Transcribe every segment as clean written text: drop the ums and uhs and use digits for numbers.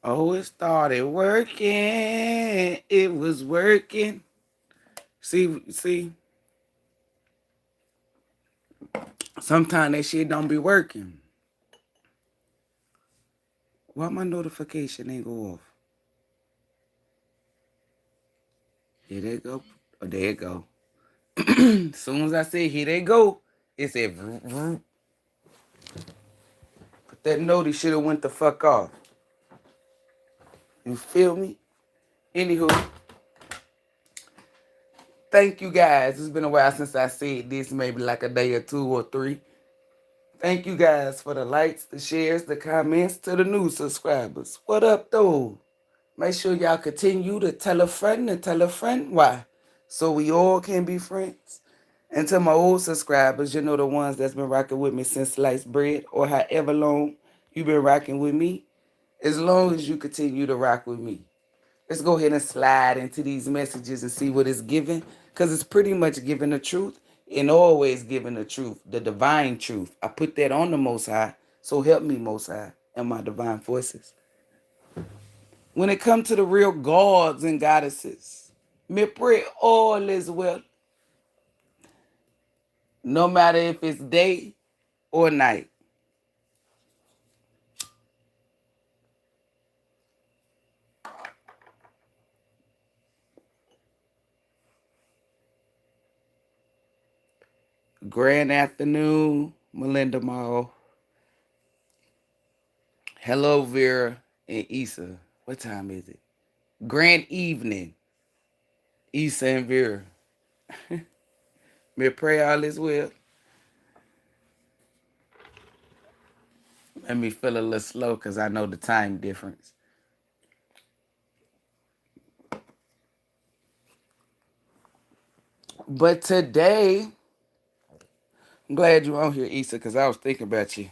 Oh, it started working. It was working. See, sometimes that shit don't be working. Why my notification ain't go off? Here they go. Oh, there it go. As soon as I say here they go, it said vroom, vroom. But that notice should have went the fuck off. You feel me? Anywho, thank you guys. It's been a while since I said this, maybe like a day or 2 or 3. Thank you guys for the likes, the shares, the comments, to the new subscribers. What up, though? Make sure y'all continue to tell a friend and tell a friend why. So we all can be friends. And to my old subscribers, you know, the ones that's been rocking with me since sliced bread, or however long you've been rocking with me, as long as you continue to rock with me. Let's go ahead and slide into these messages and see what it's giving, because it's pretty much giving the truth and always giving the truth, the divine truth. I put that on the Most High, so help me, Most High, and my divine forces. When it comes to the real gods and goddesses, me pray all is well, no matter if it's day or night. Grand afternoon, Melinda Mall. Hello, Vera and Issa. What time is it? Grand evening, Issa and Vera. Me pray all is well. Let me feel a little slow because I know the time difference. But today, I'm glad you're on here, Issa, because I was thinking about you.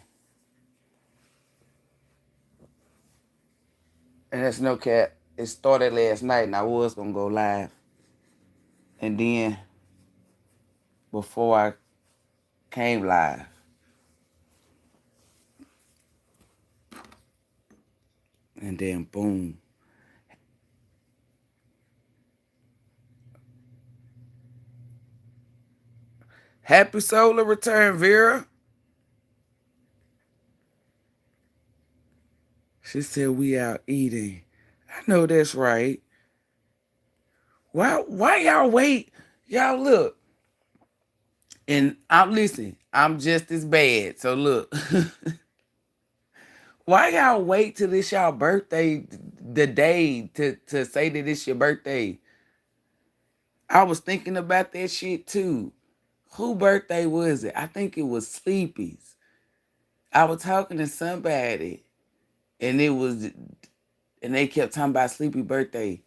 And that's no cap. It started last night and I was going to go live. And then, before I came live, and then boom. Happy solar return, Vera. She said we out eating. I know that's right. Why y'all wait? Y'all look. And I'm listen, I'm just as bad. So look. Why y'all wait till it's y'all birthday, the day to say that it's your birthday? I was thinking about that shit too. Who birthday was it? I think it was Sleepy's. I was talking to somebody and they kept talking about Sleepy birthday.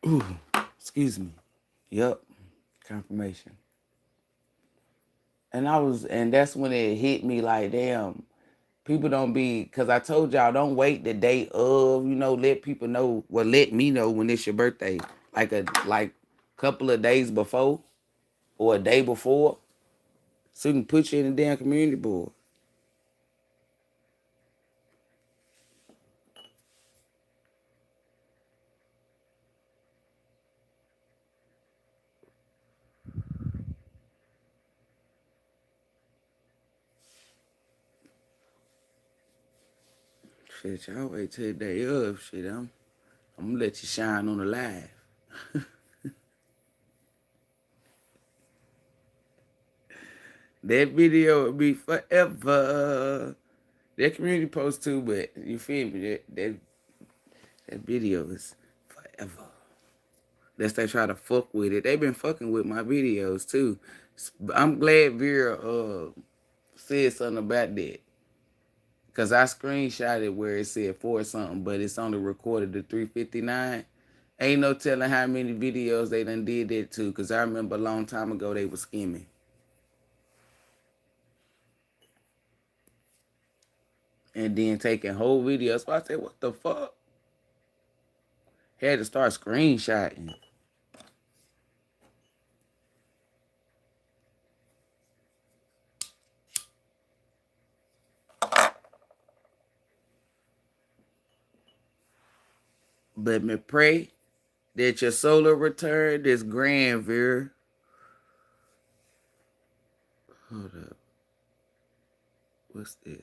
Ooh, excuse me. Yep. Confirmation. And that's when it hit me like, damn, people don't be, because I told y'all, don't wait the day of, let people know, well, let me know when it's your birthday. Like couple of days before or a day before, so we can put you in the damn community board. Shit, y'all wait till the day of. Shit, I'm gonna let you shine on the live. That video will be forever. That community post too, but you feel me? That video is forever. Unless they try to fuck with it. They been fucking with my videos too. I'm glad Vera said something about that. Cause I screenshotted where it said 4 something, but it's only recorded to 359. Ain't no telling how many videos they done did that to. Cause I remember a long time ago they was skimming. And then taking whole videos. So I said, what the fuck? Had to start screenshotting. But me pray that your solar return this grand, Vera. Hold up. What's this?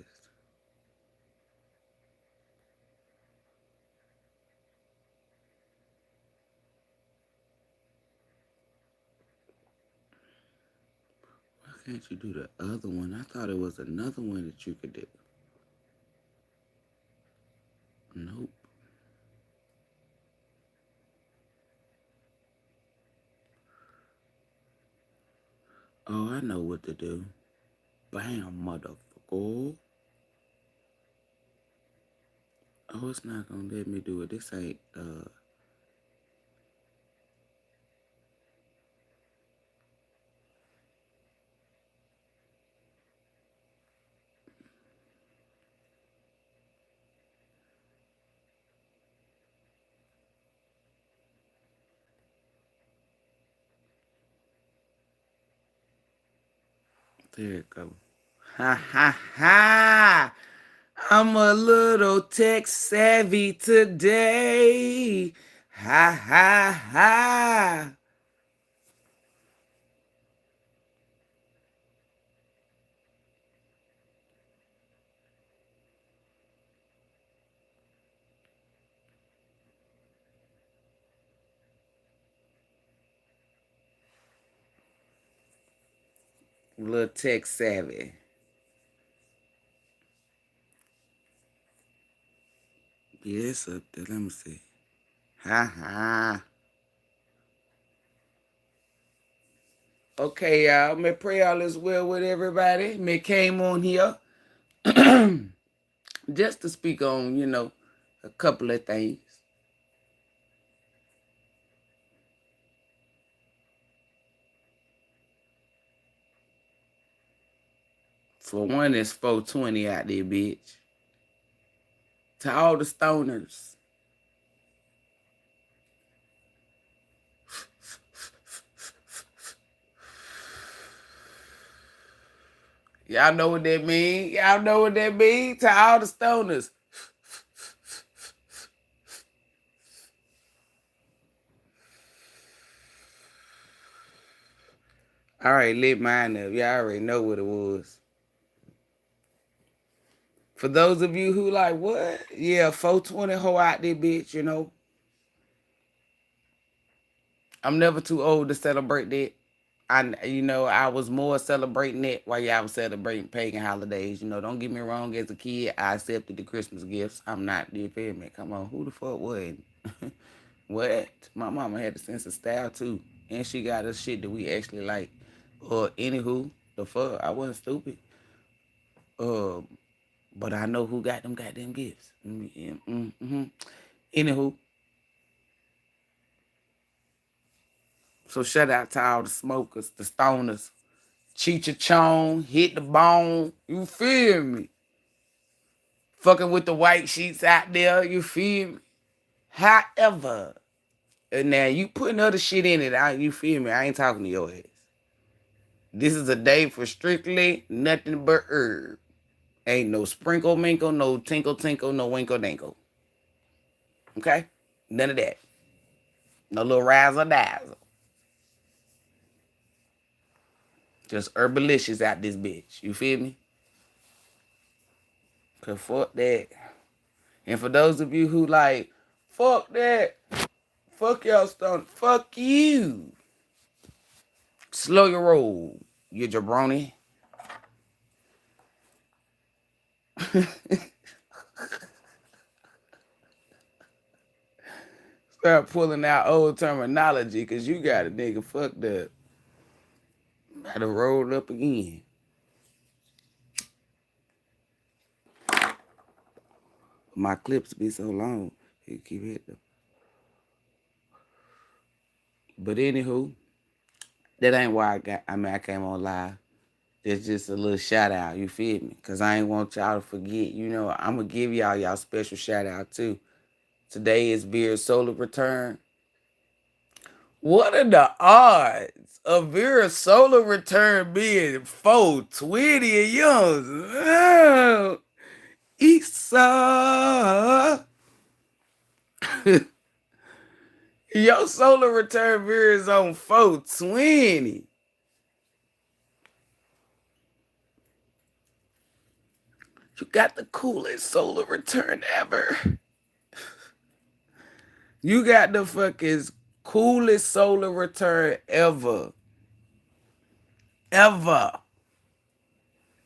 Why can't you do the other one? I thought it was another one that you could do. Nope. Oh, I know what to do. Bam, motherfucker. Oh, it's not gonna let me do it. This ain't there it go. Ha ha ha! I'm a little tech savvy today. Ha ha ha! Little tech savvy. Yeah, it's up there. Let me see. Ha ha. Okay, y'all. May pray all is well with everybody. May came on here just to speak on, a couple of things. For one, it's 420 out there, bitch. To all the stoners. Y'all know what that mean? Y'all know what that mean? To all the stoners. All right, lit mine up. Y'all already know what it was. For those of you who like, what? Yeah, 420 hoe out there, bitch, I'm never too old to celebrate that. I was more celebrating that while y'all was celebrating pagan holidays. Don't get me wrong. As a kid, I accepted the Christmas gifts. I'm not, you feel me? Come on, who the fuck would? What? My mama had a sense of style too, and she got us shit that we actually like. Anywho, the fuck, I wasn't stupid. But I know who got them goddamn gifts. Anywho, so shout out to all the smokers, the stoners. Cheech a chong, hit the bone. You feel me? Fucking with the white sheets out there. You feel me? However, and now you putting other shit in it. You feel me? I ain't talking to your ass. This is a day for strictly nothing but herb. Ain't no sprinkle minkle, no tinkle tinkle, no winkle dinkle. Okay? None of that. No little razzle dazzle. Just herbalicious out this bitch. You feel me? Cause fuck that. And for those of you who like, fuck that. Fuck y'all stone. Fuck you. Slow your roll, you jabroni. Start pulling out old terminology because you got a nigga fucked up. About to roll up again. My clips be so long, you keep hitting them. But anywho, that ain't why I came on live. It's just a little shout out, you feel me? Because I ain't want y'all to forget. I'm going to give y'all special shout out too. Today is Vera's solar return. What are the odds of Vera's solar return being 420 and yours? Oh, Esau. Your solar return mirror is on 420. You got the coolest solar return ever. You got the fucking coolest solar return ever. Ever.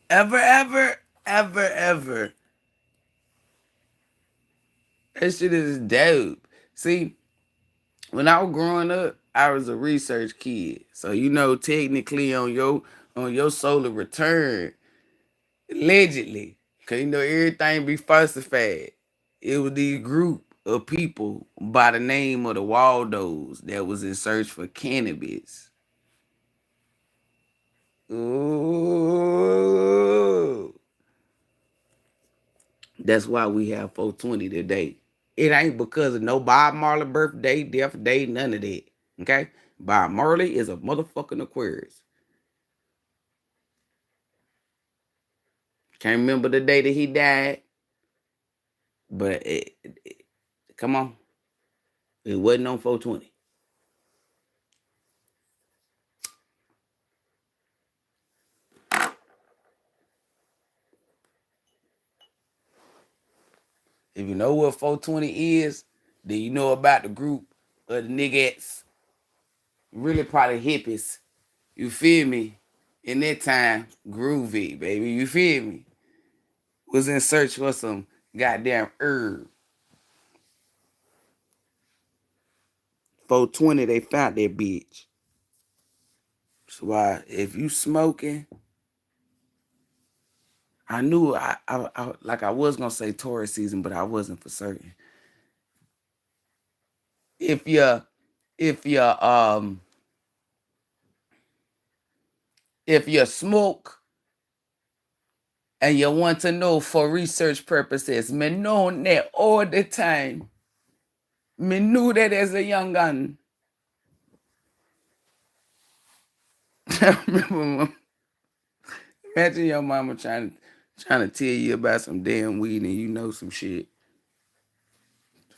Ever, ever, ever, ever. That shit is dope. See, when I was growing up, I was a research kid. So technically on your solar return, allegedly, cause everything be falsified. It was these group of people by the name of the Waldos that was in search for cannabis. Ooh. That's why we have 420 today. It ain't because of no Bob Marley birthday, death day, none of that. Okay? Bob Marley is a motherfucking Aquarius. Can't remember the day that he died, but come on. It wasn't on 420. If you know what 420 is, then you know about the group of the niggas, really probably hippies. You feel me? In that time, groovy, baby. You feel me? Was in search for some goddamn herb. 420, they found that bitch. So why, if you smoking, I knew I was gonna say Taurus season, but I wasn't for certain. If you if you if you smoke and you want to know for research purposes, me know that all the time. Me knew that as a young gun. I remember, imagine your mama trying to tell you about some damn weed and you know some shit.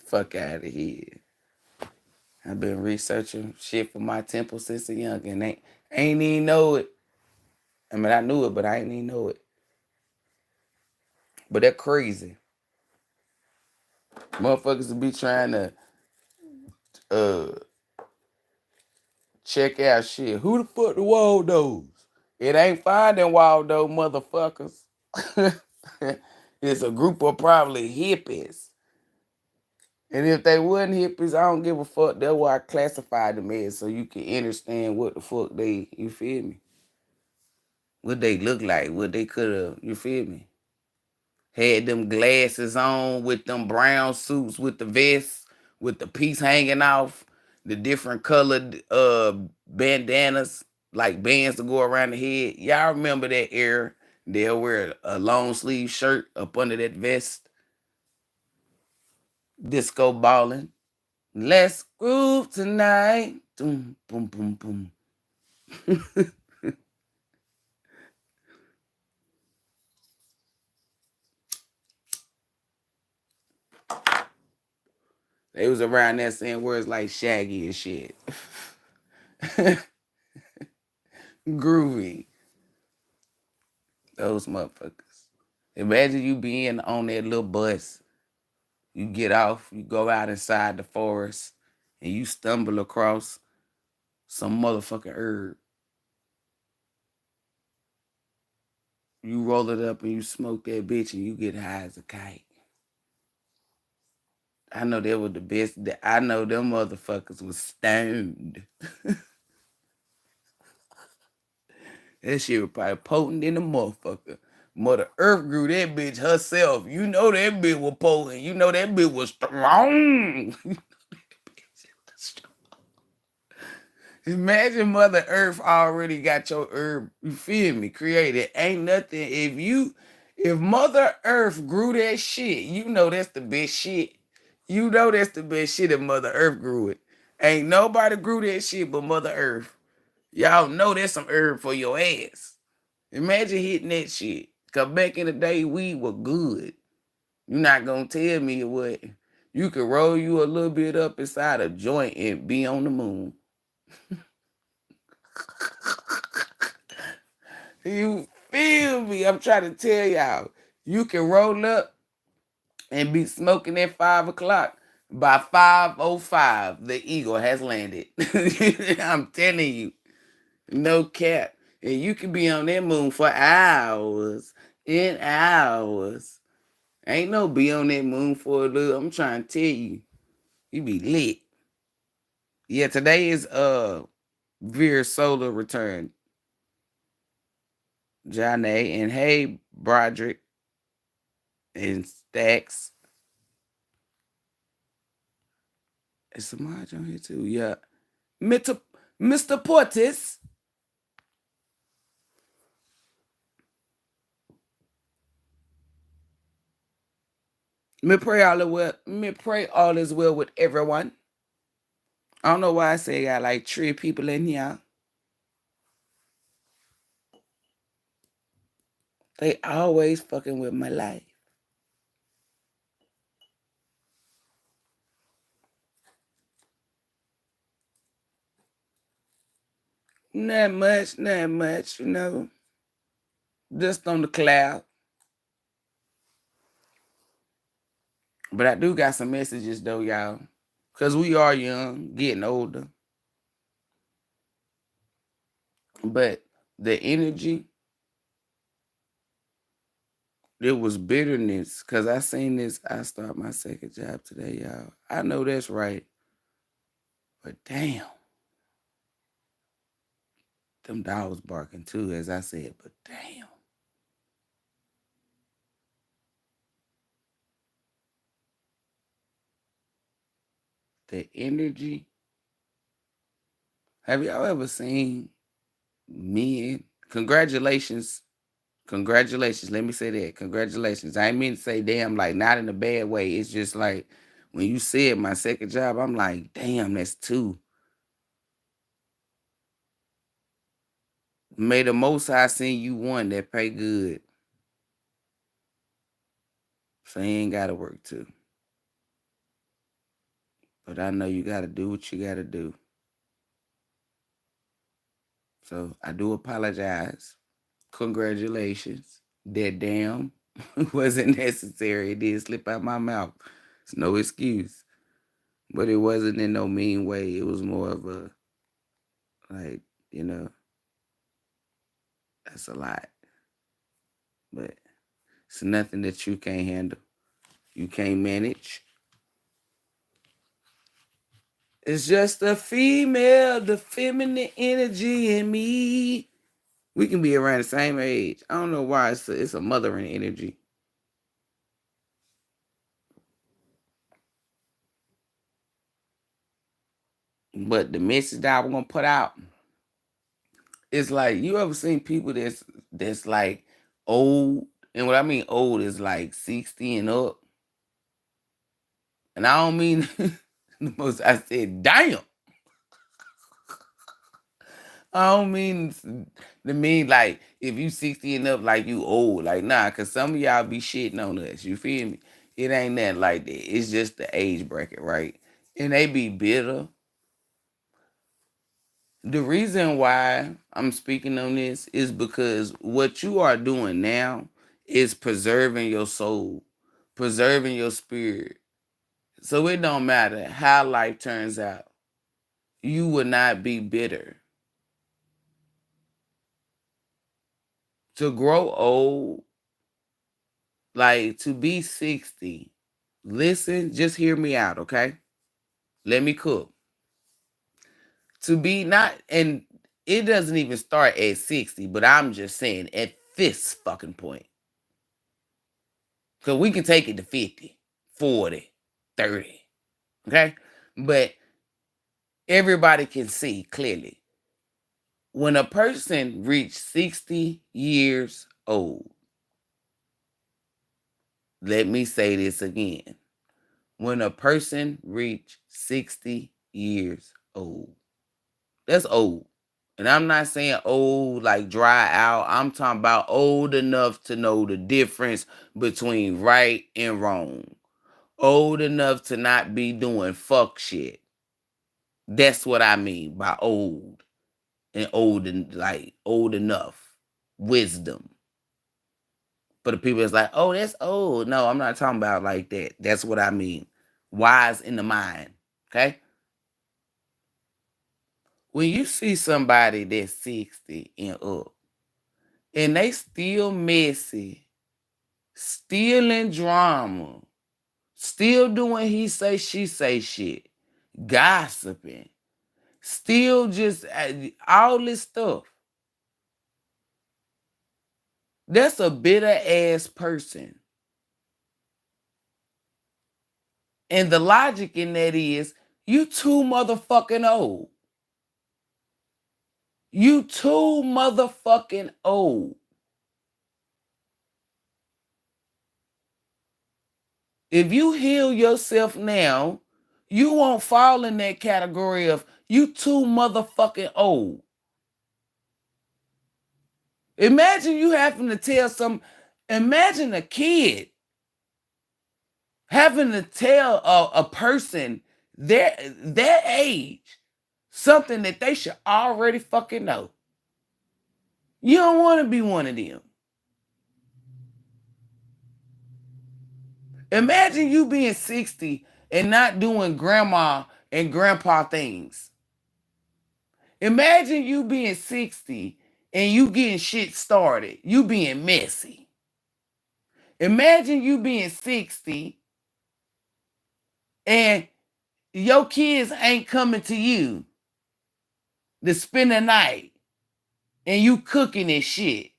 Fuck out of here. I've been researching shit for my temple since a young and ain't even know it. I mean, I knew it, but I ain't even know it. But that crazy. Motherfuckers will be trying to uh check out shit. Who the fuck the Waldos? It ain't finding Waldo motherfuckers. It's a group of probably hippies. And if they wasn't hippies, I don't give a fuck. That's why I classified them as so you can understand what the fuck you feel me? What they look like, what they could have, you feel me? Had them glasses on with them brown suits with the vests, with the piece hanging off, the different colored bandanas, like bands to go around the head. Y'all remember that era? They'll wear a long sleeve shirt up under that vest. Disco balling. Let's groove tonight. Boom, boom, boom, boom. They was around there saying words like shaggy and shit. Groovy. Those motherfuckers. Imagine you being on that little bus. You get off, you go out inside the forest, and you stumble across some motherfucking herb. You roll it up and you smoke that bitch and you get high as a kite. I know they were the best. I know them motherfuckers was stoned. That shit was probably potent in the motherfucker. Mother Earth grew that bitch herself. You know that bitch was potent. You know that bitch was strong. Imagine Mother Earth already got your herb, you feel me, created. Ain't nothing. If Mother Earth grew that shit, you know that's the best shit. You know that's the best shit if Mother Earth grew it. Ain't nobody grew that shit but Mother Earth. Y'all know that's some herb for your ass. Imagine hitting that shit. Cause back in the day, weed was good. You're not gonna tell me what. You can roll you a little bit up inside a joint and be on the moon. You feel me? I'm trying to tell y'all. You can roll up and be smoking at 5 o'clock. By 5:05, the eagle has landed. I'm telling you. No cap. And you can be on that moon for hours and hours. Ain't no be on that moon for a little. I'm trying to tell you. You be lit. Yeah, today is Veer solar return. John A. And hey, Broderick and Stacks. Is Samaj on here too? Yeah. Mr. Portis. Me pray all is well with everyone. I don't know why I say I got like 3 people in here. They always fucking with my life. Not much, you know. Just on the cloud. But I do got some messages though, y'all. Because we are young, getting older. But the energy, it was bitterness. Because I seen this, I start my second job today, y'all. I know that's right. But damn. Them dogs barking too, as I said. But damn. The energy. Have y'all ever seen men? Congratulations. Congratulations. Let me say that. Congratulations. I ain't mean to say damn, like not in a bad way. It's just like when you said my second job, I'm like, damn, that's 2. May the most high send you one that pay good. So he ain't gotta work too. But I know you gotta do what you gotta do. So I do apologize. Congratulations. That damn wasn't necessary. It did slip out my mouth. It's no excuse. But it wasn't in no mean way. It was more of a like, you know, that's a lot. But it's nothing that you can't handle. You can't manage. It's just the feminine energy in me. We can be around the same age. I don't know why it's a mothering energy. But the message that I'm gonna put out is like, you ever seen people that's like old, and what I mean old is like 60 and up. And I don't mean the most. I said, damn. I don't mean to mean like if you 60 and up, like you old. Like, nah, cause some of y'all be shitting on us. You feel me? It ain't nothing like that. It's just the age bracket, right? And they be bitter. The reason why I'm speaking on this is because what you are doing now is preserving your soul, preserving your spirit. So it don't matter how life turns out. You will not be bitter. To grow old, like to be 60, listen, just hear me out, okay? Let me cook. To be not, and it doesn't even start at 60, but I'm just saying at this fucking point. Because we can take it to 50, 40, 30, okay? But everybody can see clearly. When a person reaches 60 years old, let me say this again. When a person reaches 60 years old, that's old. And I'm not saying old like dry out. I'm talking about old enough to know the difference between right and wrong. Old enough to not be doing fuck shit. That's what I mean by old. And old and like old enough. Wisdom. For the people that's like, oh, that's old. No, I'm not talking about like that. That's what I mean. Wise in the mind. Okay? When you see somebody that's 60 and up, and they still messy, still in drama, still doing he say, she say shit, gossiping, still just all this stuff. That's a bitter ass person. And the logic in that is, you too motherfucking old. You too motherfucking old. If you heal yourself now, you won't fall in that category of you too motherfucking old. Imagine you having to tell imagine a kid having to tell a person their age something that they should already fucking know. You don't want to be one of them. Imagine you being 60 and not doing grandma and grandpa things. Imagine you being 60 and you getting shit started. You being messy. Imagine you being 60 and your kids ain't coming to you to spend the night and you cooking and shit.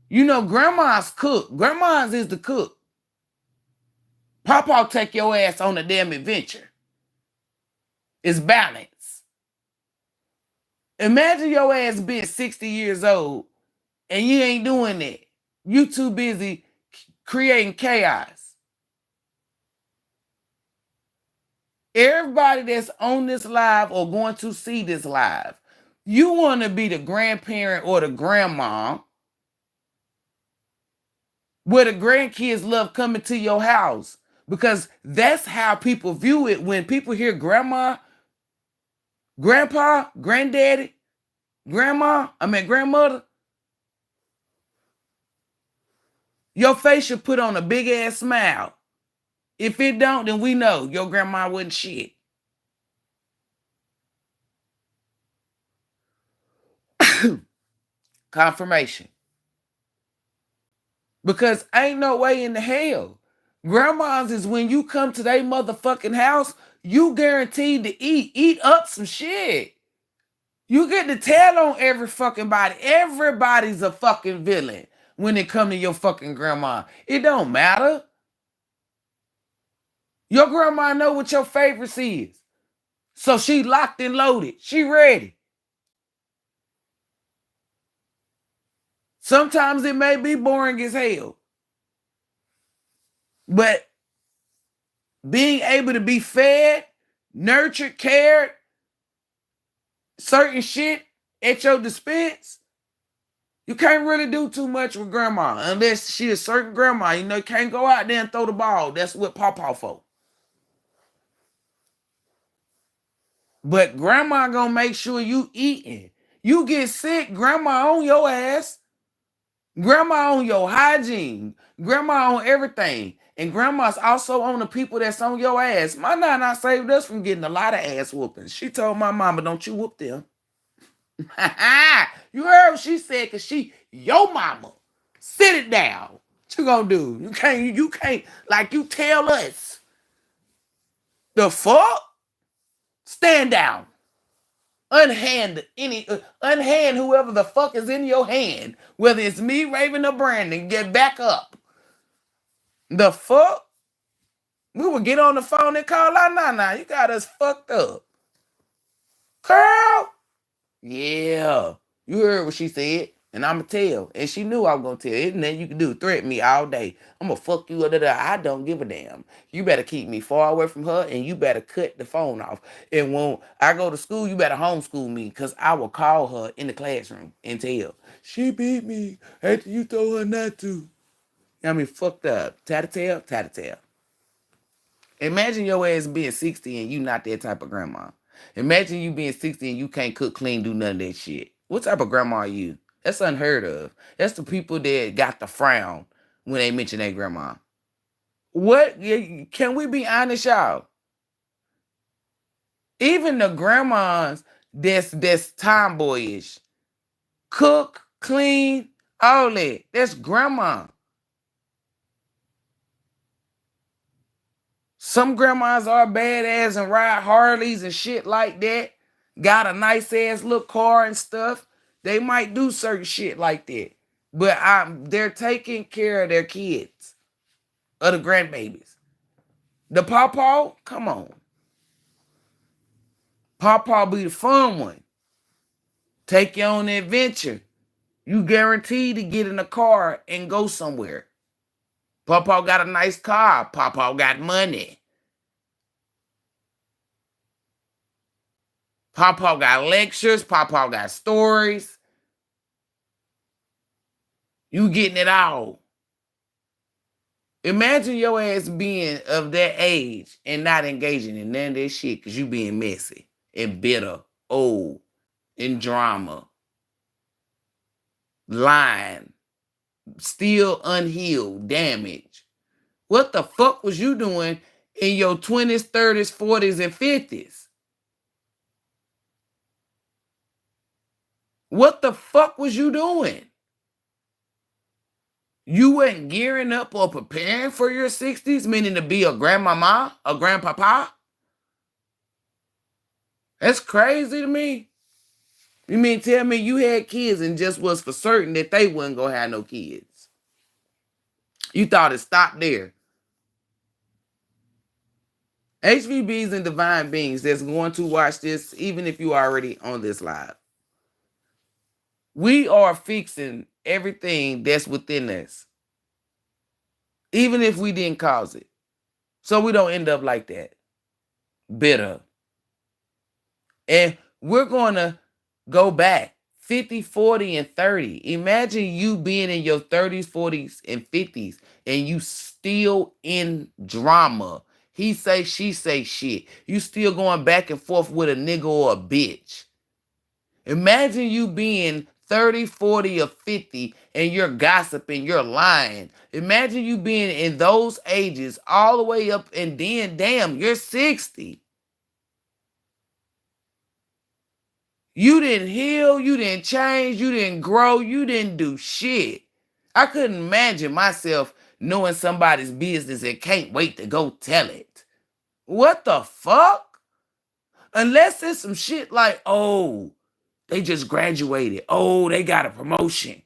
You know, grandma's cook. Grandma's is the cook. Papa take your ass on a damn adventure. It's balance. Imagine your ass being 60 years old and you ain't doing that. You too busy creating chaos. Everybody that's on this live or going to see this live, you want to be the grandparent or the grandma where the grandkids love coming to your house, because that's how people view it. When people hear grandma, grandpa, granddaddy, grandmother, your face should put on a big ass smile. If it don't, then we know your grandma wasn't shit. Confirmation. Because ain't no way in the hell. Grandma's is when you come to their motherfucking house, you guaranteed to eat up some shit. You get to tell on every fucking body. Everybody's a fucking villain when it come to your fucking grandma. It don't matter. Your grandma know what your favorites is. So she locked and loaded. She ready. Sometimes it may be boring as hell. But being able to be fed, nurtured, cared, certain shit at your dispense, you can't really do too much with grandma unless she a certain grandma. You know, you can't go out there and throw the ball. That's what Pawpaw for. But grandma gonna make sure you eating. You get sick, grandma on your ass. Grandma on your hygiene. Grandma on everything. And grandma's also on the people that's on your ass. My nana saved us from getting a lot of ass whoopings. She told my mama, don't you whoop them. You heard what she said, because she your mama. Sit it down. What you gonna do? You can't, like you tell us. The fuck? Stand down. Unhand whoever the fuck is in your hand, whether it's me, Raven, or Brandon. Get back up. The fuck? We would get on the phone and call our nana. You got us fucked up. Girl. Yeah. You heard what she said. And I'ma tell. And she knew I was gonna tell. Ain't nothing you can do. Threaten me all day. I'm gonna fuck you. I don't give a damn. You better keep me far away from her, and you better cut the phone off. And when I go to school, you better homeschool me, because I will call her in the classroom and tell. She beat me after you told her not to. I mean, fucked up. Tattletale, tattletale. Imagine your ass being 60 and you not that type of grandma. Imagine you being 60 and you can't cook, clean, do none of that shit. What type of grandma are you? That's unheard of. That's the people that got the frown when they mention their grandma. What? Can we be honest, y'all? Even the grandmas that's tomboyish, cook, clean, all that. That's grandma. Some grandmas are badass and ride Harleys and shit like that. Got a nice ass little car and stuff. They might do certain shit like that. But they're taking care of their kids, of the grandbabies. The pawpaw, come on. Pawpaw be the fun one. Take you on the adventure. You guaranteed to get in a car and go somewhere. Pawpaw got a nice car. Pawpaw got money. Pawpaw got lectures. Pawpaw got stories. You getting it all. Imagine your ass being of that age and not engaging in none of that shit because you being messy and bitter, old, in drama, lying, still unhealed, damaged. What the fuck was you doing in your 20s, 30s, 40s, and 50s? What the fuck was you doing? You weren't gearing up or preparing for your 60s, meaning to be a grandmama, a grandpapa? That's crazy to me. You mean tell me you had kids and just was for certain that they wasn't gonna have no kids? You thought it stopped there. HVBs and divine beings that's going to watch this, even if you already on this live. We are fixing everything that's within us, even if we didn't cause it. So we don't end up like that, bitter. And we're going to go back 50, 40, and 30. Imagine you being in your 30s, 40s, and 50s, and you still in drama. He say, she say shit. You still going back and forth with a nigga or a bitch. Imagine you being 30, 40, or 50, and you're gossiping, you're lying. Imagine you being in those ages all the way up, and then, damn, you're 60. You didn't heal, you didn't change, you didn't grow, you didn't do shit. I couldn't imagine myself knowing somebody's business and can't wait to go tell it. What the fuck? Unless it's some shit like, oh, they just graduated. Oh, they got a promotion.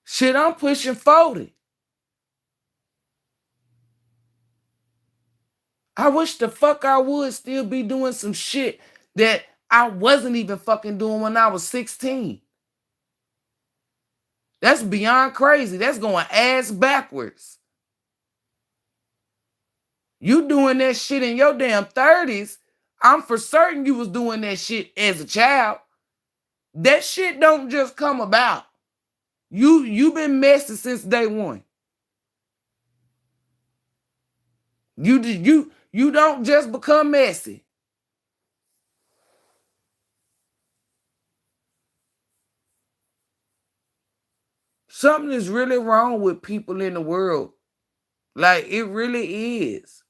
Shit, I'm pushing 40. I wish the fuck I would still be doing some shit that I wasn't even fucking doing when I was 16. That's beyond crazy. That's going ass backwards. You doing that shit in your damn 30s. I'm for certain you was doing that shit as a child. That shit don't just come about. You been messy since day one. You don't just become messy. Something is really wrong with people in the world. Like, it really is.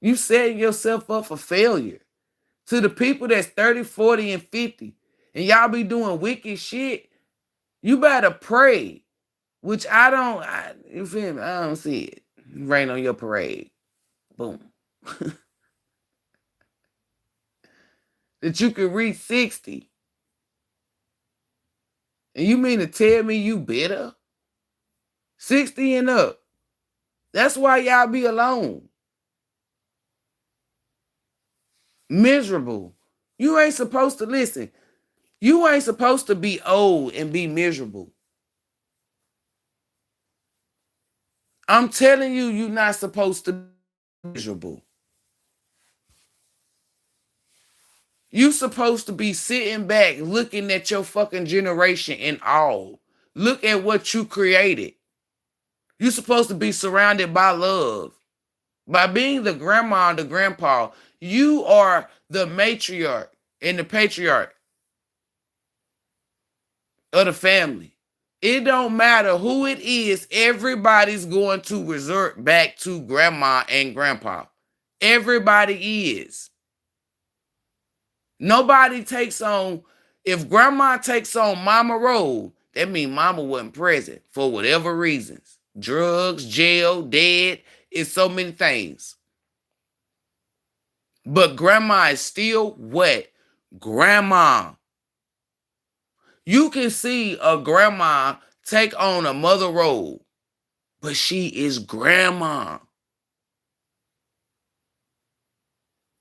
You setting yourself up for failure. To the people that's 30, 40, and 50, and y'all be doing wicked shit, you better pray. Which you feel me? I don't see it. Rain on your parade. Boom. That you could reach 60. And you mean to tell me you bitter? 60 and up. That's why y'all be alone. Miserable. You ain't supposed to listen. You ain't supposed to be old and be miserable. I'm telling you, you're not supposed to be miserable. You supposed to be sitting back looking at your fucking generation in awe. Look at what you created. You supposed to be surrounded by love. By being the grandma and the grandpa, you are the matriarch and the patriarch of the family. It don't matter who it is, everybody's going to resort back to grandma and grandpa. Everybody is. Nobody takes on, if grandma takes on mama role, that means mama wasn't present for whatever reasons. Drugs, jail, dead, it's so many things. But grandma is still what? Grandma. You can see a grandma take on a mother role, but she is grandma.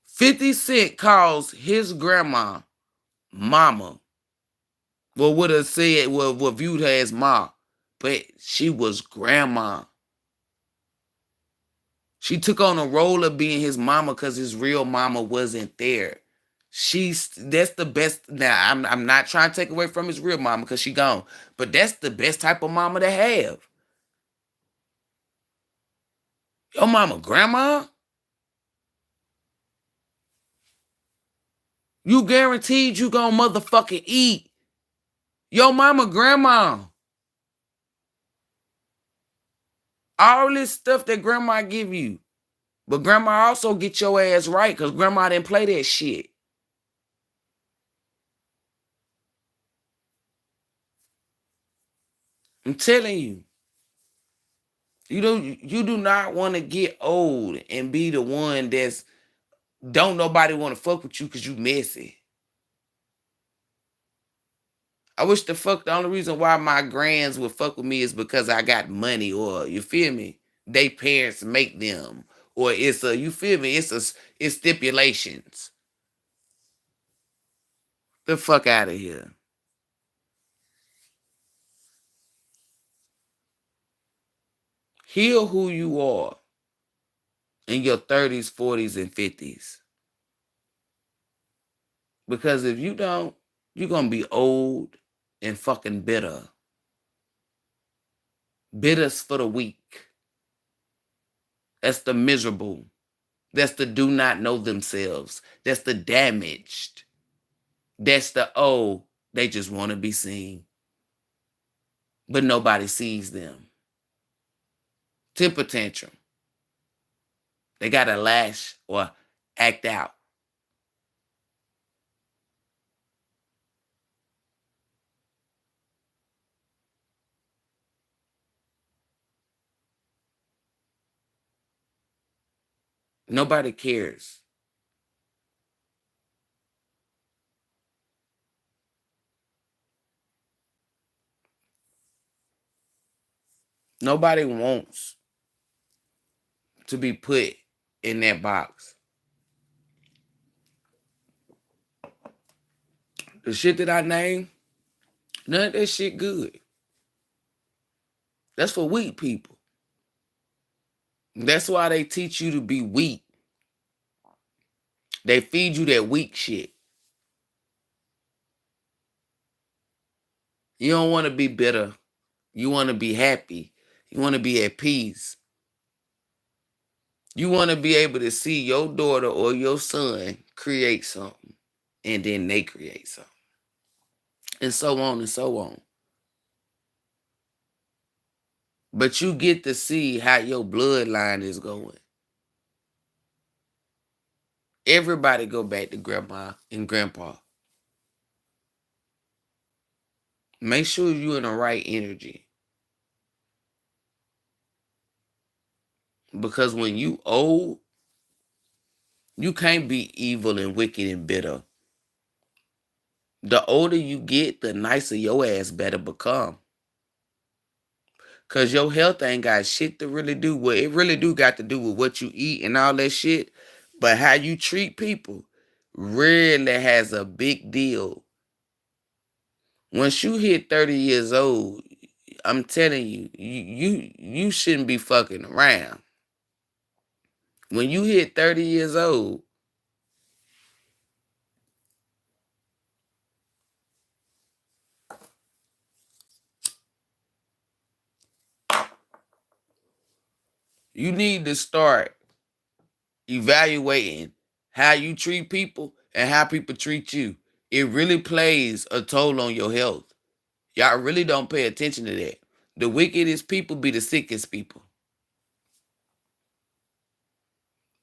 50 Cent calls his grandma mama. Well, would have said, well, viewed her as ma, but she was grandma. She took on a role of being his mama because his real mama wasn't there. That's the best. Now, I'm not trying to take away from his real mama because she gone, but that's the best type of mama to have. Your mama, grandma, you guaranteed you gonna motherfucking eat. Your mama, grandma. All this stuff that grandma give you. But grandma also get your ass right because grandma didn't play that shit. I'm telling you. You do not want to get old and be the one that's don't nobody want to fuck with you because you messy. I wish the only reason why my grands would fuck with me is because I got money, or you feel me? They parents make them. Or it's a, you feel me? It's stipulations. The fuck out of here. Heal who you are in your 30s, 40s, and 50s. Because if you don't, you're gonna be old and fucking bitter. Bitter's for the weak. That's the miserable. That's the do not know themselves. That's the damaged. That's the, oh, they just want to be seen. But nobody sees them. Temper tantrum. They got to lash or act out. Nobody cares. Nobody wants to be put in that box. The shit that I named, none of that shit good. That's for weak people. That's why they teach you to be weak. They feed you that weak shit. You don't want to be bitter. You want to be happy. You want to be at peace. You want to be able to see your daughter or your son create something, and then they create something. And so on and so on. But you get to see how your bloodline is going. Everybody go back to grandma and grandpa. Make sure you're in the right energy. Because when you old, you can't be evil and wicked and bitter. The older you get, the nicer your ass better become. Cause your health ain't got shit to really do with it. Really do got to do with what you eat and all that shit. But how you treat people really has a big deal. Once you hit 30 years old, I'm telling you, you shouldn't be fucking around. When you hit 30 years old, You need to start evaluating how you treat people and how people treat you. It really plays a toll on your health. Y'all really don't pay attention to that. The wickedest people be the sickest people,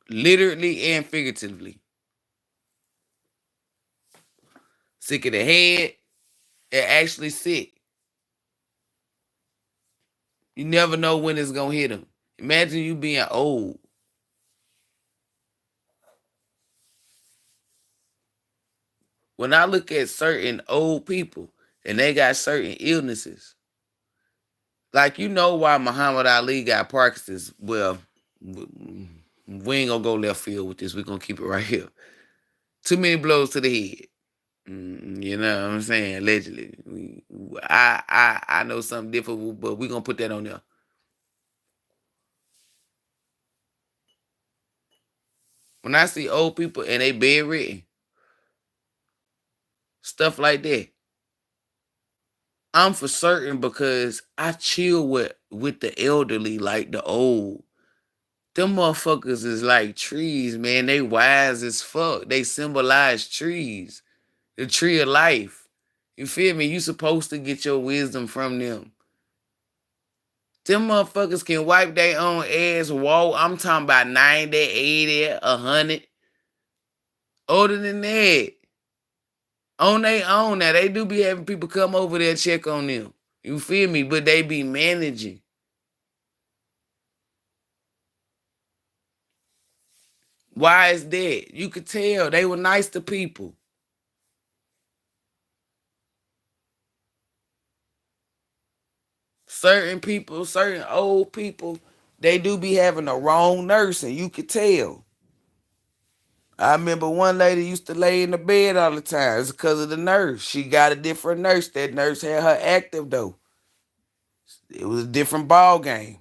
literally and figuratively. Sick of the head and actually sick. You never know when it's gonna hit them. Imagine you being old. When I look at certain old people and they got certain illnesses, like you know why Muhammad Ali got Parkinson's. Well, we ain't gonna go left field with this. We're gonna keep it right here. Too many blows to the head. You know what I'm saying? Allegedly, I know something different, but we're gonna put that on there. When I see old people and they bedridden, stuff like that, I'm for certain because I chill with the elderly, like the old. Them motherfuckers is like trees, man. They wise as fuck. They symbolize trees, the tree of life. You feel me? You supposed to get your wisdom from them. Them motherfuckers can wipe their own ass, walk. I'm talking about 90, 80, 100. Older than that. On their own. Now, they do be having people come over there check on them. You feel me? But they be managing. Why is that? You could tell they were nice to people. Certain people, certain old people, they do be having the wrong nursing. You could tell. I remember one lady used to lay in the bed all the time. It's because of the nurse. She got a different nurse. That nurse had her active though. It was a different ball game.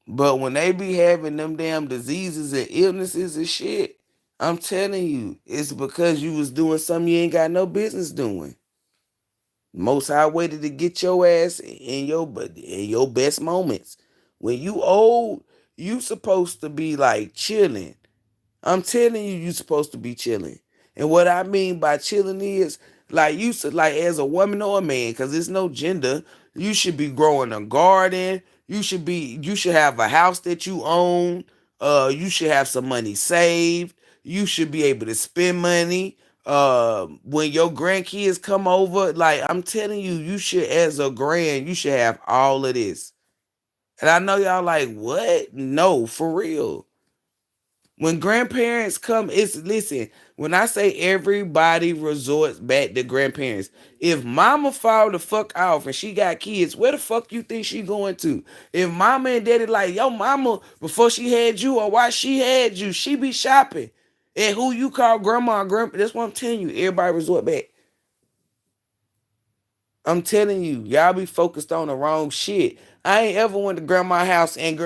But when they be having them damn diseases and illnesses and shit, I'm telling you, it's because you was doing something you ain't got no business doing. Most High waited to get your ass in your best moments. When you old, you supposed to be like chilling. I'm telling you, you supposed to be chilling. And what I mean by chilling is like you should like as a woman or a man, because there's no gender. You should be growing a garden. You should have a house that you own. You should have some money saved. You should be able to spend money. When your grandkids come over, like I'm telling you, you should as a grand, you should have all of this. And I know y'all like, what? No, for real. When grandparents come, it's listen, when I say everybody resorts back to grandparents, if mama fall the fuck off and she got kids, where the fuck you think she going to? If mama and daddy like, yo, mama, before she had you or why she had you, she be shopping. And who you call grandma and grandpa, that's what I'm telling you. Everybody resort back. I'm telling you, y'all be focused on the wrong shit. I ain't ever went to grandma's house and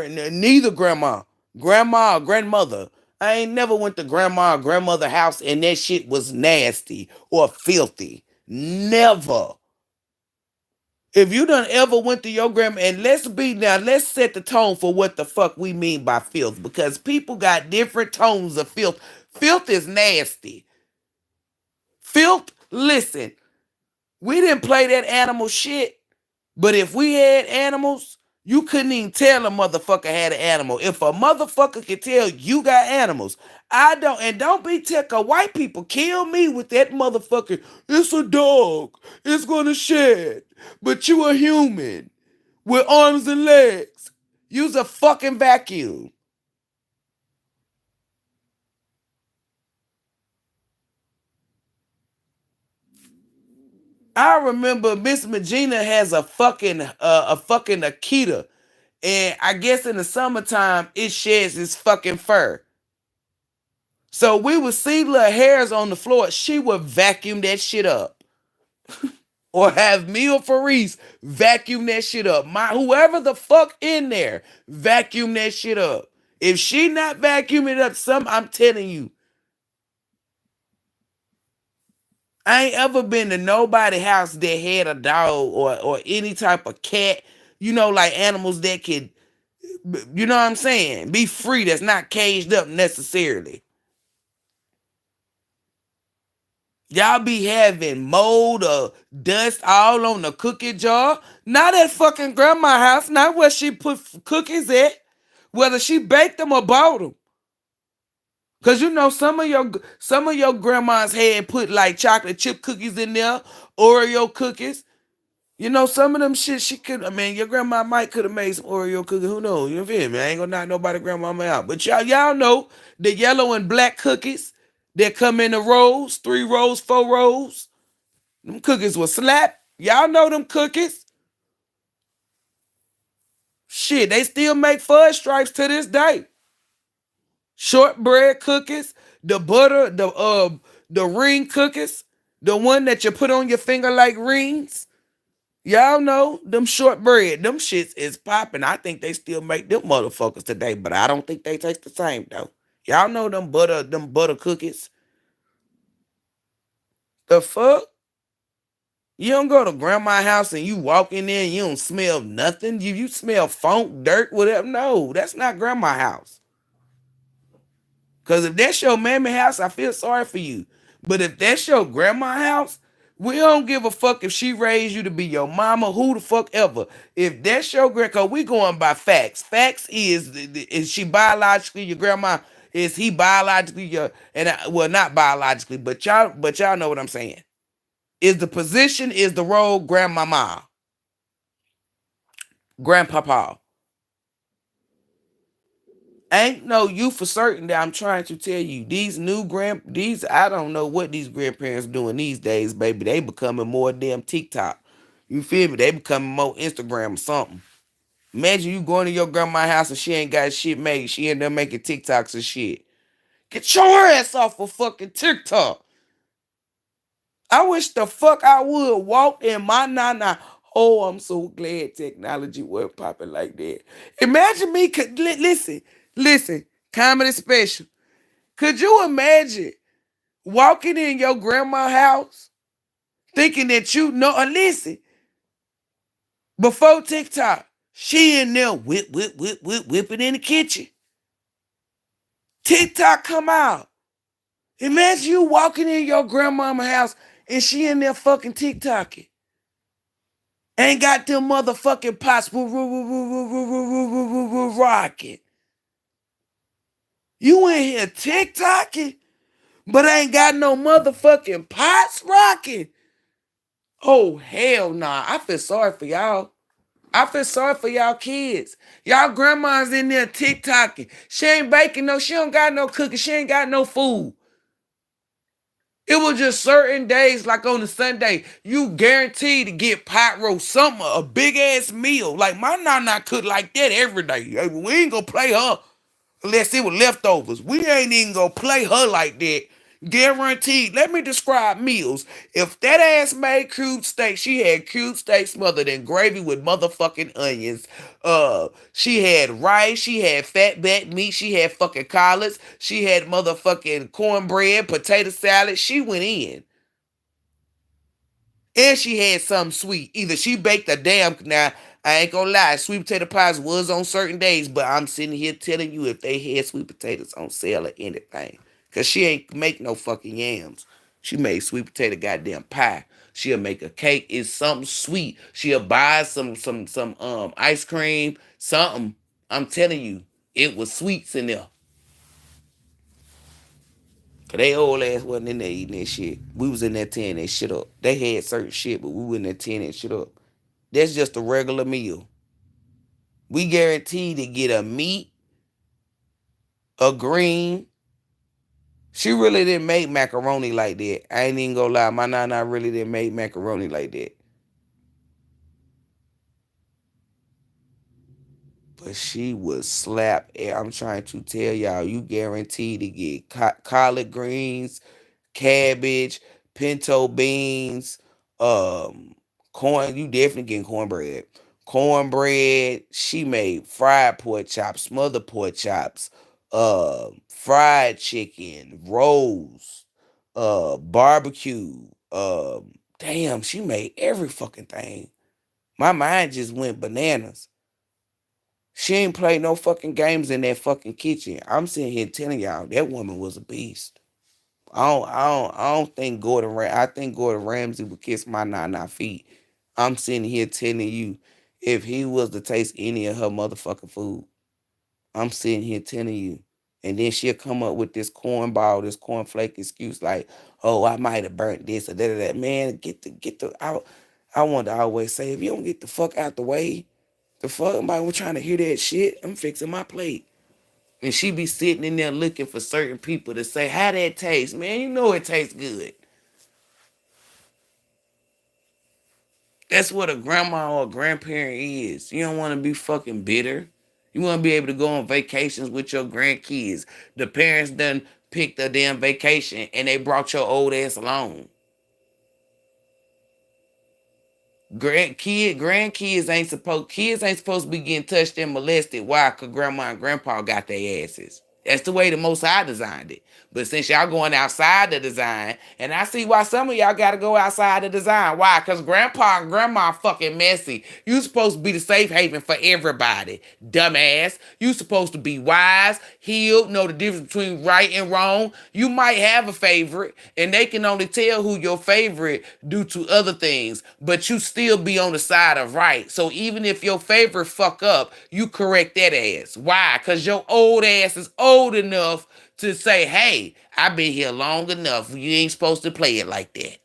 neither grandma or grandmother. I ain't never went to grandma or grandmother house and that shit was nasty or filthy. Never. If you done ever went to your grandma, and let's set the tone for what the fuck we mean by filth, because people got different tones of filth. Filth is nasty. Filth, listen, we didn't play that animal shit. But if we had animals, you couldn't even tell a motherfucker had an animal. If a motherfucker could tell you got animals, I don't. And don't be tickle. White people kill me with that motherfucker. It's a dog. It's gonna shed. But you a human with arms and legs. Use a fucking vacuum. I remember Miss Magina has a fucking Akita. And I guess in the summertime, it sheds its fucking fur. So we would see little hairs on the floor. She would vacuum that shit up. Or have me or Faris vacuum that shit up. Whoever the fuck in there, vacuum that shit up. If she not vacuuming it up, I'm telling you, I ain't ever been to nobody house that had a dog or any type of cat. like animals that could, you know what I'm saying, be free, that's not caged up necessarily. Y'all be having mold or dust all on the cookie jar. Not at fucking grandma's house, not where she put cookies at, whether she baked them or bought them. Cause some of your grandmas had put like chocolate chip cookies in there, Oreo cookies. Some of them shit she could. I mean, your grandma might could have made some Oreo cookies. Who knows? You feel me? I ain't gonna knock nobody grandmama out. But y'all know the yellow and black cookies that come in the rolls, 3 rolls, 4 rolls. Them cookies will slap. Y'all know them cookies. Shit, they still make fudge stripes to this day. Shortbread cookies, the butter, the ring cookies, the one that you put on your finger like rings. Y'all know them shortbread, them shits is popping. I think they still make them motherfuckers today, but I don't think they taste the same though. Y'all know them butter cookies. The fuck? You don't go to grandma's house and you walk in there and you don't smell nothing. You smell funk, dirt, whatever. No, that's not grandma's house. Because if that's your mammy house, I feel sorry for you. But if that's your grandma's house, we don't give a fuck if she raised you to be your mama, who the fuck ever. If that's your grandma, we going by facts. Facts is she biologically your grandma? Is he biologically your, well, not biologically, but y'all know what I'm saying. Is the position, is the role grandmama, grandpapa? Ain't no you for certain that I'm trying to tell you. These I don't know what these grandparents doing these days, baby. They becoming more damn TikTok. You feel me? They becoming more Instagram or something. Imagine you going to your grandma's house and she ain't got shit made. She end up making TikToks and shit. Get your ass off of fucking TikTok. I wish the fuck I would walk in my nana. Oh, I'm so glad technology wasn't popping like that. Imagine me, listen, comedy special. Could you imagine walking in your grandma's house thinking that listen, before TikTok, she in there whipping in the kitchen. TikTok come out. Imagine you walking in your grandmama's house and she in there fucking TikToking. Ain't got them motherfucking pots rocking. You in here TikToking, but ain't got no motherfucking pots rocking. Oh, hell nah. I feel sorry for y'all. I feel sorry for y'all kids. Y'all grandma's in there TikToking. She ain't baking she don't got no cooking. She ain't got no food. It was just certain days, like on a Sunday, you guaranteed to get pot roast, something, a big ass meal. Like my nana cook like that every day. We ain't gonna play her unless it was leftovers. We ain't even gonna play her like that. Guaranteed. Let me describe meals. If that ass made cube steak, she had cube steak smothered in gravy with motherfucking onions. She had rice, she had fat back meat, she had fucking collards, she had motherfucking cornbread, potato salad. She went in. And she had something sweet. Either she baked a damn. Now, I ain't gonna lie, sweet potato pies was on certain days, but I'm sitting here telling you if they had sweet potatoes on sale or anything. Cause she ain't make no fucking yams. She made sweet potato goddamn pie. She'll make a cake. It's something sweet. She'll buy some ice cream, something. I'm telling you, it was sweets in there. Cause they old ass wasn't in there eating that shit. We was in there tearing that shit up. They had certain shit, but we was in there tearing that shit up. That's just a regular meal. We guaranteed to get a meat, a green. She really didn't make macaroni like that. I ain't even gonna lie. My nana really didn't make macaroni like that. But she would slap. I'm trying to tell y'all, you guaranteed to get collard greens, cabbage, pinto beans, corn. You definitely getting cornbread. Cornbread. She made fried pork chops, smothered pork chops, fried chicken, rolls, barbecue. Damn, she made every fucking thing. My mind just went bananas. She ain't played no fucking games in that fucking kitchen. I'm sitting here telling y'all that woman was a beast. I don't think I think Gordon Ramsay would kiss my nine feet. I'm sitting here telling you, if he was to taste any of her motherfucking food, I'm sitting here telling you. And then she'll come up with this cornball, this cornflake excuse like, oh, I might have burnt this or that. Man, get the out. I want to always say, if you don't get the fuck out the way, the fuck am I trying to hear that shit? I'm fixing my plate. And she be sitting in there looking for certain people to say, how that tastes? Man, you know it tastes good. That's what a grandma or a grandparent is. You don't want to be fucking bitter. You want to be able to go on vacations with your grandkids. The parents done picked a damn vacation and they brought your old ass along. Kids ain't supposed to be getting touched and molested. Why? Cause grandma and grandpa got their asses. That's the way the Most High designed it. But since y'all going outside the design, and I see why some of y'all gotta go outside the design. Why? Cause grandpa and grandma fucking messy. You supposed to be the safe haven for everybody. Dumbass. You supposed to be wise, healed, know the difference between right and wrong. You might have a favorite, and they can only tell who your favorite due to other things, but you still be on the side of right. So even if your favorite fuck up, you correct that ass. Why? Cause your old ass is old enough to say, hey, I've been here long enough. You ain't supposed to play it like that.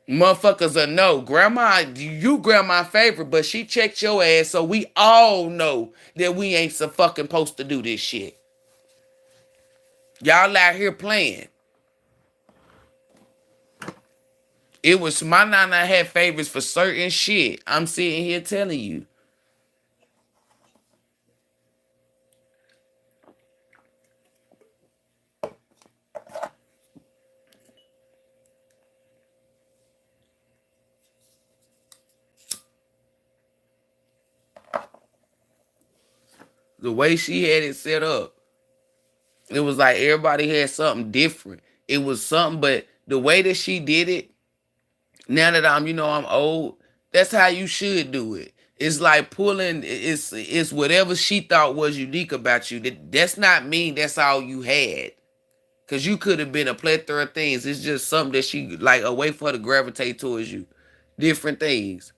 Motherfuckers are no. Grandma favorite, but she checked your ass, so we all know that we ain't so fucking supposed to do this shit. Y'all out here playing. It was my nana had favorites for certain shit. I'm sitting here telling you. The way she had it set up, it was like everybody had something different. It was something, but the way that she did it, now that I'm old, that's how you should do it. It's like pulling, it's whatever she thought was unique about you. That's not mean that's all you had. Cause you could have been a plethora of things. It's just something that she like a way for her to gravitate towards you. Different things.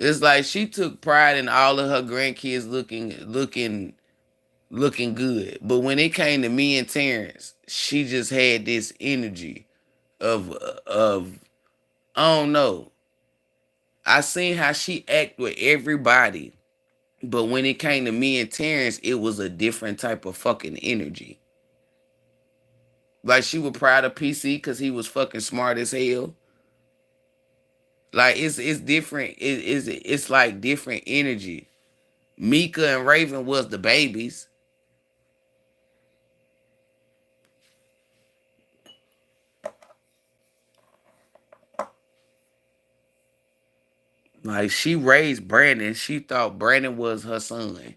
It's like she took pride in all of her grandkids looking good. But when it came to me and Terrence, she just had this energy of I don't know. I seen how she act with everybody. But when it came to me and Terrence, it was a different type of fucking energy. Like she was proud of PC because he was fucking smart as hell. Like it's different. It's like different energy. Mika and Raven was the babies. Like she raised Brandon. She thought Brandon was her son.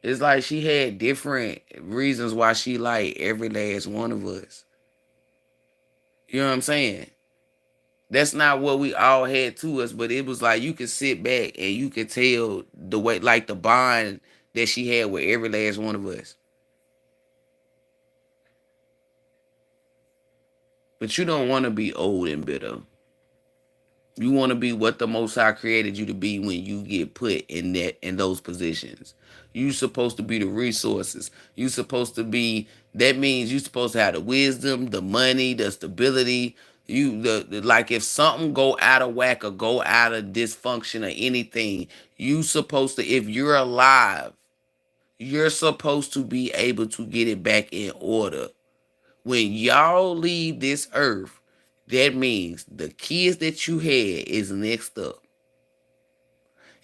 It's like she had different reasons why she liked every last one of us. You know what I'm saying? That's not what we all had to us, but it was like you could sit back and you could tell the way, like the bond that she had with every last one of us. But you don't want to be old and bitter. You want to be what the Most High created you to be when you get put in those positions. You supposed to be the resources. You supposed to be. That means you supposed to have the wisdom, the money, the stability. Like if something go out of whack or go out of dysfunction or anything, you supposed to. If you're alive, you're supposed to be able to get it back in order. When y'all leave this earth, that means the kids that you had is next up.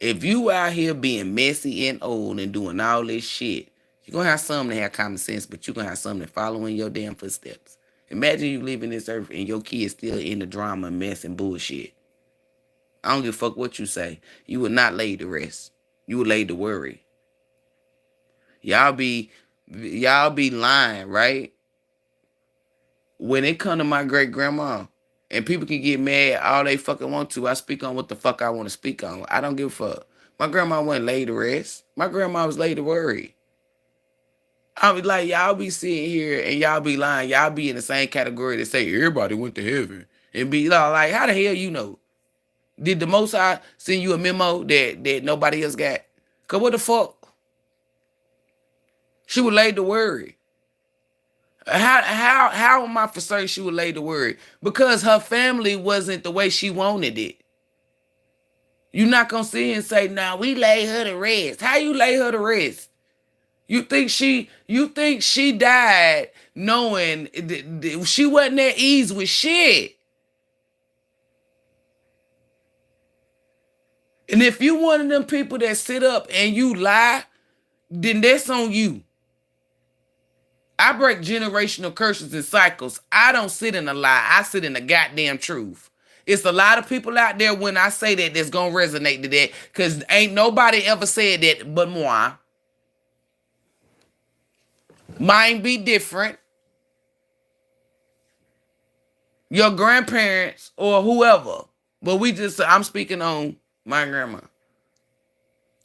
If you out here being messy and old and doing all this shit, you're gonna have some that have common sense, but you're gonna have some that following your damn footsteps. Imagine you leaving this earth and your kids still in the drama, mess, and bullshit. I don't give a fuck what you say. You will not lay to rest. You will lay to worry. Y'all be lying, right? when it come to my great grandma, and people can get mad all they fucking want to, I speak on what the fuck I want to speak on. I don't give a fuck. My grandma wasn't laid to rest. My grandma was laid to worry. I be like, y'all be sitting here and y'all be lying. Y'all be in the same category that say everybody went to heaven. And be like, how the hell you know? Did the Most High send you a memo that nobody else got? Cause what the fuck? She was laid to worry. How am I for certain she was laid to worry? Because her family wasn't the way she wanted it. You're not gonna sit and say, "Nah, we lay her to rest." How you lay her to rest? You think she died knowing she wasn't at ease with shit? And if you one of them people that sit up and you lie, then that's on you. I break generational curses and cycles. I don't sit in a lie. I sit in the goddamn truth. It's a lot of people out there when I say that that's gonna resonate to that, because ain't nobody ever said that but moi. Mine be different. Your grandparents or whoever. But I'm speaking on my grandma.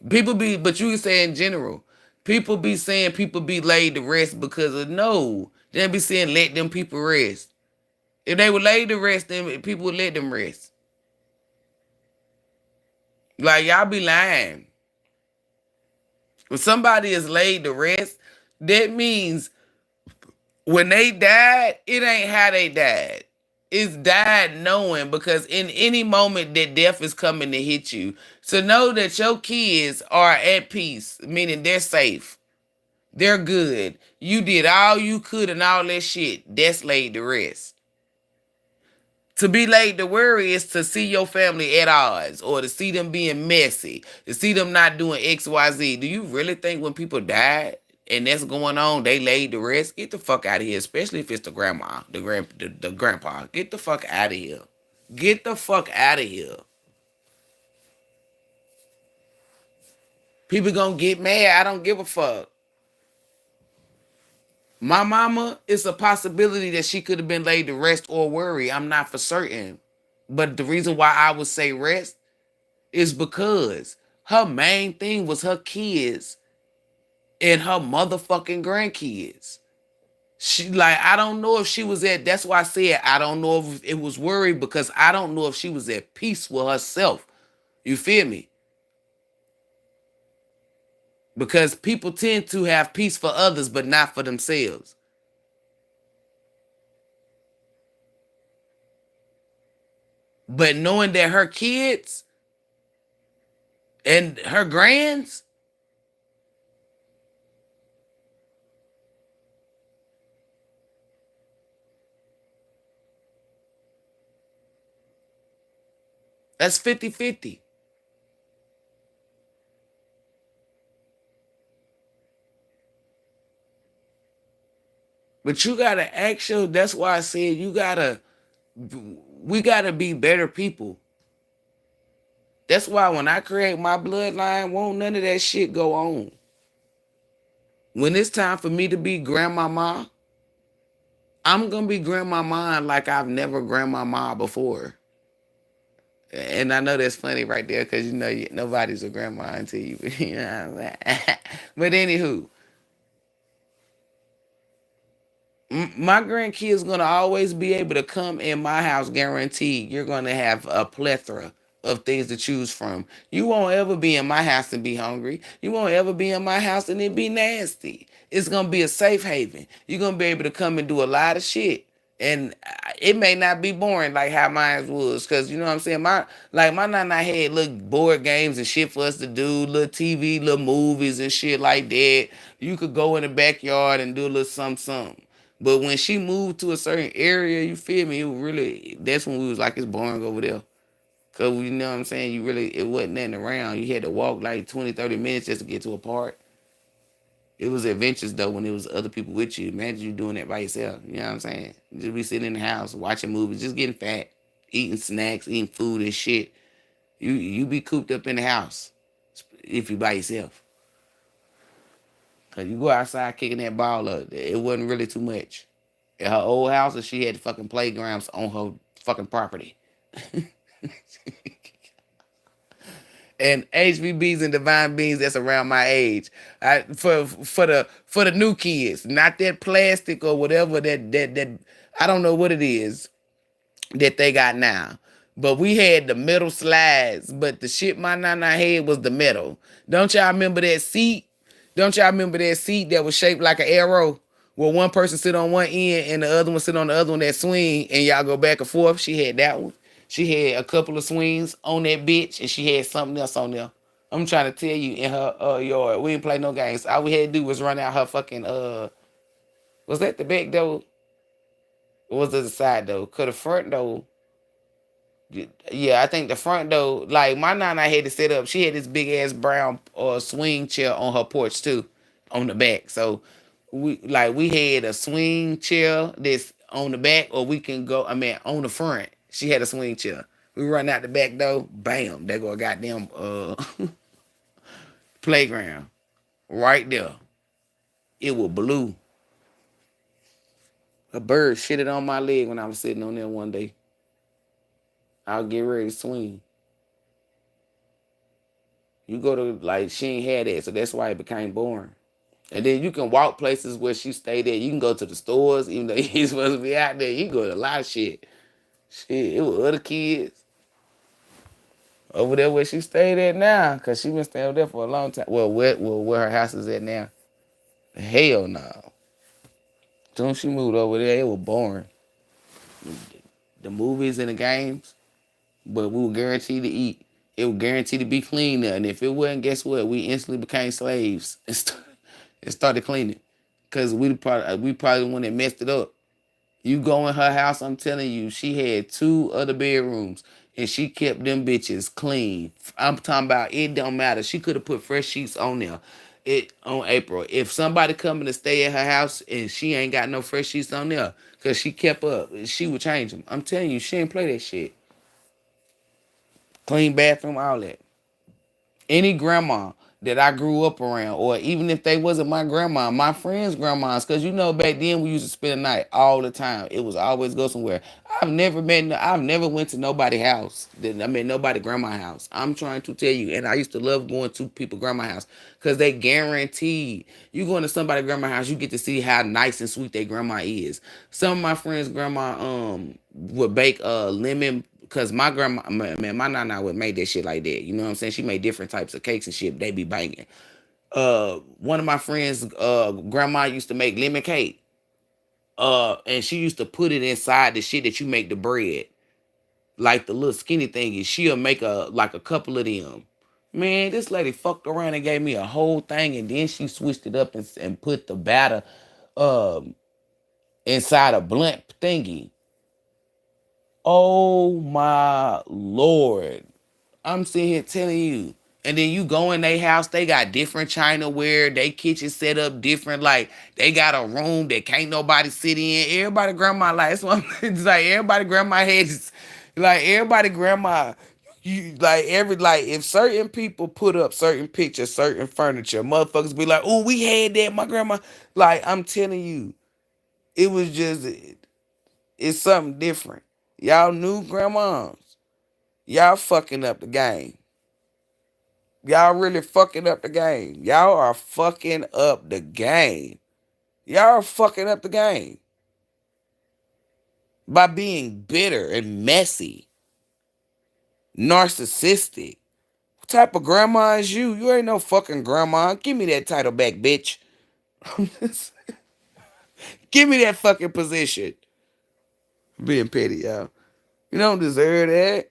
But you can say in general, people be saying people be laid to rest because of no. They be saying let them people rest. If they were laid to rest, then people would let them rest. Like y'all be lying. When somebody is laid to rest, that means when they died, it ain't how they died. It's died knowing, because in any moment that death is coming to hit you. So know that your kids are at peace, meaning they're safe. They're good. You did all you could and all that shit. That's laid to rest. To be laid to worry is to see your family at odds, or to see them being messy, to see them not doing X, Y, Z. Do you really think when people die and that's going on, they laid to rest? Get the fuck out of here, especially if it's the grandma, the grandpa. Get the fuck out of here. Get the fuck out of here. People gonna get mad. I don't give a fuck. My mama, it's a possibility that she could have been laid to rest or worry. I'm not for certain. But the reason why I would say rest is because her main thing was her kids and her motherfucking grandkids. I don't know if she was that's why I said I don't know if it was worry, because I don't know if she was at peace with herself. You feel me? Because people tend to have peace for others, but not for themselves. But knowing that her kids and her grands, that's 50-50. But you gotta actually, that's why I said we gotta be better people. That's why when I create my bloodline, won't none of that shit go on. When it's time for me to be grandmama, I'm gonna be grandmama like I've never grandmama before. And I know that's funny right there, because nobody's a grandma until you, you know what I'm saying? But anywho, my grandkids gonna always be able to come in my house, guaranteed. You're gonna have a plethora of things to choose from. You won't ever be in my house and be hungry. You won't ever be in my house and it be nasty. It's gonna be a safe haven. You're gonna be able to come and do a lot of shit. And it may not be boring like how mine was, because you know what I'm saying. My nana had little board games and shit for us to do, little TV, little movies and shit like that. You could go in the backyard and do a little something. But when she moved to a certain area, you feel me? It was really, that's when we was like, it's boring over there. Cause you know what I'm saying? It wasn't nothing around. You had to walk like 20, 30 minutes just to get to a park. It was adventures though when it was other people with you. Imagine you doing that by yourself. You know what I'm saying? Just be sitting in the house, watching movies, just getting fat, eating snacks, eating food and shit. You be cooped up in the house if you by yourself. Cause you go outside kicking that ball up. It wasn't really too much. at her old house, and she had fucking playgrounds on her fucking property. And HBBs and divine beings that's around my age. For the new kids, not that plastic or whatever that I don't know what it is that they got now. But we had the metal slides, but the shit my nana had was the metal. Don't y'all remember that seat? Don't y'all remember that seat that was shaped like an arrow? Where one person sit on one end and the other one sit on the other one that swing and y'all go back and forth. She had that one. She had a couple of swings on that bitch and she had something else on there. I'm trying to tell you, in her yard, we didn't play no games. All we had to do was run out her fucking was that the back door? Or was it the side door? Cause the front door, yeah, I think the front door, like my nana had to set up. She had this big ass brown swing chair on her porch too, on the back. So we had a swing chair that's on the back, or we can go. I mean, on the front. She had a swing chair. We run out the back door, bam, there go a goddamn playground right there. It was blue. A bird shitted on my leg when I was sitting on there one day. I was getting ready to swing. You go to, like, she ain't had that, so that's why it became boring. And then you can walk places where she stayed at. You can go to the stores, even though you ain't supposed to be out there. You can go to a lot of shit. Shit, it was other kids over there where she stayed at now, because she been staying over there for a long time. Well, where her house is at now. Hell no. Soon she moved over there, it was boring. The movies and the games, but we were guaranteed to eat. It was guaranteed to be clean there. And if it wasn't, guess what? We instantly became slaves and started cleaning. Because we probably the one that messed it up. You go in her house, I'm telling you, she had 2 other bedrooms. And she kept them bitches clean. I'm talking about, it don't matter. She could have put fresh sheets on there. On April. If somebody coming to stay at her house and she ain't got no fresh sheets on there, because she kept up, she would change them. I'm telling you, she ain't play that shit. Clean bathroom, all that. Any grandma that I grew up around, or even if they wasn't my grandma, my friends' grandmas, because you know back then we used to spend the night all the time. It was always go somewhere. I've never went to nobody's house. Nobody grandma house. I'm trying to tell you, and I used to love going to people grandma house because they guaranteed you going to somebody grandma house, you get to see how nice and sweet their grandma is. Some of my friends' grandma would bake lemon, because my grandma, man, my nana would make that shit like that. You know what I'm saying? She made different types of cakes and shit. They be banging. One of my friends' grandma used to make lemon cake. And she used to put it inside the shit that you make the bread, like the little skinny thingy. She'll make a couple of them. Man, this lady fucked around and gave me a whole thing, and then she switched it up and put the batter um inside a blunt thingy. Oh my Lord. I'm sitting here telling you. And then you go in their house, they got different chinaware, they kitchen set up different. Like, they got a room that can't nobody sit in. Everybody grandma, like, it's like everybody grandma has, like, everybody grandma, if certain people put up certain pictures, certain furniture, motherfuckers be like, oh, we had that, my grandma. Like, I'm telling you, it was just, it's something different. Y'all new grandmas, y'all fucking up the game. Y'all really fucking up the game. Y'all are fucking up the game. Y'all are fucking up the game by being bitter and messy, narcissistic. What type of grandma is you? You ain't no fucking grandma. Give me that title back, bitch. Give me that fucking position. Being petty, y'all. You don't deserve that.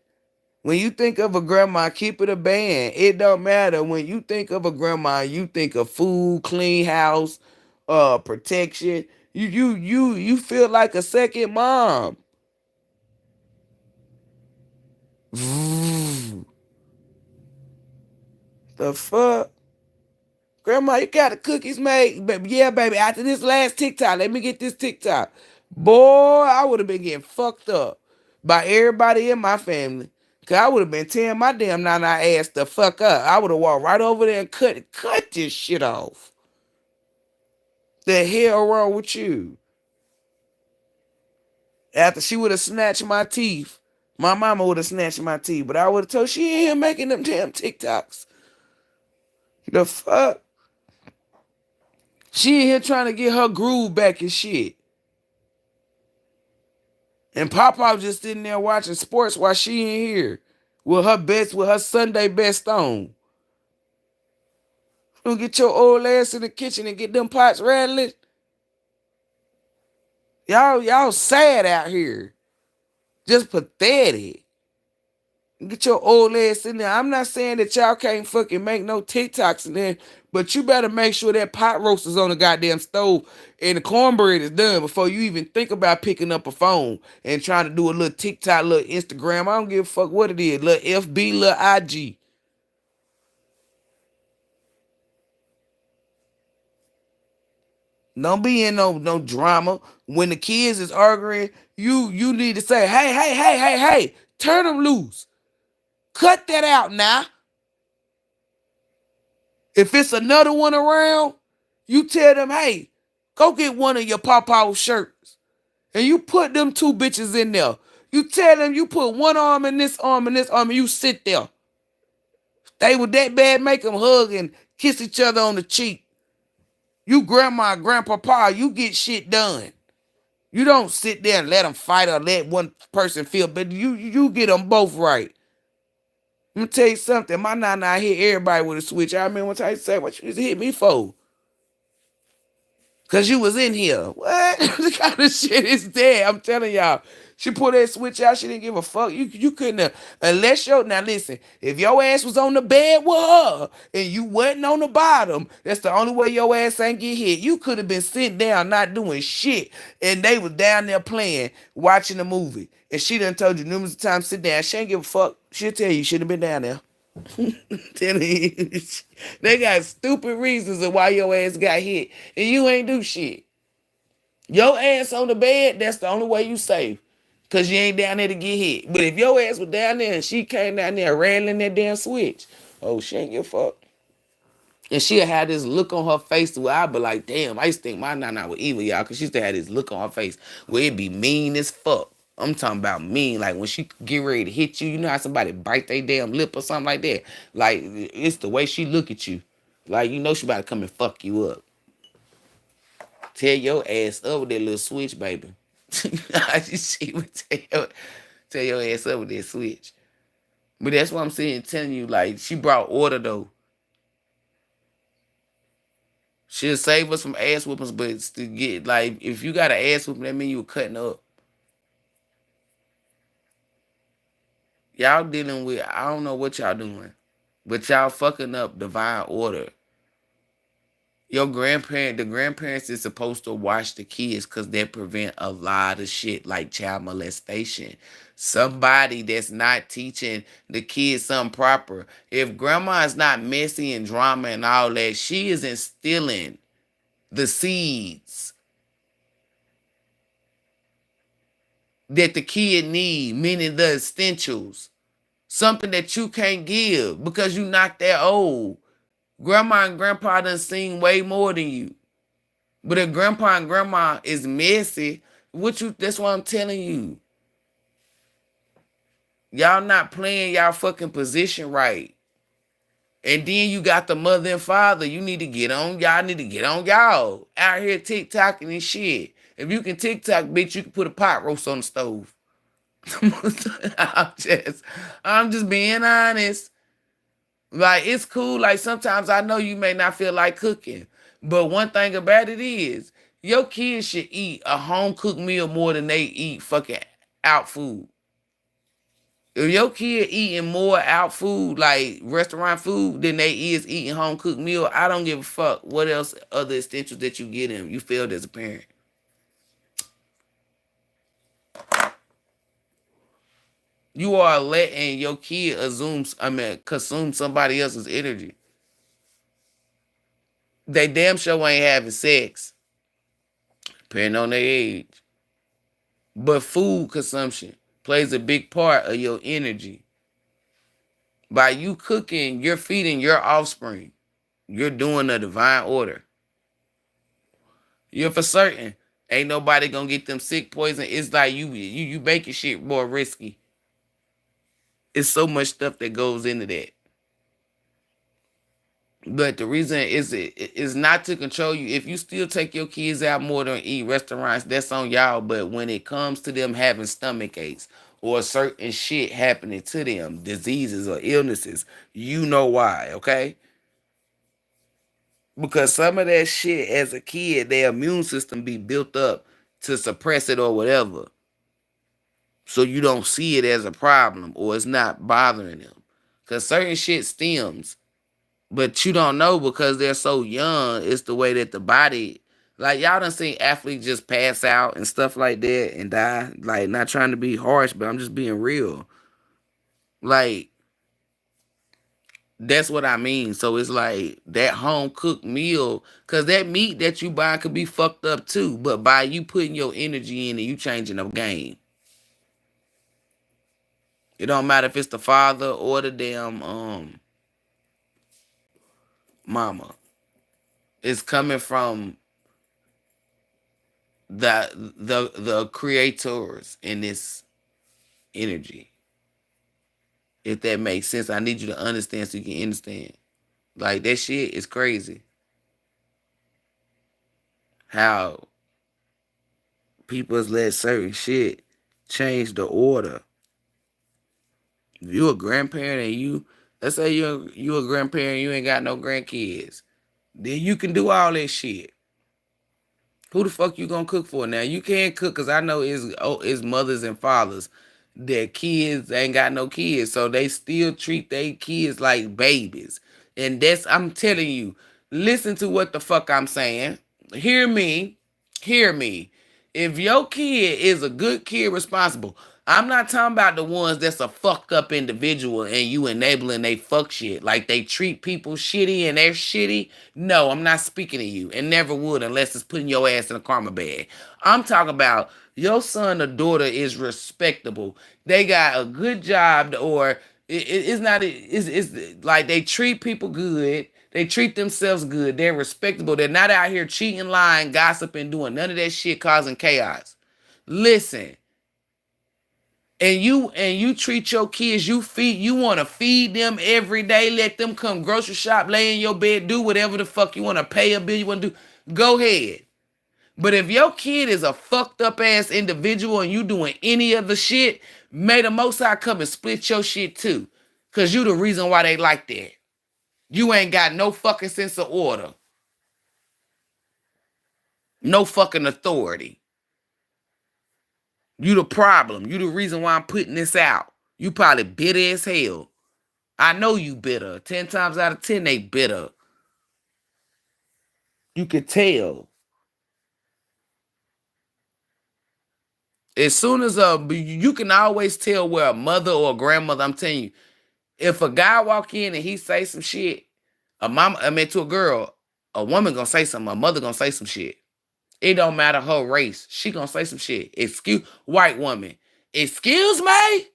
When you think of a grandma, keep it a band. It don't matter. When you think of a grandma, you think of food, clean house, protection. You feel like a second mom. The fuck? Grandma, you got the cookies made? Yeah, baby. After this last TikTok, let me get this TikTok. Boy, I would have been getting fucked up by everybody in my family. Cause I would have been tearing my damn nana ass the fuck up. I would have walked right over there and cut this shit off. The hell wrong with you? After she would have snatched my teeth, my mama would have snatched my teeth, but I would have told she ain't here making them damn TikToks. The fuck? She in here trying to get her groove back and shit. And Papa was just sitting there watching sports while she in here with her Sunday best on. You get your old ass in the kitchen and get them pots rattling. Y'all sad out here. Just pathetic. Get your old ass in there. I'm not saying that y'all can't fucking make no TikToks in there, but you better make sure that pot roast is on the goddamn stove and the cornbread is done before you even think about picking up a phone and trying to do a little TikTok, little Instagram. I don't give a fuck what it is. Little FB, little IG. Don't be in no drama. When the kids is arguing, you need to say, hey, turn them loose. Cut that out now. If it's another one around, you tell them, hey, go get one of your Pawpaw shirts. And you put them two bitches in there. You tell them you put one arm in this arm and this arm and you sit there. They were that bad, make them hug and kiss each other on the cheek. You grandma and grandpapa, you get shit done. You don't sit there and let them fight or let one person feel better. You get them both right. Let me tell you something. My nana hit everybody with a switch. I remember one time he said, what you just hit me for? Because you was in here. What? What kind of shit is that? I'm telling y'all. She put that switch out. She didn't give a fuck. You couldn't have, unless now listen, if your ass was on the bed with her and you wasn't on the bottom, that's the only way your ass ain't get hit. You could have been sitting down not doing shit and they was down there playing, watching the movie. And she done told you numerous times, sit down. She ain't give a fuck. She'll tell you shouldn't have been down there. They got stupid reasons of why your ass got hit and you ain't do shit. Your ass on the bed, that's the only way you safe. Cause you ain't down there to get hit. But if your ass was down there and she came down there rattling that damn switch, oh, she ain't give a fuck. And she'll have this look on her face where I'd be like, damn, I used to think my nana was evil, y'all. Cause she used to have this look on her face where it be mean as fuck. I'm talking about mean. Like when she get ready to hit you, you know how somebody bite their damn lip or something like that? Like it's the way she look at you. Like you know she about to come and fuck you up. Tell your ass up with that little switch, baby. She would tell your ass up with that switch. But that's what I'm saying, telling you, like, she brought order though. She'll save us from ass whoopings, but to get like if you got an ass whooping, that mean you were cutting up. Y'all dealing with I don't know what y'all doing, but y'all fucking up divine order. The grandparents is supposed to watch the kids because they prevent a lot of shit like child molestation. Somebody that's not teaching the kids something proper. If grandma is not messy and drama and all that, she is instilling the seeds that the kid need, meaning the essentials. Something that you can't give because you not that old. Grandma and grandpa done seen way more than you. But if grandpa and grandma is messy, that's what I'm telling you. Y'all not playing y'all fucking position right. And then you got the mother and father. You need to get on. Y'all need to get on y'all. Out here TikToking and shit. If you can TikTok, bitch, you can put a pot roast on the stove. I'm just being honest. Like, it's cool. Like, sometimes I know you may not feel like cooking. But one thing about it is, your kids should eat a home-cooked meal more than they eat fucking out food. If your kid eating more out food, like restaurant food, than they is eating home-cooked meal, I don't give a fuck what else other essentials that you get them. You failed as a parent. You are letting your kid consume somebody else's energy. They damn sure ain't having sex, depending on their age. But food consumption plays a big part of your energy. By you cooking, you're feeding your offspring. You're doing a divine order. You're for certain. Ain't nobody gonna get them sick poison. It's like you making shit more risky. It's so much stuff that goes into that. But the reason is not to control you. If you still take your kids out more than eat restaurants, that's on y'all. But when it comes to them having stomach aches or certain shit happening to them, diseases or illnesses, you know why, okay? Because some of that shit as a kid, their immune system be built up to suppress it or whatever. So you don't see it as a problem or it's not bothering them. Because certain shit stems. But you don't know because they're so young. It's the way that the body, like y'all done seen athletes just pass out and stuff like that and die. Like, not trying to be harsh, but I'm just being real. Like, that's what I mean. So it's like that home cooked meal, cause that meat that you buy could be fucked up too. But by you putting your energy in and you changing the game, it don't matter if it's the father or the damn mama. It's coming from the creators in this energy. If that makes sense, I need you to understand so you can understand. Like, that shit is crazy. How people has let certain shit change the order. If you a grandparent and let's say you a grandparent and you ain't got no grandkids, then you can do all that shit. Who the fuck you gonna cook for now? You can't cook because I know it's mothers and fathers that kids ain't got no kids, so they still treat their kids like babies. And I'm telling you, listen to what the fuck I'm saying. Hear me, hear me. If your kid is a good kid, responsible, I'm not talking about the ones that's a fucked up individual and you enabling they fuck shit. Like they treat people shitty and they're shitty. No, I'm not speaking to you and never would unless it's putting your ass in a karma bag. I'm talking about your son or daughter is respectable. They got a good job or it's not, it's like they treat people good. They treat themselves good. They're respectable. They're not out here cheating, lying, gossiping, doing none of that shit, causing chaos. Listen, and you treat your kids, you want to feed them every day, let them come grocery shop, lay in your bed, do whatever the fuck you want to, pay a bill you want to do, go ahead. But if your kid is a fucked up ass individual and you doing any of the shit, may the Most High come and split your shit too. Cause you the reason why they like that. You ain't got no fucking sense of order. No fucking authority. You the problem. You the reason why I'm putting this out. You probably bitter as hell. I know you bitter. 10 times out of 10, they bitter. You can tell. As soon as you can always tell where a mother or a grandmother, I'm telling you, if a guy walk in and he say some shit, a mama, I mean to a girl, a woman gonna say something, a mother gonna say some shit. It don't matter her race. She gonna say some shit. White woman. Excuse me?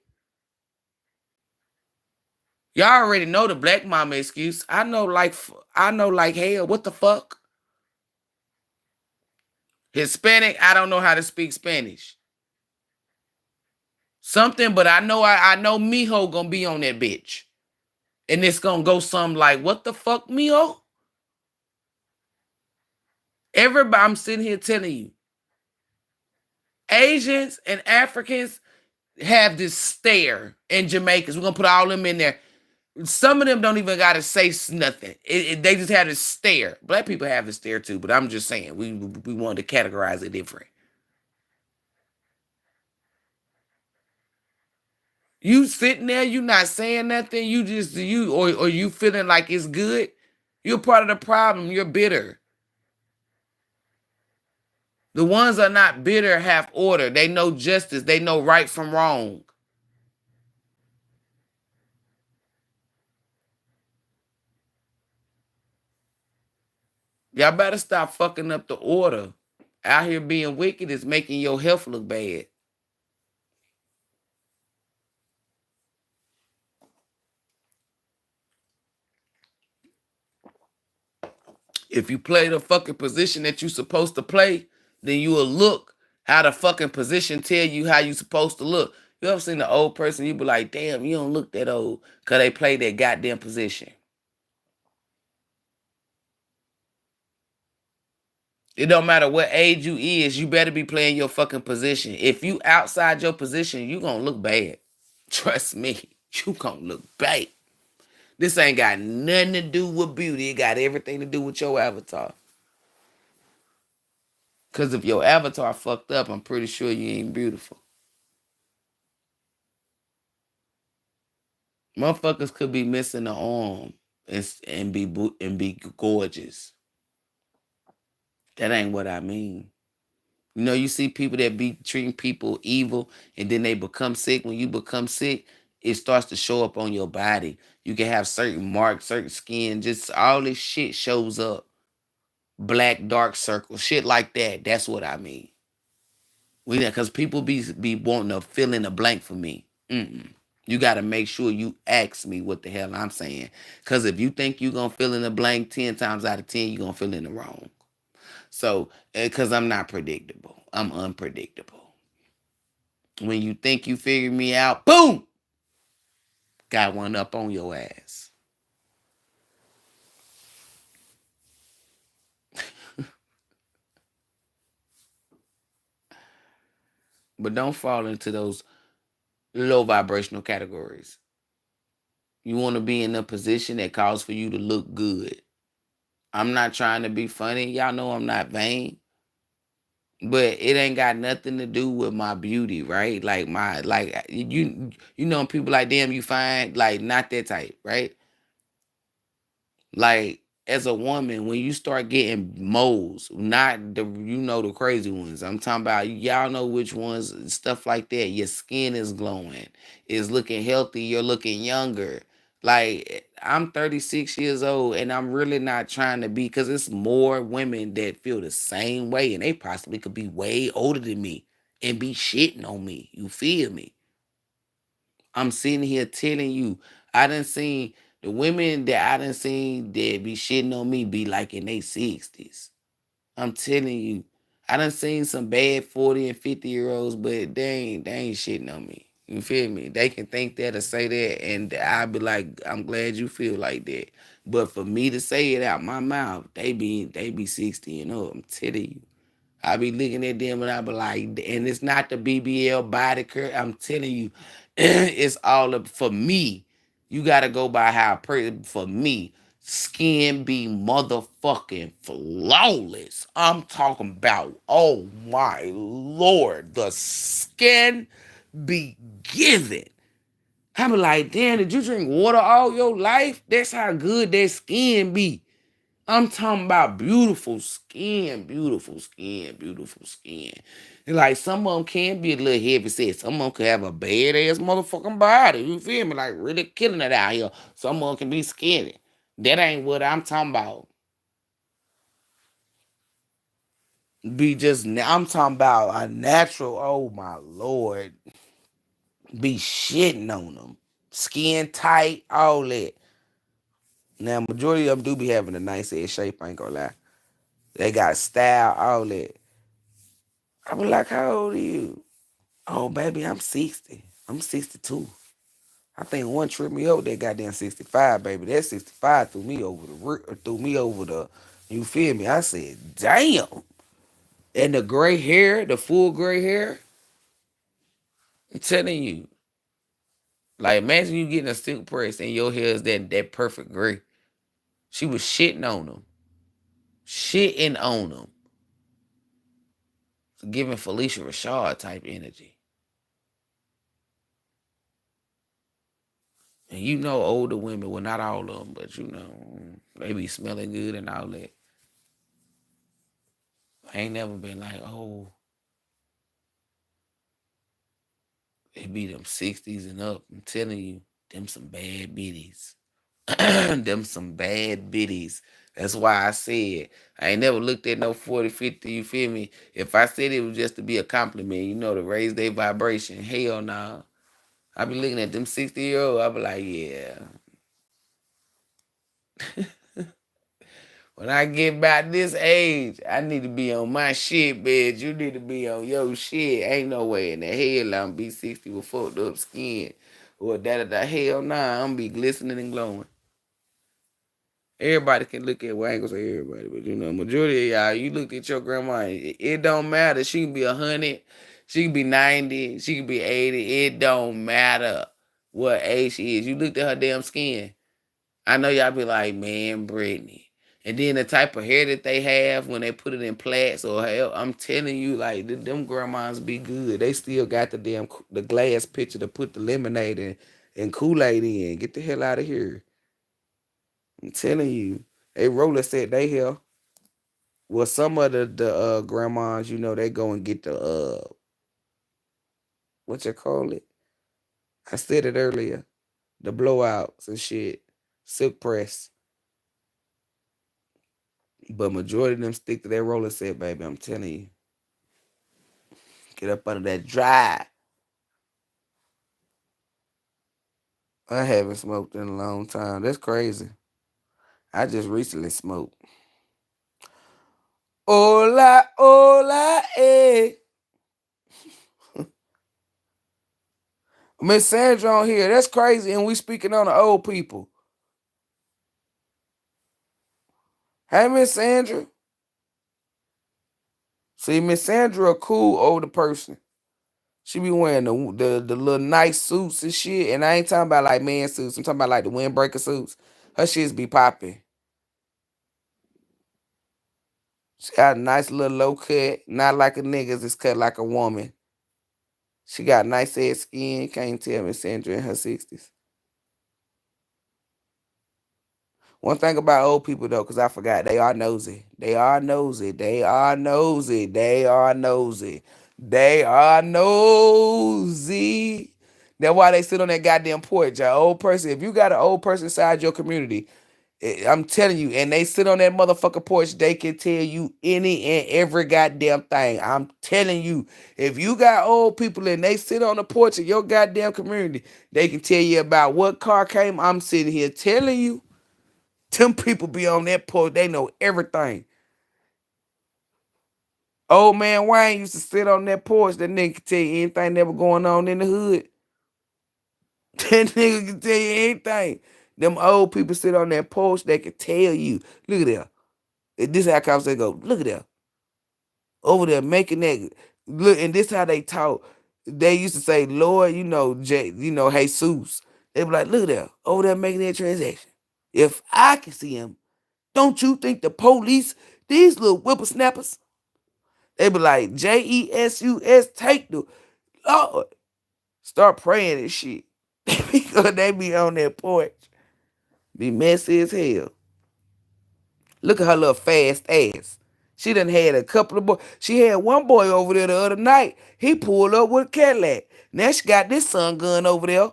Y'all already know the black mama excuse. I know like hell. What the fuck? Hispanic, I don't know how to speak Spanish. Something, but I know mijo gonna be on that bitch. And it's gonna go something like, what the fuck, mijo? Everybody, I'm sitting here telling you, Asians and Africans have this stare, and Jamaicans. We're gonna put all them in there. Some of them don't even gotta say nothing. They just have this stare. Black people have this stare too, but I'm just saying we wanted to categorize it different. You sitting there, you not saying nothing. You just or you feeling like it's good. You're part of the problem. You're bitter. The ones that are not bitter have order. They know justice. They know right from wrong. Y'all better stop fucking up the order. Out here being wicked is making your health look bad. If you play the fucking position that you supposed to play, then you will look how the fucking position tell you how you supposed to look. You ever seen an old person, you be like, damn, you don't look that old, because they play that goddamn position. It don't matter what age you is, you better be playing your fucking position. If you outside your position, you gonna look bad. Trust me, you gonna look bad. This ain't got nothing to do with beauty. It got everything to do with your avatar. Because if your avatar fucked up, I'm pretty sure you ain't beautiful. Motherfuckers could be missing an arm and be gorgeous. That ain't what I mean. You know, you see people that be treating people evil and then they become sick. When you become sick, it starts to show up on your body. You can have certain marks, certain skin, just all this shit shows up. Black dark circles, shit like that. That's what I mean. Because people be wanting to fill in a blank for me. You got to make sure you ask me what the hell I'm saying. Because if you think you're going to fill in a blank 10 times out of 10, you're going to fill in the wrong. So, because I'm not predictable. I'm unpredictable. When you think you figured me out, boom! Got one up on your ass. But don't fall into those low vibrational categories. You want to be in a position that calls for you to look good. I'm not trying to be funny. Y'all know I'm not vain. But it ain't got nothing to do with my beauty, right? Like you know people like, damn, you fine, like not that type, right? Like as a woman, when you start getting moles, not the crazy ones. I'm talking about, y'all know which ones, stuff like that. Your skin is glowing, is looking healthy, you're looking younger. Like I'm 36 years old and I'm really not trying to be, because it's more women that feel the same way and they possibly could be way older than me and be shitting on me. You feel me? I'm sitting here telling you, I done seen the women that I done seen that be shitting on me be like in their 60s. I'm telling you, I done seen some bad 40 and 50-year-olds, but they ain't shitting on me. You feel me? They can think that or say that, and I'll be like, I'm glad you feel like that. But for me to say it out my mouth, they be 60 and up. I'm telling you. I be looking at them and I be like, and it's not the BBL body curve. I'm telling you, it's all up for me. You gotta go by how for me, skin be motherfucking flawless. I'm talking about, oh my lord, the skin be giving. I be like, damn, did you drink water all your life? That's how good that skin be. I'm talking about beautiful skin, beautiful skin, beautiful skin. And like some of them can be a little heavy set. Some of them could have a bad ass motherfucking body. You feel me? Like really killing it out here. Some of them can be skinny. That ain't what I'm talking about. I'm talking about a natural, oh my lord. Be shitting on them. Skin tight, all that. Now, majority of them do be having a nice ass shape, I ain't gonna lie. They got style, all that. I be like, how old are you? Oh, baby, I'm 60. I'm 62. I think one tripped me over that goddamn 65, baby. That 65 threw me over the, you feel me? I said, damn. And the gray hair, the full gray hair, I'm telling you. Like, imagine you getting a silk press and your hair is that perfect gray. She was shitting on them. Shitting on them. Giving Felicia Rashad type energy. And you know older women, well, not all of them, but you know, they be smelling good and all that. I ain't never been like, oh, it be them 60s and up. I'm telling you, them some bad biddies. Them some bad biddies. That's why I said, I ain't never looked at no 40, 50, you feel me? If I said it was just to be a compliment, to raise their vibration, hell nah. I be looking at them 60-year-old, I be like, yeah. When I get about this age, I need to be on my shit, bitch. You need to be on your shit. Ain't no way in the hell I'm be 60 with fucked up skin. Or that hell nah, I'm be glistening and glowing. Everybody can look at, well, I ain't gonna say everybody, but majority of y'all, you look at your grandma, it don't matter. She can be 100, she can be 90, she can be 80. It don't matter what age she is. You looked at her damn skin. I know y'all be like, man, Brittany. And then the type of hair that they have when they put it in plaits or hell, I'm telling you, like, them grandmas be good. They still got the glass pitcher to put the lemonade and Kool-Aid in. Get the hell out of here. I'm telling you. They roller set they hair. Well, some of the grandmas, they go and get the what you call it? I said it earlier. The blowouts and shit. Silk press. But majority of them stick to their roller set, baby. I'm telling you. Get up under that dry. I haven't smoked in a long time. That's crazy. I just recently smoked. Hola, hola, eh. Miss Sandra on here. That's crazy. And we speaking on the old people. Hey, Miss Sandra. See, Miss Sandra a cool older person. She be wearing the little nice suits and shit. And I ain't talking about like man suits. I'm talking about like the windbreaker suits. Her shits be popping. She got a nice little low cut. Not like a nigga's. It's cut like a woman. She got nice ass skin. Can't tell Miss Sandra in her 60s. One thing about old people though, because I forgot, they are nosy. They are nosy. They are nosy. They are nosy. They are nosy. That's why they sit on that goddamn porch. An old person, if you got an old person inside your community, I'm telling you, and they sit on that motherfucking porch, they can tell you any and every goddamn thing. I'm telling you, if you got old people and they sit on the porch of your goddamn community, they can tell you about what car came. I'm sitting here telling you. Them people be on that porch. They know everything. Old man Wayne used to sit on that porch. That nigga can tell you anything that was going on in the hood. That nigga can tell you anything. Them old people sit on that porch. They can tell you. Look at there. This is how cops they go. Look at there. Over there making that. Look, and this how they talk. They used to say, Lord, Jesus. They be like, look at there. Over there making that transaction. If I can see him, don't you think the police, these little whippersnappers, they be like, Jesus, take the Lord. Start praying and shit. Because they be on that porch. Be messy as hell. Look at her little fast ass. She done had a couple of boys. She had one boy over there the other night. He pulled up with a Cadillac. Now she got this son gun over there.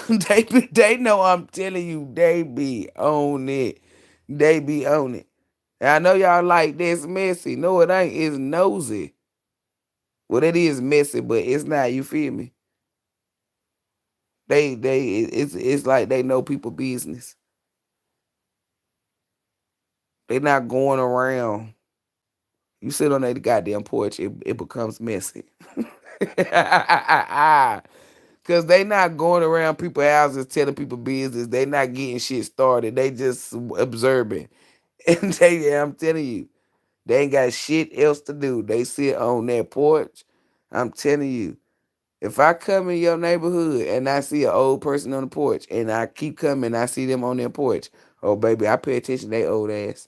They know I'm telling you, they be on it. They be on it. And I know y'all like this messy. No, it ain't. It's nosy. Well, it is messy, but it's not. You feel me? It's like they know people business. They not going around. You sit on that goddamn porch, it becomes messy. Cause they not going around people's houses telling people business. They not getting shit started. They just observing. And I'm telling you, they ain't got shit else to do. They sit on that porch. I'm telling you, if I come in your neighborhood and I see an old person on the porch and I keep coming, I see them on their porch. Oh, baby, I pay attention to their old ass.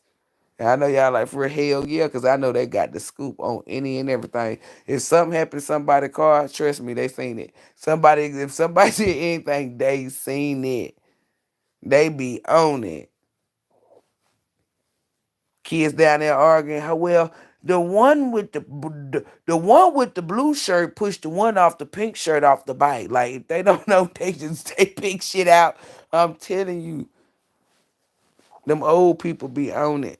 And I know y'all like, for hell yeah, because I know they got the scoop on any and everything. If something happened to somebody's car, trust me, they seen it. If somebody did anything, they seen it. They be on it. Kids down there arguing, how well the one with the one with the blue shirt pushed the one off the pink shirt off the bike. Like if they don't know, they just take pick shit out. I'm telling you, them old people be on it.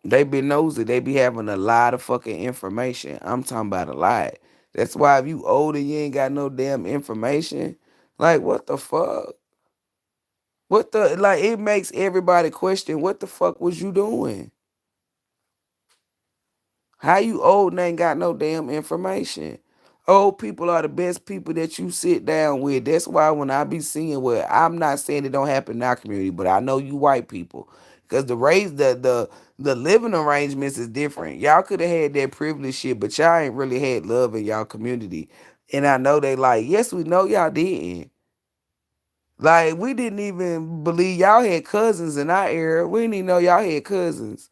They be nosy. They be having a lot of fucking information. I'm talking about a lot. That's why if you older, you ain't got no damn information. Like what the fuck? What the like? It makes everybody question what the fuck was you doing? How you old and ain't got no damn information? Old people are the best people that you sit down with. That's why when I be seeing what I'm not saying it don't happen in our community, but I know you white people. Cause the living arrangements is different. Y'all could have had that privilege shit, but y'all ain't really had love in y'all community. And I know they like, yes, we know y'all didn't. Like we didn't even believe y'all had cousins in our era. We didn't even know y'all had cousins.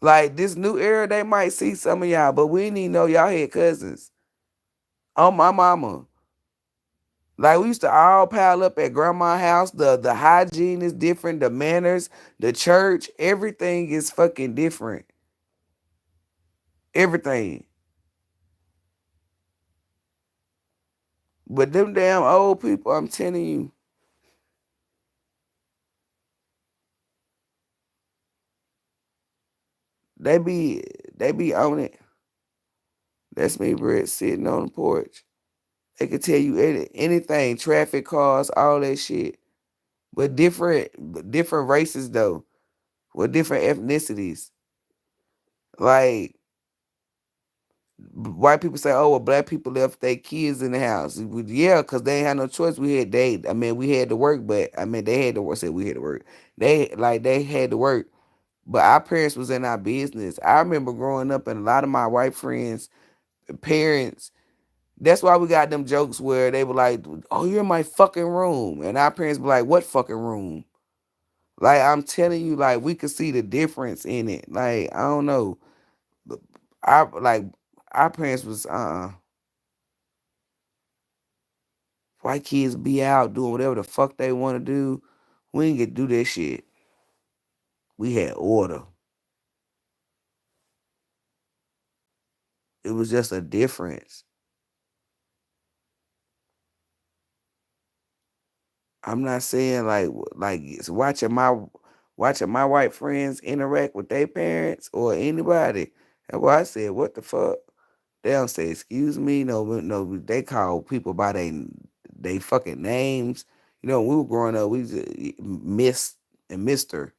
Like this new era, they might see some of y'all, but we didn't even know y'all had cousins. Oh my mama. Like we used to all pile up at grandma's house. The hygiene is different, the manners, the church, everything is fucking different. Everything. But them damn old people, I'm telling you, they be they be on it. That's me, Brett, sitting on the porch. They could tell you anything, traffic cars, all that shit. But different races though, with different ethnicities. Like white people say, "Oh, well, black people left their kids in the house." Yeah, because they ain't had no choice. I mean, we had to work, but I mean, they had to work. Said we had to work. They had to work, but our parents was in our business. I remember growing up, and a lot of my white friends' parents. That's why we got them jokes where they were like, "Oh, you're in my fucking room," and our parents be like, "What fucking room?" Like I'm telling you, like we could see the difference in it. Like I don't know, I like our parents was white kids be out doing whatever the fuck they want to do. We ain't get to do that shit. We had order. It was just a difference. I'm not saying like it's watching my white friends interact with their parents or anybody. And what I said, what the fuck? They don't say excuse me. No, no. They call people by they fucking names. You know, when we were growing up, we just Miss and Mister.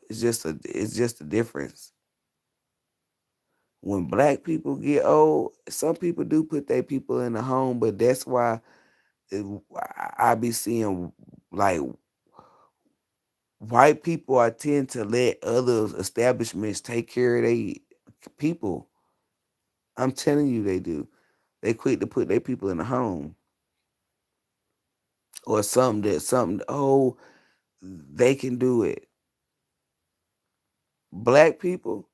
It's just a difference. When black people get old, some people do put their people in the home, but that's why it, I be seeing like white people I tend to let other establishments take care of their people. I'm telling you, they do. They quick to put their people in the home or something. Oh, they can do it. Black people,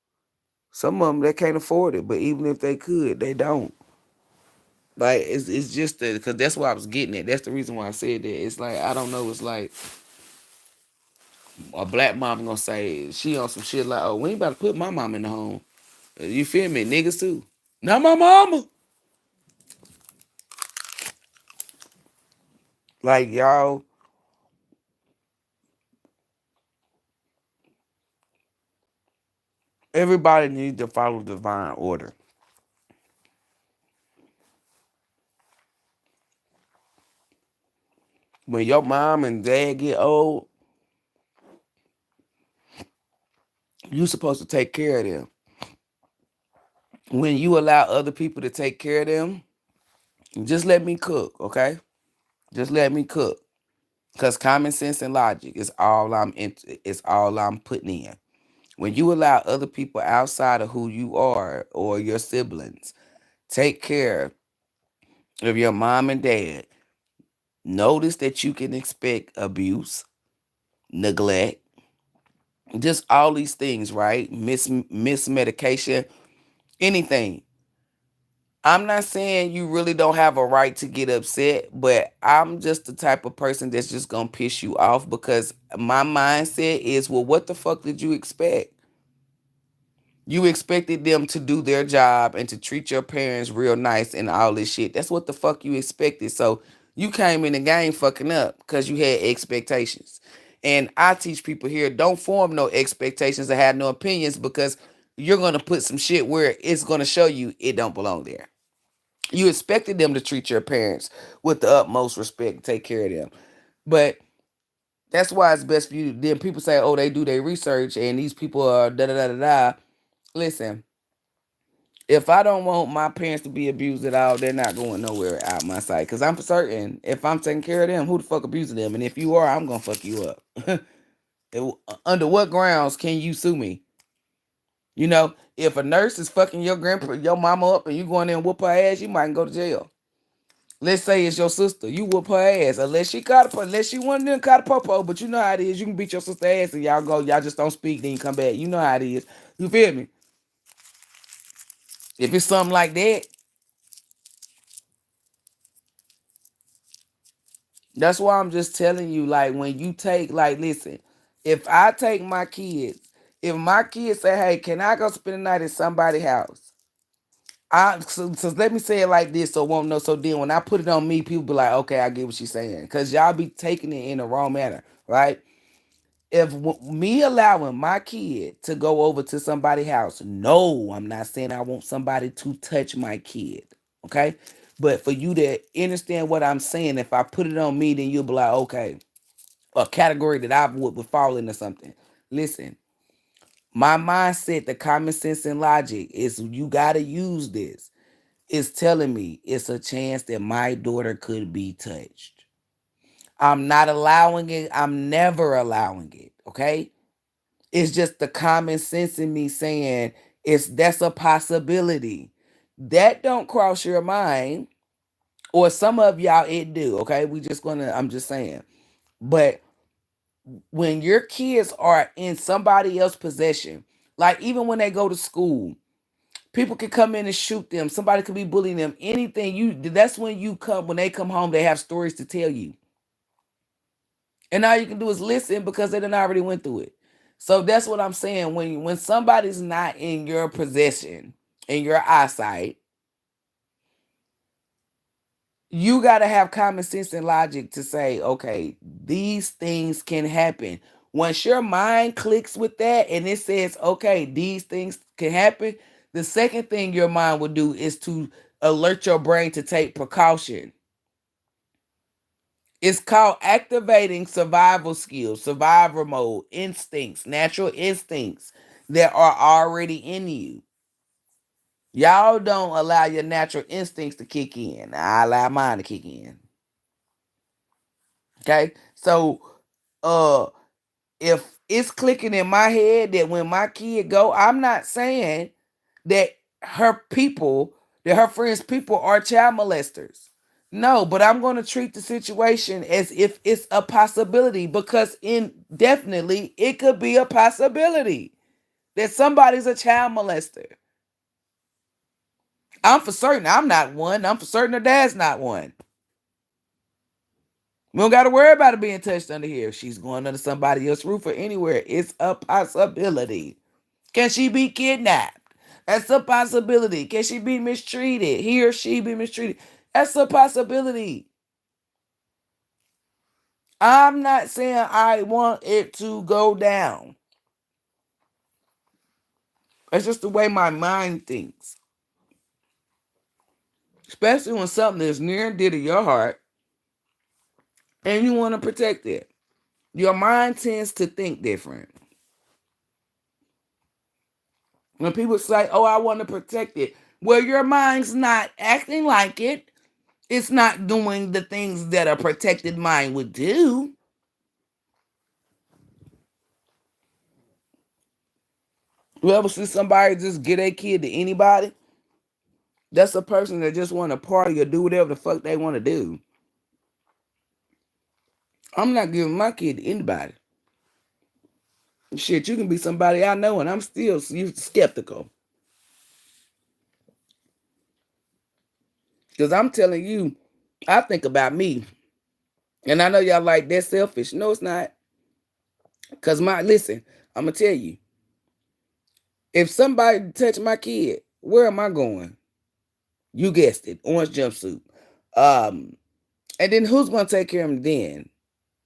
some of them they can't afford it, but even if they could, they don't. Like it's just that because that's why I was getting it. That's the reason why I said that. It's like I don't know. It's like a black mom gonna say she on some shit like, oh, we ain't about to put my mom in the home. You feel me? Niggas too. Not my mama. Like y'all, everybody needs to follow divine order. When your mom and dad get old, you supposed to take care of them. When you allow other people to take care of them, just let me cook, okay? Just let me cook. Cause common sense and logic is all I'm putting in. When you allow other people outside of who you are or your siblings take care of your mom and dad, notice that you can expect abuse, neglect, just all these things, right? Mismedication, anything. I'm not saying you really don't have a right to get upset, but I'm just the type of person that's just gonna piss you off because my mindset is, well, what the fuck did you expect? You expected them to do their job and to treat your parents real nice and all this shit. That's what the fuck you expected. So you came in the game fucking up because you had expectations. And I teach people here, don't form no expectations or have no opinions because you're going to put some shit where it's going to show you it don't belong there. You expected them to treat your parents with the utmost respect, take care of them. But that's why it's best for you. Then people say, oh, they do their research and these people are da da da da da. Listen, if I don't want my parents to be abused at all, they're not going nowhere out my sight. Because I'm for certain, if I'm taking care of them, who the fuck abusing them? And if you are, I'm going to fuck you up. Under what grounds can you sue me? You know, if a nurse is fucking your mama up and you going in and whoop her ass, you might go to jail. Let's say it's your sister. You whoop her ass. Unless she one of them caught a popo, but you know how it is. You can beat your sister ass and y'all just don't speak, then you come back. You know how it is. You feel me? If it's something like that, that's why I'm just telling you, like, when you take, like, listen, if I take my kids, if my kids say, hey, can I go spend the night at somebody's house? So let me say it like this so won't know. So then when I put it on me, people be like, okay, I get what she's saying. Because y'all be taking it in the wrong manner, right? If me allowing my kid to go over to somebody's house, no, I'm not saying I want somebody to touch my kid, okay? But for you to understand what I'm saying, if I put it on me, then you'll be like, okay, a category that I would fall into something. Listen, my mindset, the common sense and logic is you got to use this. It's telling me it's a chance that my daughter could be touched. I'm not allowing it. I'm never allowing it, okay? It's just the common sense in me saying that's a possibility. That don't cross your mind, or some of y'all it do. Okay, I'm just saying. But when your kids are in somebody else's possession, like even when they go to school, people can come in and shoot them. Somebody could be bullying them. Anything that's when they come home, they have stories to tell you. And all you can do is listen because they done already went through it. So that's what I'm saying. When somebody's not in your possession, in your eyesight, you got to have common sense and logic to say, okay, these things can happen. Once your mind clicks with that and it says, okay, these things can happen, the second thing your mind will do is to alert your brain to take precaution. It's called activating survival skills, survival mode, instincts, natural instincts that are already in you. Y'all don't allow your natural instincts to kick in. I allow mine to kick in. Okay? So, if it's clicking in my head that when my kid go, I'm not saying that her friends' people are child molesters. No, but I'm going to treat the situation as if it's a possibility because indefinitely it could be a possibility that somebody's a child molester. I'm for certain I'm not one. I'm for certain her dad's not one. We don't got to worry about it being touched under here. If she's going under somebody else's roof or anywhere, it's a possibility. Can she be kidnapped? That's a possibility. Can she be mistreated? He or she be mistreated? That's a possibility. I'm not saying I want it to go down. That's just the way my mind thinks. Especially when something is near and dear to your heart and you want to protect it. Your mind tends to think different. When people say, oh, I want to protect it, well, your mind's not acting like it. It's not doing the things that a protected mind would do. You ever see somebody just get a kid to anybody? That's a person that just want to party or do whatever the fuck they want to do. I'm not giving my kid to anybody. Shit, you can be somebody I know and I'm still skeptical. Because I'm telling you, I think about me. And I know y'all like that selfish. No, it's not. Because listen, I'm going to tell you. If somebody touch my kid, where am I going? You guessed it, orange jumpsuit. And then who's going to take care of him then?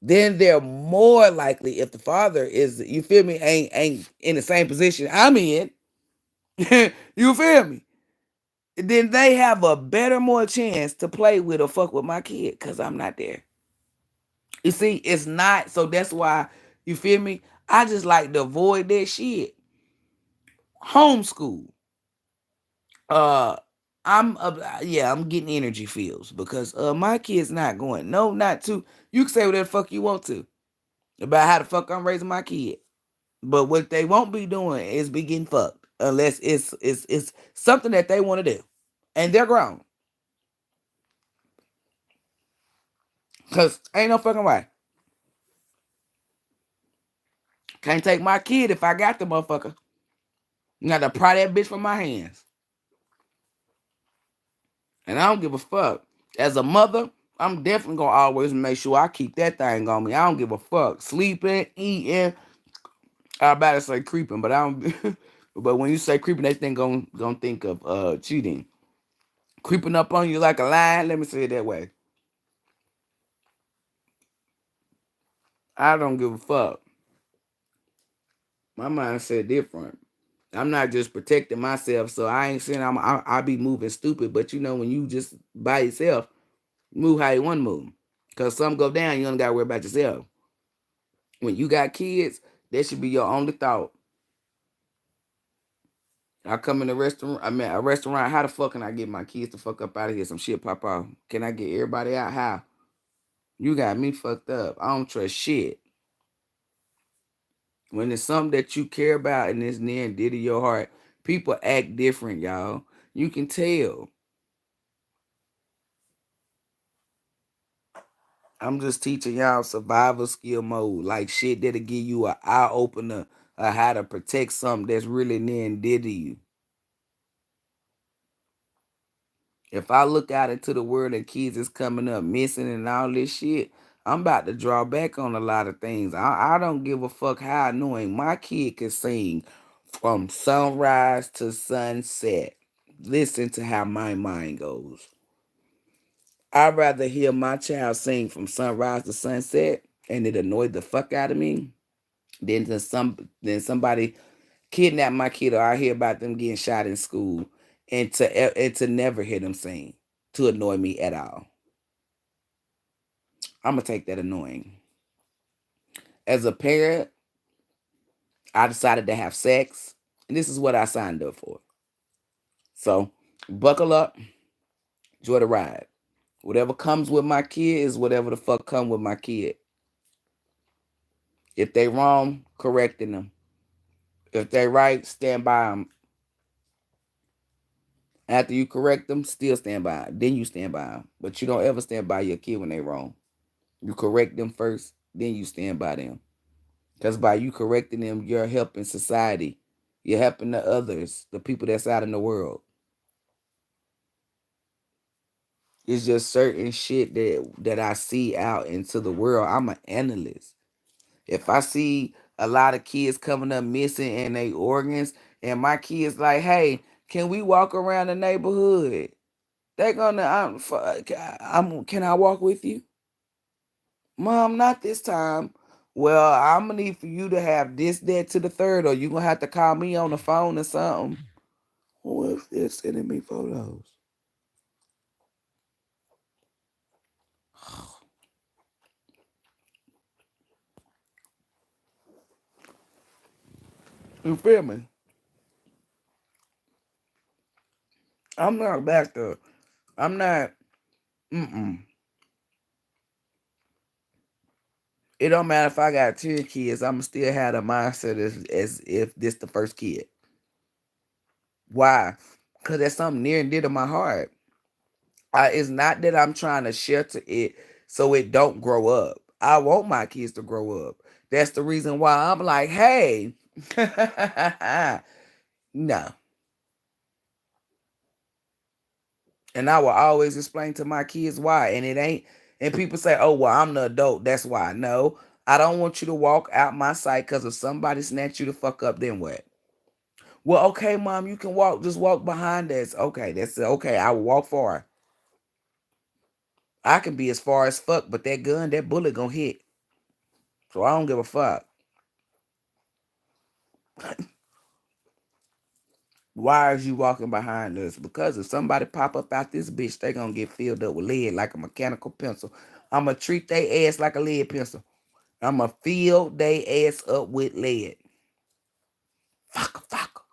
Then they're more likely if the father is, you feel me, ain't in the same position I'm in. You feel me? Then they have a better, more chance to play with or fuck with my kid because I'm not there. You see, it's not. So that's why, you feel me? I just like to avoid that shit. Homeschool. Uh, I'm getting energy feels because my kid's not going. No, not to. You can say whatever the fuck you want to about how the fuck I'm raising my kid. But what they won't be doing is be getting fucked unless it's something that they want to do, and they're grown. Cause ain't no fucking way. Can't take my kid if I got the motherfucker. You got to pry that bitch from my hands, and I don't give a fuck. As a mother, I'm definitely gonna always make sure I keep that thing on me. I don't give a fuck. Sleeping, eating. I about to say creeping, but I don't. But when you say creeping, they think gonna think of cheating. Creeping up on you like a lion. Let me say it that way. I don't give a fuck. My mindset different. I'm not just protecting myself, so I ain't saying I be moving stupid. But you know, when you just by yourself, move how you want to move. Cause something go down, you don't gotta worry about yourself. When you got kids, that should be your only thought. I come in a restaurant. I mean, a restaurant. How the fuck can I get my kids to fuck up out of here? Some shit pop off. Can I get everybody out? How? You got me fucked up. I don't trust shit. When it's something that you care about and it's near and dear to your heart, people act different, y'all. You can tell. I'm just teaching y'all survival skill mode, like shit that'll give you an eye opener of how to protect something that's really near and dear to you. If I look out into the world and kids is coming up missing and all this shit, I'm about to draw back on a lot of things. I don't give a fuck how annoying my kid can sing from sunrise to sunset. Listen to how my mind goes. I'd rather hear my child sing from sunrise to sunset and it annoyed the fuck out of me than somebody kidnap my kid or I hear about them getting shot in school and to never hear them sing to annoy me at all. I'm gonna take that annoying. As a parent, I decided to have sex, and this is what I signed up for. So buckle up, enjoy the ride. Whatever comes with my kid is whatever the fuck come with my kid. If they wrong, correcting them. If they right, stand by them. After you correct them, still stand by 'em. Then you stand by them. But you don't ever stand by your kid when they wrong. You correct them first, then you stand by them. Because by you correcting them, you're helping society. You're helping the others, the people that's out in the world. It's just certain shit that I see out into the world. I'm an analyst. If I see a lot of kids coming up missing in their organs, and my kids like, hey, can we walk around the neighborhood? They're gonna, can I walk with you? Mom, not this time. Well, I'm gonna need for you to have this, that to the third, or you're gonna have to call me on the phone or something. Who is this sending me photos? You feel me? I'm not back to. I'm not. Mm-mm. It don't matter if I got 10 kids. I'm still have a mindset as if this the first kid. Why? Because that's something near and dear to my heart. It's not that I'm trying to shelter it so it don't grow up. I want my kids to grow up. That's the reason why I'm like, hey, no. And I will always explain to my kids why. And it ain't, and people say, oh, well, I'm the adult. That's why. No, I don't want you to walk out my sight because if somebody snatch you the fuck up, then what? Well, okay, mom, you can walk, just walk behind us. Okay, that's okay. I will walk far. I can be as far as fuck, but that gun, that bullet gonna hit. So I don't give a fuck. Why is you walking behind us? Because if somebody pop up out this bitch, they gonna get filled up with lead like a mechanical pencil. I'ma treat they ass like a lead pencil. I'ma fill they ass up with lead. Fuck, fuck.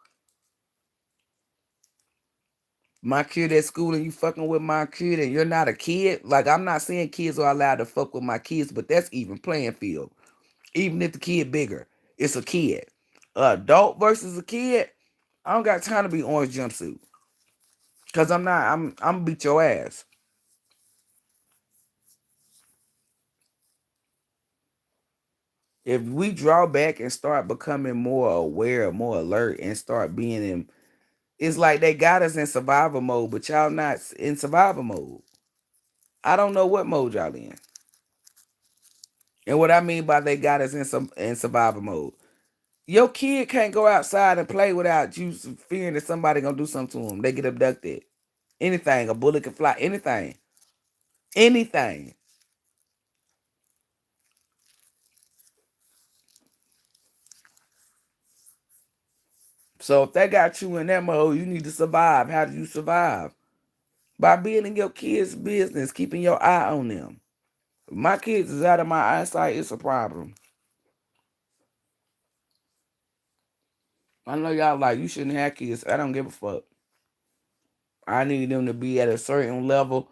My kid at school and you fucking with my kid and you're not a kid. Like, I'm not saying kids are allowed to fuck with my kids, but that's even playing field. Even if the kid bigger, it's a kid. Adult versus a kid, I don't got time to be orange jumpsuit. Cause I'm beat your ass. If we draw back and start becoming more aware, more alert, and start being in, it's like they got us in survival mode, but y'all not in survival mode. I don't know what mode y'all in. And what I mean by they got us in some in survival mode. Your kid can't go outside and play without you fearing that somebody gonna do something to them. They get abducted. Anything, a bullet can fly. Anything, anything. So if they got you in that mode, you need to survive. How do you survive? By being in your kids' business, keeping your eye on them. If my kids is out of my eyesight, it's a problem. I know y'all like you shouldn't have kids. I don't give a fuck. I need them to be at a certain level.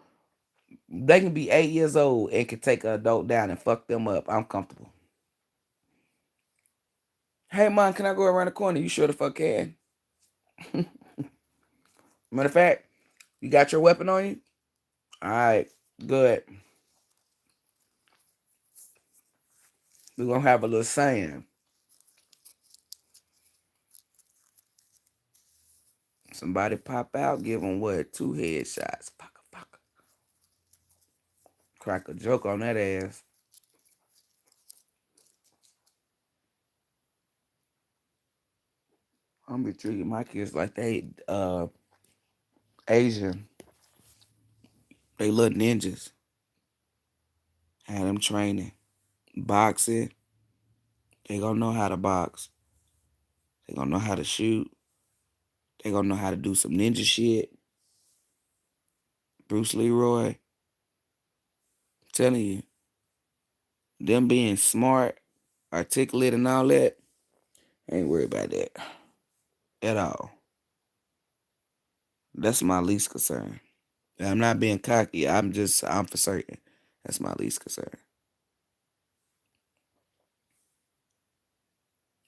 They can be 8 years old and can take an adult down and fuck them up. I'm comfortable. Hey, mom, can I go around the corner? You sure the fuck can. Matter of fact, you got your weapon on you? All right, good. We're going to have a little saying. Somebody pop out, give them what? 2 headshots. Paka, paka. Crack a joke on that ass. I'm be treating my kids like they Asian. They little ninjas. Had them training. Boxing. They gonna know how to box. They gonna know how to shoot. They gonna know how to do some ninja shit. Bruce Leroy. I'm telling you, them being smart, articulate, and all that, I ain't worried about that at all. That's my least concern. And I'm not being cocky. I'm for certain. That's my least concern.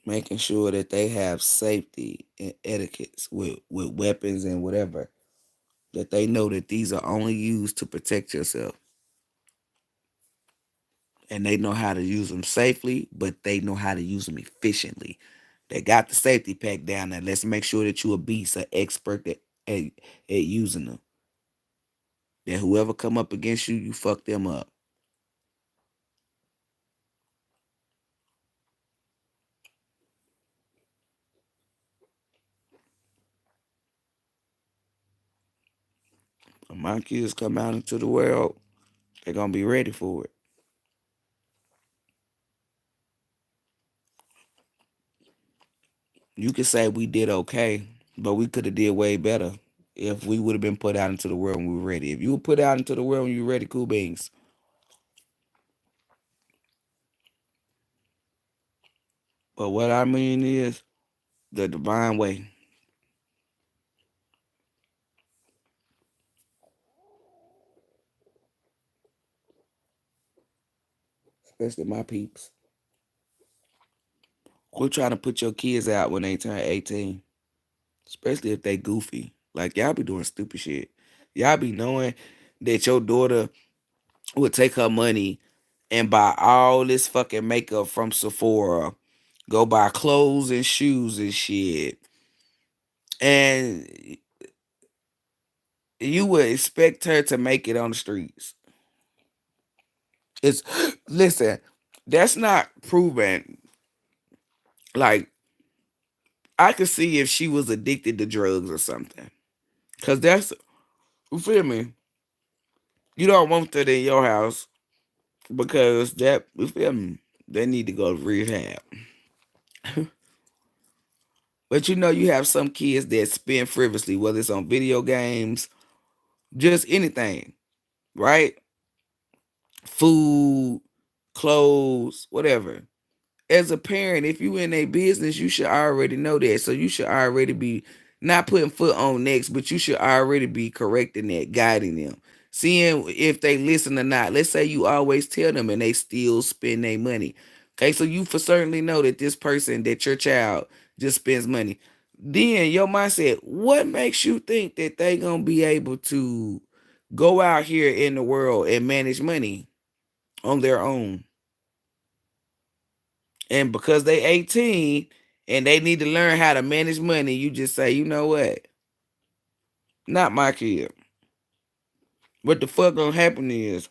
Making sure that they have safety and etiquettes with weapons and whatever. That they know that these are only used to protect yourself. And they know how to use them safely, but they know how to use them efficiently. They got the safety pack down there. Let's make sure that you a beast, an expert at using them. That whoever come up against you, you fuck them up. When my kids come out into the world, they're gonna be ready for it. You could say we did okay, but we could have did way better if we would have been put out into the world when we were ready. If you were put out into the world when you were ready, cool beans. But what I mean is the divine way, especially my peeps. Quit trying to put your kids out when they turn 18, especially if they goofy. Like y'all be doing stupid shit. Y'all be knowing that your daughter would take her money and buy all this fucking makeup from Sephora, go buy clothes and shoes and shit. And you would expect her to make it on the streets. It's listen, that's not proven. Like I could see if she was addicted to drugs or something. Cause that's you feel me? You don't want that in your house because that you feel me? They need to go to rehab. But you have some kids that spend frivolously, whether it's on video games, just anything, right? Food, clothes, whatever. As a parent, if you in a business, you should already know that. So you should already be not putting foot on necks, but you should already be correcting that, guiding them, seeing if they listen or not. Let's say you always tell them and they still spend their money. Okay, so you for certainly know that this person, that your child just spends money. Then your mindset, what makes you think that they gonna be able to go out here in the world and manage money on their own? And because they 18 and they need to learn how to manage money, you just say, you know what? Not my kid. What the fuck gonna happen is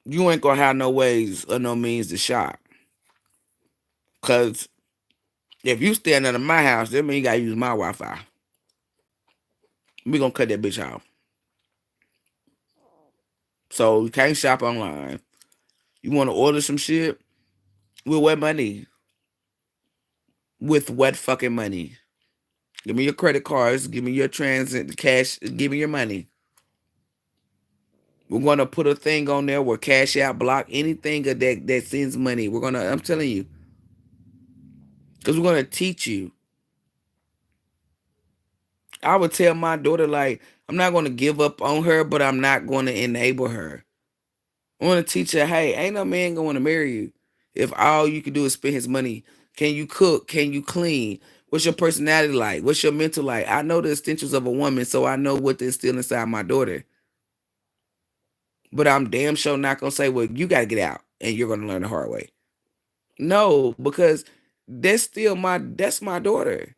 you ain't gonna have no ways or no means to shop. Cause if you stand under my house, that means you gotta use my Wi-Fi. We gonna cut that bitch off. So you can't shop online. You wanna order some shit? With what money? With what fucking money? Give me your credit cards, give me your transit cash, give me your money. We're gonna put a thing on there where cash out, block anything that sends money. I'm telling you, because we're gonna teach you. I would tell my daughter, like, I'm not gonna give up on her, but I'm not gonna enable her. I wanna teach her, hey, ain't no man gonna wanna marry you if all you can do is spend his money. Can you cook? Can you clean? What's your personality like? What's your mental like? I know the essentials of a woman, so I know what to instill inside my daughter. But I'm damn sure not gonna say, well, you gotta get out and you're gonna learn the hard way. No, because that's my daughter.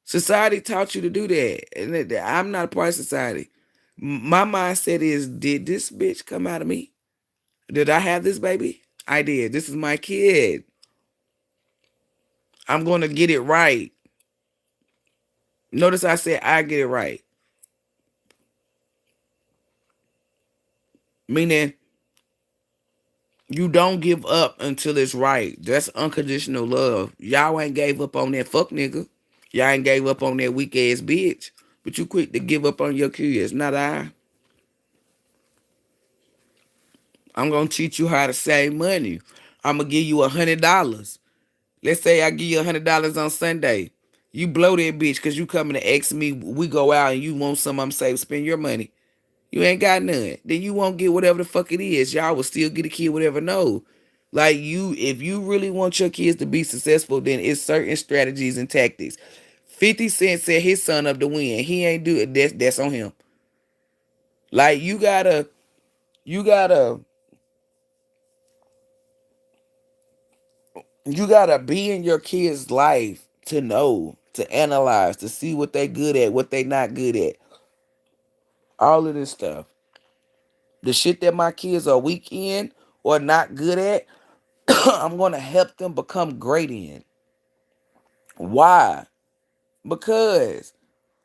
Society taught you to do that, and I'm not a part of society. My mindset is: did this bitch come out of me? Did I have this baby? I did. This is my kid. I'm gonna get it right. Notice I said I get it right, meaning you don't give up until it's right. That's unconditional love. Y'all ain't gave up on that fuck nigga. Y'all ain't gave up on that weak ass bitch. But you quick to give up on your kids. Not I. I'm gonna teach you how to save money. I'm gonna give you $100. Let's say I give you $100 on Sunday. You blow that bitch because you coming to ask me. We go out and you want some. I'm saying spend your money. You ain't got none. Then you won't get whatever the fuck it is. Y'all will still get a kid whatever. No, like if you really want your kids to be successful, then it's certain strategies and tactics. 50 Cent set his son up to win. He ain't do it. That's on him. Like you gotta you gotta be in your kid's life to know, to analyze, to see what they good at, what they not good at. All of this stuff. The shit that my kids are weak in or not good at, I'm gonna help them become great in. Why? Because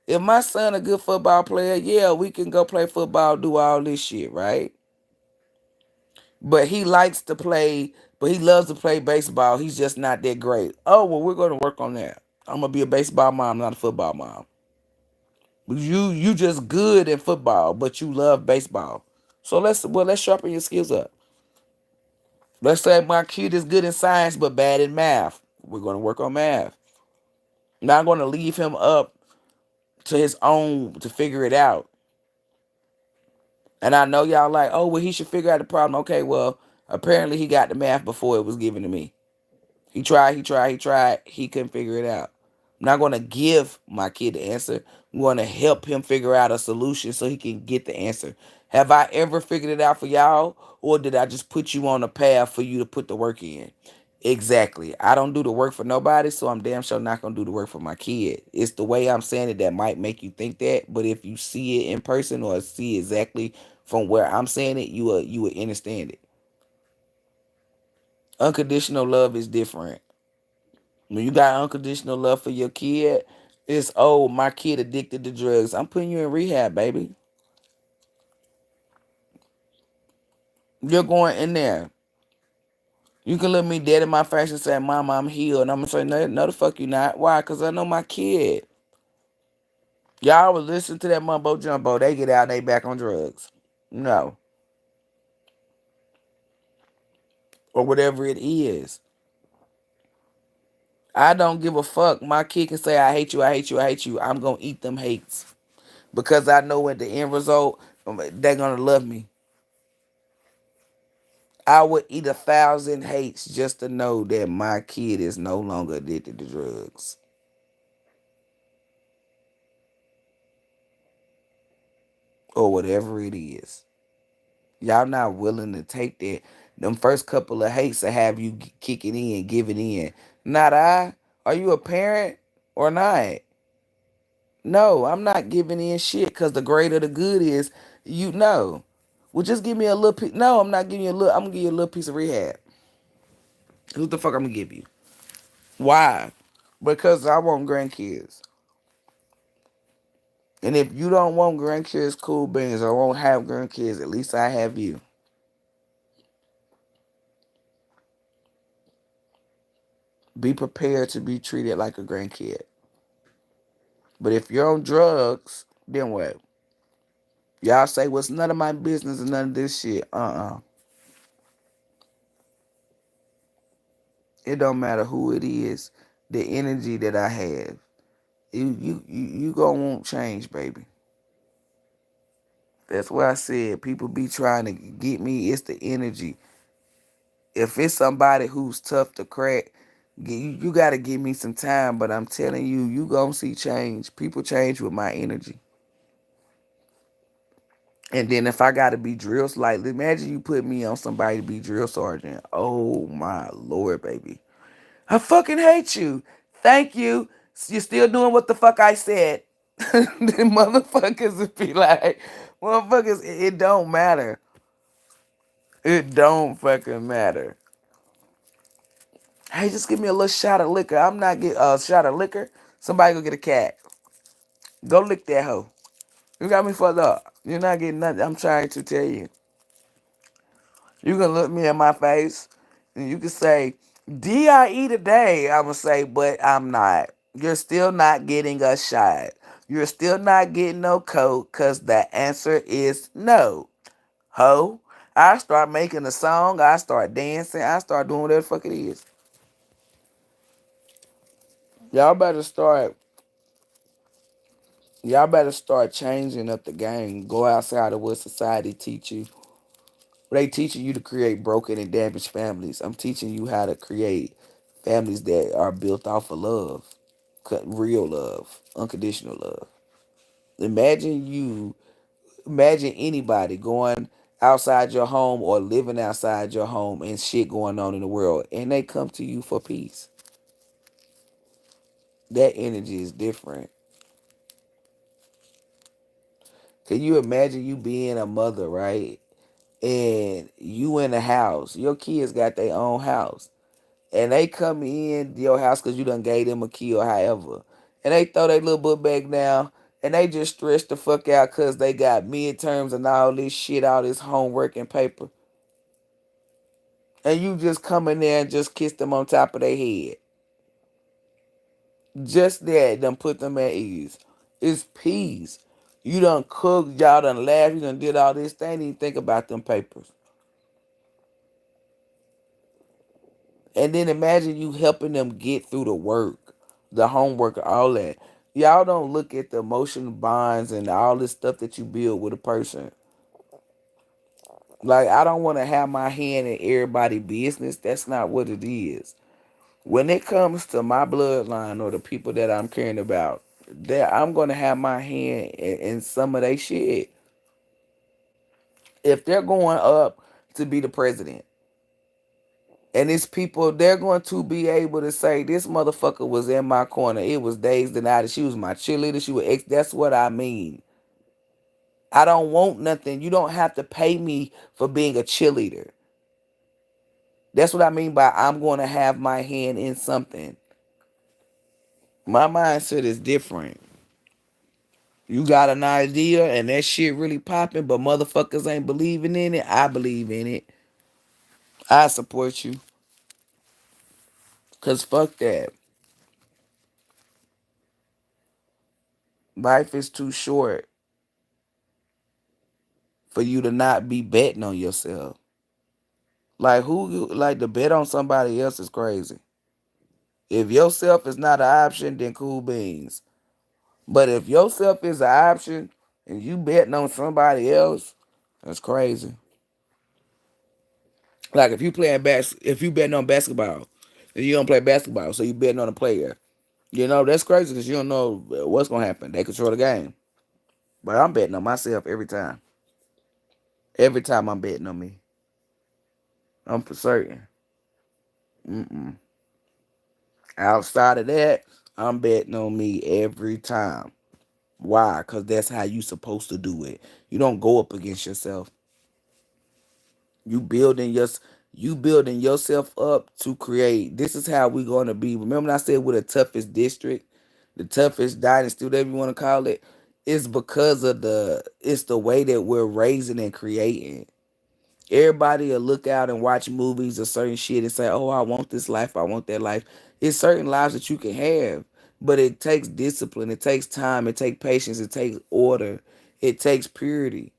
if my son a good football player, yeah, we can go play football, do all this shit, right? But he likes to play, but he loves to play baseball. He's just not that great. Oh, well, we're gonna work on that. I'm gonna be a baseball mom, not a football mom. You just good in football, but you love baseball. So let's sharpen your skills up. Let's say my kid is good in science but bad in math. We're gonna work on math. Not gonna leave him up to his own to figure it out. And I know y'all like, oh well, he should figure out the problem. Okay, well, apparently he got the math before it was given to me. He tried, he couldn't figure it out. I'm not going to give my kid the answer. I'm going to help him figure out a solution so he can get the answer. Have I ever figured it out for y'all? Or did I just put you on a path for you to put the work in? Exactly. I don't do the work for nobody, so I'm damn sure not going to do the work for my kid. It's the way I'm saying it that might make you think that, but if you see it in person or see exactly from where I'm saying it, you will understand it. Unconditional love is different. When you got unconditional love for your kid, it's, oh, my kid addicted to drugs. I'm putting you in rehab, baby. You're going in there. You can look me dead in my face and say, Mama, I'm healed. And I'm going to say, no, no, the fuck you not. Why? Because I know my kid. Y'all would listen to that mumbo jumbo. They get out and they back on drugs. No. Or whatever it is. I don't give a fuck. My kid can say, I hate you, I hate you, I hate you. I'm going to eat them hates. Because I know at the end result, they're going to love me. I would eat 1,000 hates just to know that my kid is no longer addicted to drugs. Or whatever it is. Y'all not willing to take that. Them first couple of hates to have you kicking in, giving in. Not I. Are you a parent or not? No, I'm not giving in shit because the greater the good is, you know. Well, just give me a little piece. No, I'm not giving you a little. I'm going to give you a little piece of rehab. Who the fuck I'm going to give you? Why? Because I want grandkids. And if you don't want grandkids, cool beans, or won't have grandkids, at least I have you. Be prepared to be treated like a grandkid. But if you're on drugs, then what? Y'all say, well, it's none of my business and none of this shit. It don't matter who it is. The energy that I have, you gonna want change, baby. That's why I said people be trying to get me. It's the energy. If it's somebody who's tough to crack, you got to give me some time. But I'm telling you, you gonna see change. People change with my energy. And then if I gotta be drill slightly, imagine you put me on somebody to be drill sergeant. Oh my lord, baby. I fucking hate you. Thank you. You're still doing what the fuck I said. The motherfuckers would be like, motherfuckers, it don't matter. It don't fucking matter. Hey, just give me a little shot of liquor. I'm not getting a shot of liquor. Somebody go get a cat. Go lick that hoe. You got me fucked up. You're not getting nothing. I'm trying to tell you. You can look me in my face and you can say, DIE today. I'm going to say, but I'm not. You're still not getting a shot. You're still not getting no coke because the answer is no. Ho. I start making a song. I start dancing. I start doing whatever the fuck it is. Y'all better start. Y'all better start changing up the game. Go outside of what society teach you. They teaching you to create broken and damaged families. I'm teaching you how to create families that are built off of love, real love, unconditional love. Imagine you, imagine anybody going outside your home or living outside your home and shit going on in the world, and they come to you for peace. That energy is different. Can you imagine you being a mother, right? And you in the house, your kids got their own house, and they come in your house because you done gave them a key or however, and they throw their little book back down, and they just stress the fuck out because they got midterms and all this shit, all this homework and paper, and you just come in there and just kiss them on top of their head. Just that done put them at ease. It's peace. You done cooked, y'all done laughed, you done did all this. They ain't even think about them papers. And then imagine you helping them get through the work, the homework, all that. Y'all don't look at the emotional bonds and all this stuff that you build with a person. Like, I don't want to have my hand in everybody's business. That's not what it is. When it comes to my bloodline or the people that I'm caring about, that I'm going to have my hand in some of their shit. If they're going up to be the president, and it's people, they're going to be able to say, this motherfucker was in my corner. It was days and nights. She was my cheerleader. She was ex. That's what I mean. I don't want nothing. You don't have to pay me for being a cheerleader. That's what I mean by I'm going to have my hand in something. My mindset is different. You got an idea and that shit really popping, but motherfuckers ain't believing in it. I believe in it. I support you. Cause fuck that. Life is too short for you to not be betting on yourself. Like like to bet on somebody else is crazy. If yourself is not an option, then cool beans. But if yourself is an option and you betting on somebody else, that's crazy. Like if you betting on basketball, and you don't play basketball, so you betting on a player. That's crazy because you don't know what's gonna happen. They control the game. But I'm betting on myself every time. Every time I'm betting on me. I'm for certain. Mm-mm. Outside of that, I'm betting on me every time. Why? Because that's how you supposed to do it. You don't go up against yourself. You building your you building yourself up to create. This is how we gonna be. Remember when I said we're the toughest district, the toughest dynasty, whatever you want to call it? It's because of it's the way that we're raising and creating. Everybody will look out and watch movies or certain shit and say, "Oh, I want this life, I want that life." It's certain lives that you can have, but it takes discipline, it takes time, it takes patience, it takes order, it takes purity.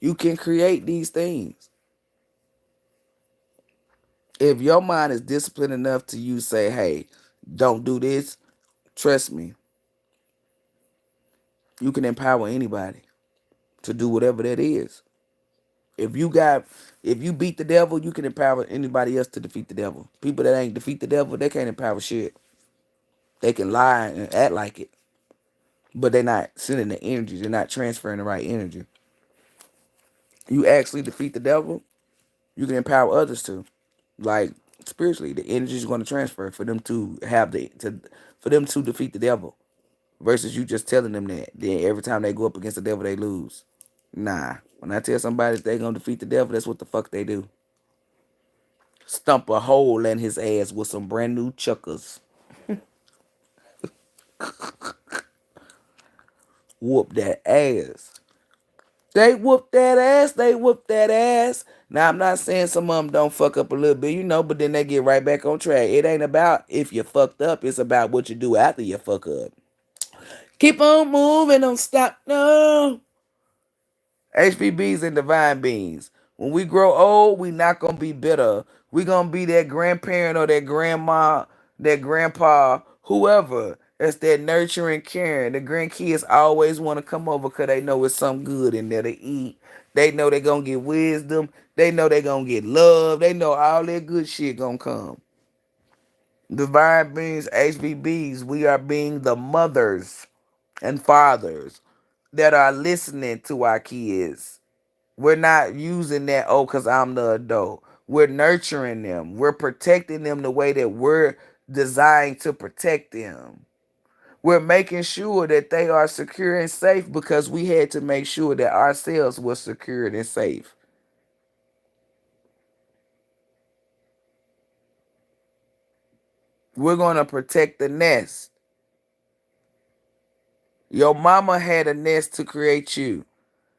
You can create these things. If your mind is disciplined enough to you say, "Hey, don't do this," trust me, you can empower anybody to do whatever that is. If you got, if you beat the devil, you can empower anybody else to defeat the devil. People that ain't defeat the devil, they can't empower shit. They can lie and act like it, but they're not sending the energy. They're not transferring the right energy. You actually defeat the devil, you can empower others to. Like spiritually, the energy is going to transfer for them to for them to defeat the devil. Versus you just telling them that. Then every time they go up against the devil, they lose. Nah. When I tell somebody they gonna defeat the devil, that's what the fuck they do. Stump a hole in his ass with some brand new chuckers. Whoop that ass. They whoop that ass. They whoop that ass. Now I'm not saying some of them don't fuck up a little bit, but then they get right back on track. It ain't about if you fucked up. It's about what you do after you fuck up. Keep on moving, don't stop, no. HBBs and divine beings. When we grow old, we not gonna be bitter. We gonna be that grandparent or that grandma, that grandpa, whoever. That's that nurturing, caring. The grandkids always want to come over because they know it's something good in there to eat. They know they gonna get wisdom. They know they gonna get love. They know all that good shit gonna come. Divine beings, HBBs, we are being the mothers and fathers that are listening to our kids. We're not using that, oh, because I'm the adult. We're nurturing them. We're protecting them the way that we're designed to protect them. We're making sure that they are secure and safe because we had to make sure that ourselves were secure and safe. We're going to protect the nest. Your mama had a nest to create you.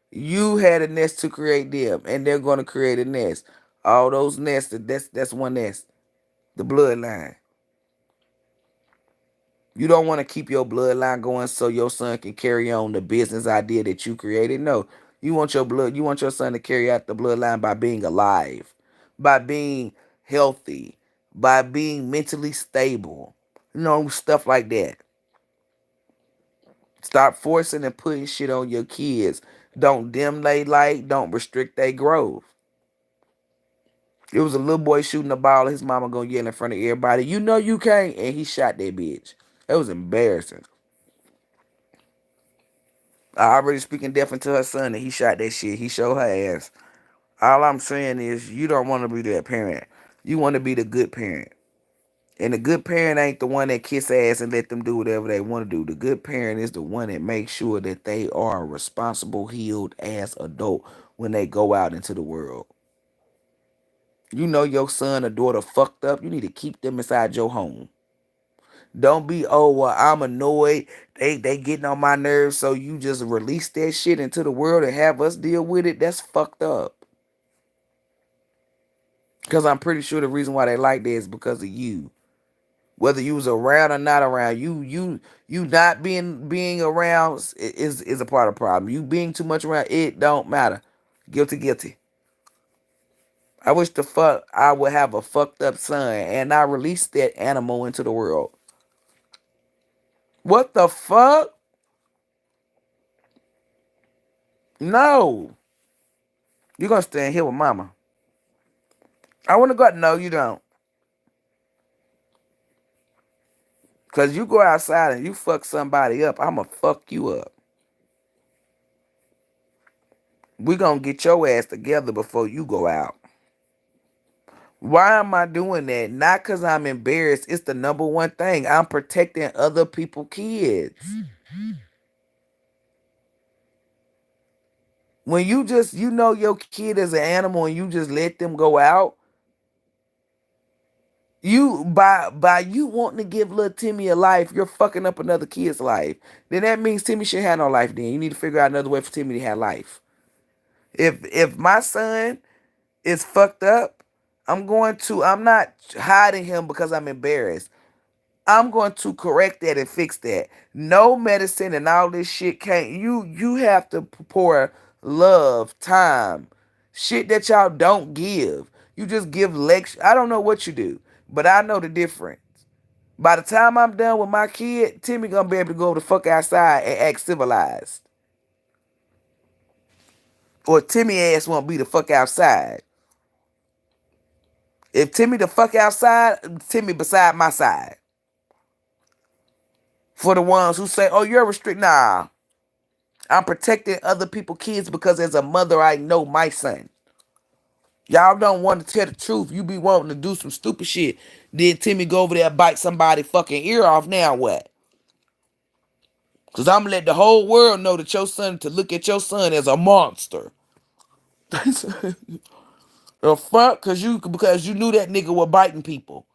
You had a nest to create them, and they're going to create a nest. All those nests, that's one nest. The bloodline. You don't want to keep your bloodline going so your son can carry on the business idea that you created. No, you want your son to carry out the bloodline by being alive, by being healthy, by being mentally stable. Stuff like that. Stop forcing and putting shit on your kids. Don't dim they light. Don't restrict their growth. It was a little boy shooting the ball. His mama gonna yell in front of everybody, "You know you can't," and he shot that bitch. That was embarrassing. I already speaking deaf to her son that he shot that shit. He showed her ass. All I'm saying is you don't want to be that parent. You want to be the good parent. And the good parent ain't the one that kiss ass and let them do whatever they want to do. The good parent is the one that makes sure that they are a responsible, healed ass adult when they go out into the world. You know your son or daughter fucked up. You need to keep them inside your home. Don't be, oh, well, I'm annoyed. They getting on my nerves, so you just release that shit into the world and have us deal with it. That's fucked up. Because I'm pretty sure the reason why they like that is because of you. Whether you was around or not around, you not being around is a part of the problem. You being too much around, it don't matter. Guilty, guilty. I wish the fuck I would have a fucked up son and I released that animal into the world. What the fuck? No. You're gonna stand here with mama. I wanna go out. No, you don't. Cause you go outside and you fuck somebody up, I'ma fuck you up. We gonna get your ass together before you go out. Why am I doing that? Not because I'm embarrassed. It's the number one thing. I'm protecting other people's kids. When you know your kid is an animal and you just let them go out, you by you wanting to give little Timmy a life, you're fucking up another kid's life. Then that means Timmy should have no life then. You need to figure out another way for Timmy to have life. If my son is fucked up, I'm not hiding him because I'm embarrassed. I'm going to correct that and fix that. No medicine and all this shit can't. You have to pour love, time, shit that y'all don't give. You just give lecture. I don't know what you do, but I know the difference. By the time I'm done with my kid, Timmy gonna be able to go the fuck outside and act civilized. Or Timmy ass won't be the fuck outside. If Timmy the fuck outside, Timmy beside my side. For the ones who say, oh, you're restrict. Nah. I'm protecting other people's kids because as a mother, I know my son. Y'all don't want to tell the truth. You be wanting to do some stupid shit. Then Timmy go over there and bite somebody fucking ear off. Now what? Because I'm going to let the whole world know that your son, to look at your son as a monster. The fuck? Because you knew that nigga was biting people.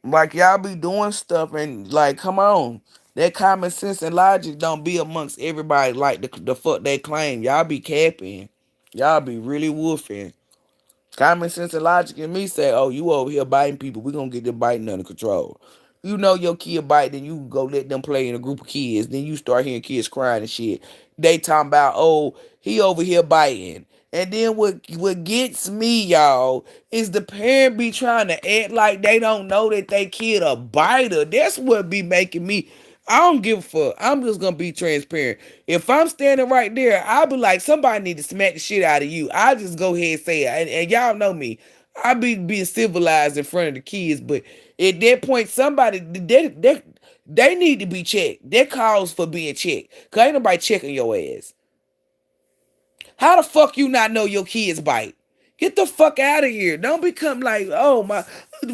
Like, y'all be doing stuff and, like, come on. That common sense and logic don't be amongst everybody like the fuck they claim. Y'all be capping. Y'all be really woofing. Common sense and logic in me say, oh, you over here biting people. We gonna get them biting under control. You know your kid bite, then you go let them play in a group of kids. Then you start hearing kids crying and shit. They talking about, oh, he over here biting. And then what gets me, y'all, is the parent be trying to act like they don't know that they kid a biter. That's what be making me. I don't give a fuck. I'm just gonna be transparent. If I'm standing right there, I'll be like, somebody need to smack the shit out of you. I just go ahead and say it. And y'all know me. I be being civilized in front of the kids, but at that point, somebody they need to be checked. That calls for being checked. Cause ain't nobody checking your ass. How the fuck you not know your kids bite? Get the fuck out of here. Don't become like, oh my,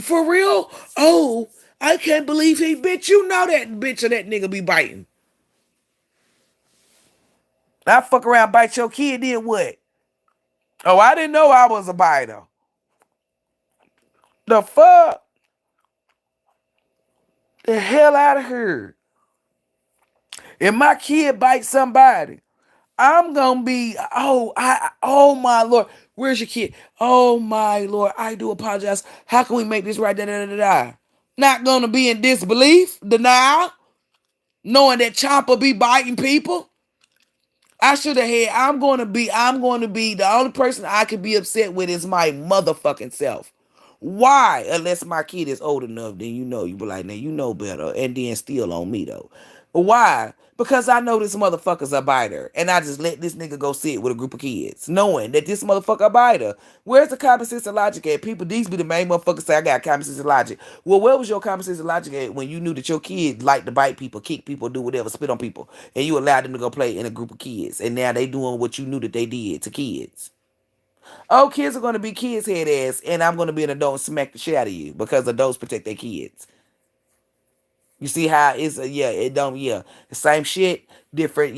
for real? Oh, I can't believe he, bitch. You know that bitch or that nigga be biting. I fuck around, bite your kid, then what? Oh, I didn't know I was a biter. The fuck? The hell out of here. If my kid bites somebody, I'm gonna be, oh my Lord, where's your kid? Oh my Lord, I do apologize. How can we make this right? Da, da, da, da. Not gonna be in disbelief, denial, knowing that Chomper be biting people. I should have had, I'm going to be, the only person I could be upset with is my motherfucking self. Why? Unless my kid is old enough, then you be like, now you know better, and then still on me though. Why? Because I know this motherfucker's a biter, and I just let this nigga go sit with a group of kids, knowing that this motherfucker a biter. Where's the common sense and logic at? People, these be the main motherfuckers say I got common sense and logic. Well, where was your common sense and logic at when you knew that your kid liked to bite people, kick people, do whatever, spit on people, and you allowed them to go play in a group of kids, and now they doing what you knew that they did to kids? Oh, kids are going to be kids' head ass, and I'm going to be an adult and smack the shit out of you because adults protect their kids. You see how it's it don't the same shit, different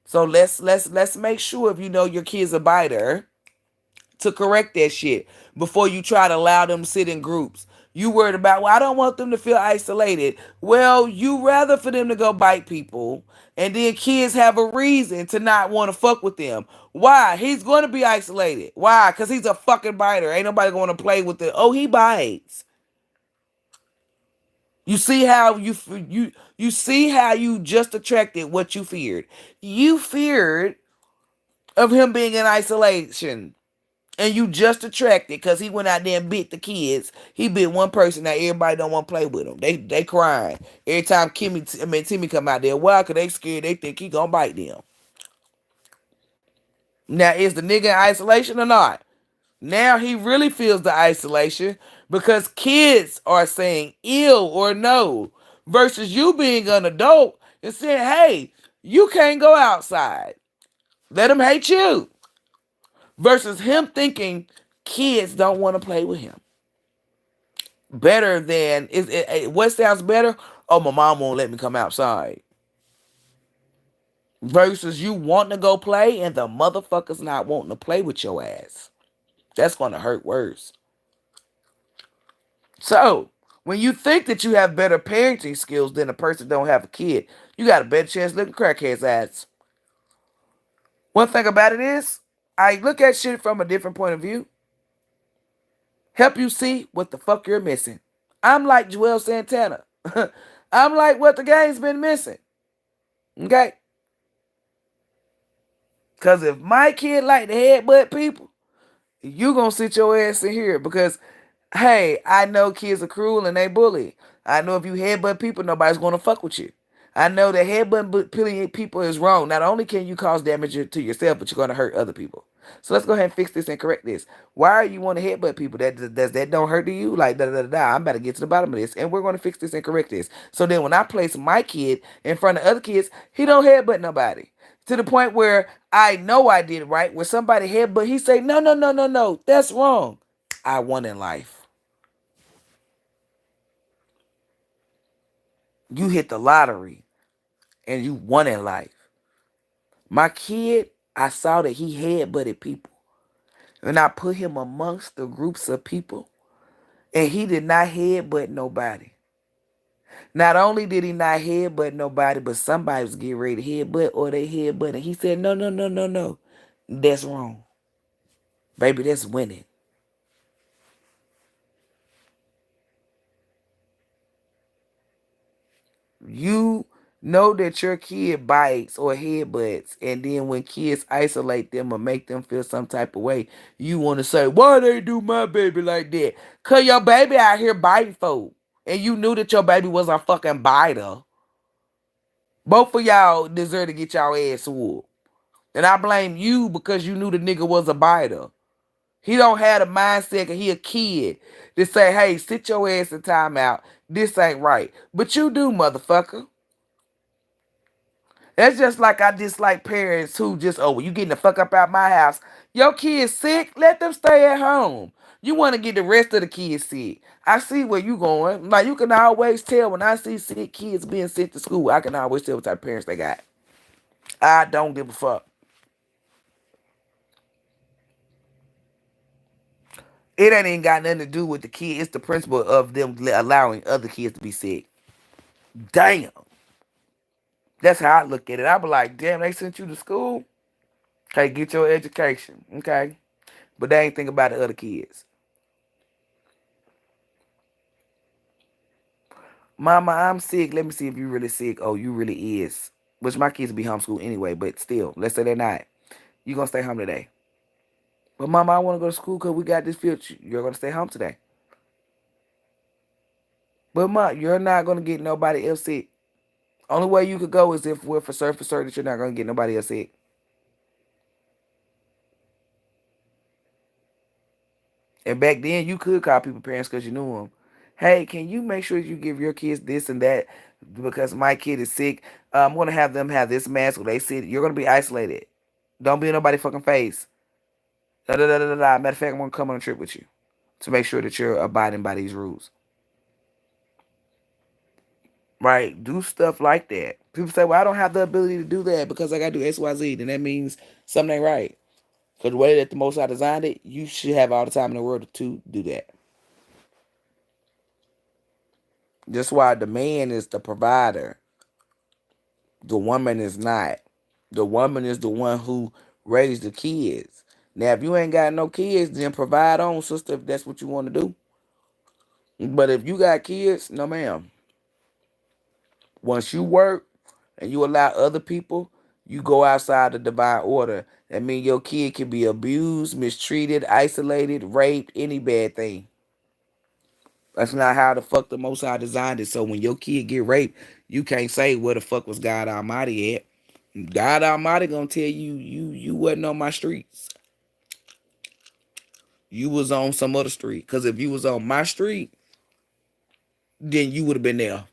So let's make sure if you know your kid's a biter to correct that shit before you try to allow them to sit in groups. You worried about, well, I don't want them to feel isolated. Well, you rather for them to go bite people, and then kids have a reason to not want to fuck with them. Why? He's going to be isolated. Why? Because he's a fucking biter. Ain't nobody going to play with it. Oh, he bites. You see how you see how you just attracted what you feared. You feared of him being in isolation. And you just attracted because he went out there and bit the kids. He bit one person. Now everybody don't want to play with him. They crying every time Timmy come out there. Why? Cause they scared. They think he gonna bite them. Now is the nigga in isolation or not? Now he really feels the isolation because kids are saying ill or no, versus you being an adult and saying, "Hey, you can't go outside. Let him hate you." Versus him thinking kids don't want to play with him. Better than what sounds better? Oh, my mom won't let me come outside. Versus you wanting to go play and the motherfuckers not wanting to play with your ass. That's gonna hurt worse. So when you think that you have better parenting skills than a person that don't have a kid, you got a better chance looking crackheads' ass. One thing about it is, I look at shit from a different point of view. Help you see what the fuck you're missing. I'm like Joel Santana. I'm like what the game's been missing. Okay? Because if my kid like to headbutt people, you gonna sit your ass in here because, hey, I know kids are cruel and they bully. I know if you headbutt people, nobody's gonna fuck with you. I know that headbutting people is wrong. Not only can you cause damage to yourself, but you're gonna hurt other people. So let's go ahead and fix this and correct this. Why are you want to headbutt people? Does that don't hurt to you? Like da da da da. I'm about to get to the bottom of this, and we're gonna fix this and correct this. So then, when I place my kid in front of other kids, he don't headbutt nobody. To the point where I know I did right. Where somebody headbutt, he say, no, no, no, no, no, that's wrong. I won in life. You hit the lottery, and you won in life. My kid, I saw that he headbutted people. And I put him amongst the groups of people. And he did not headbutt nobody. Not only did he not headbutt nobody, but somebody was getting ready to headbutt or they headbutt. And he said, no, no, no, no, no. That's wrong. Baby, that's winning. You know that your kid bites or headbutts, and then when kids isolate them or make them feel some type of way, you want to say, why they do my baby like that? Cause your baby out here biting folk. And you knew that your baby was a fucking biter. Both of y'all deserve to get y'all ass whooped. And I blame you because you knew the nigga was a biter. He don't have the mindset cause he a kid to say, hey, sit your ass in timeout. This ain't right. But you do, motherfucker. That's just like I dislike parents who just, oh, well, you getting the fuck up out my house. Your kid's sick, let them stay at home. You want to get the rest of the kids sick. I see where you going. Like, you can always tell when I see sick kids being sent to school, I can always tell what type of parents they got. I don't give a fuck. It ain't even got nothing to do with the kid. It's the principle of them allowing other kids to be sick. Damn. That's how I look at it. I be like, damn, they sent you to school? Okay, get your education. Okay. But they ain't think about the other kids. Mama, I'm sick. Let me see if you really sick. Oh, you really is. Which my kids be homeschooled anyway, but still, let's say they're not. You gonna stay home today. But mama, I wanna go to school because we got this field. You're gonna stay home today. But mom, you're not gonna get nobody else sick. Only way you could go is if we're for certain that you're not gonna get nobody else sick. And back then, you could call people parents because you knew them. Hey, can you make sure you give your kids this and that because my kid is sick? I'm gonna have them have this mask when they sit. You're gonna be isolated. Don't be in nobody fucking face. Da, da, da, da, da. Matter of fact, I'm gonna come on a trip with you to make sure that you're abiding by these rules. Right? Do stuff like that. People say, well, I don't have the ability to do that because I gotta do XYZ. Then that means something ain't right. Because the way that the Most High designed it, you should have all the time in the world to do that. That's why the man is the provider. The woman is not. The woman is the one who raised the kids. Now, if you ain't got no kids, then provide on, sister, if that's what you want to do. But if you got kids, no, ma'am. Once you work and you allow other people, you go outside the divine order. That means your kid can be abused, mistreated, isolated, raped, any bad thing. That's not how the fuck the Most High designed it. So when your kid get raped, you can't say where the fuck was God Almighty at. God Almighty gonna tell you, you wasn't on my streets. You was on some other street. Cause if you was on my street, then you would have been there.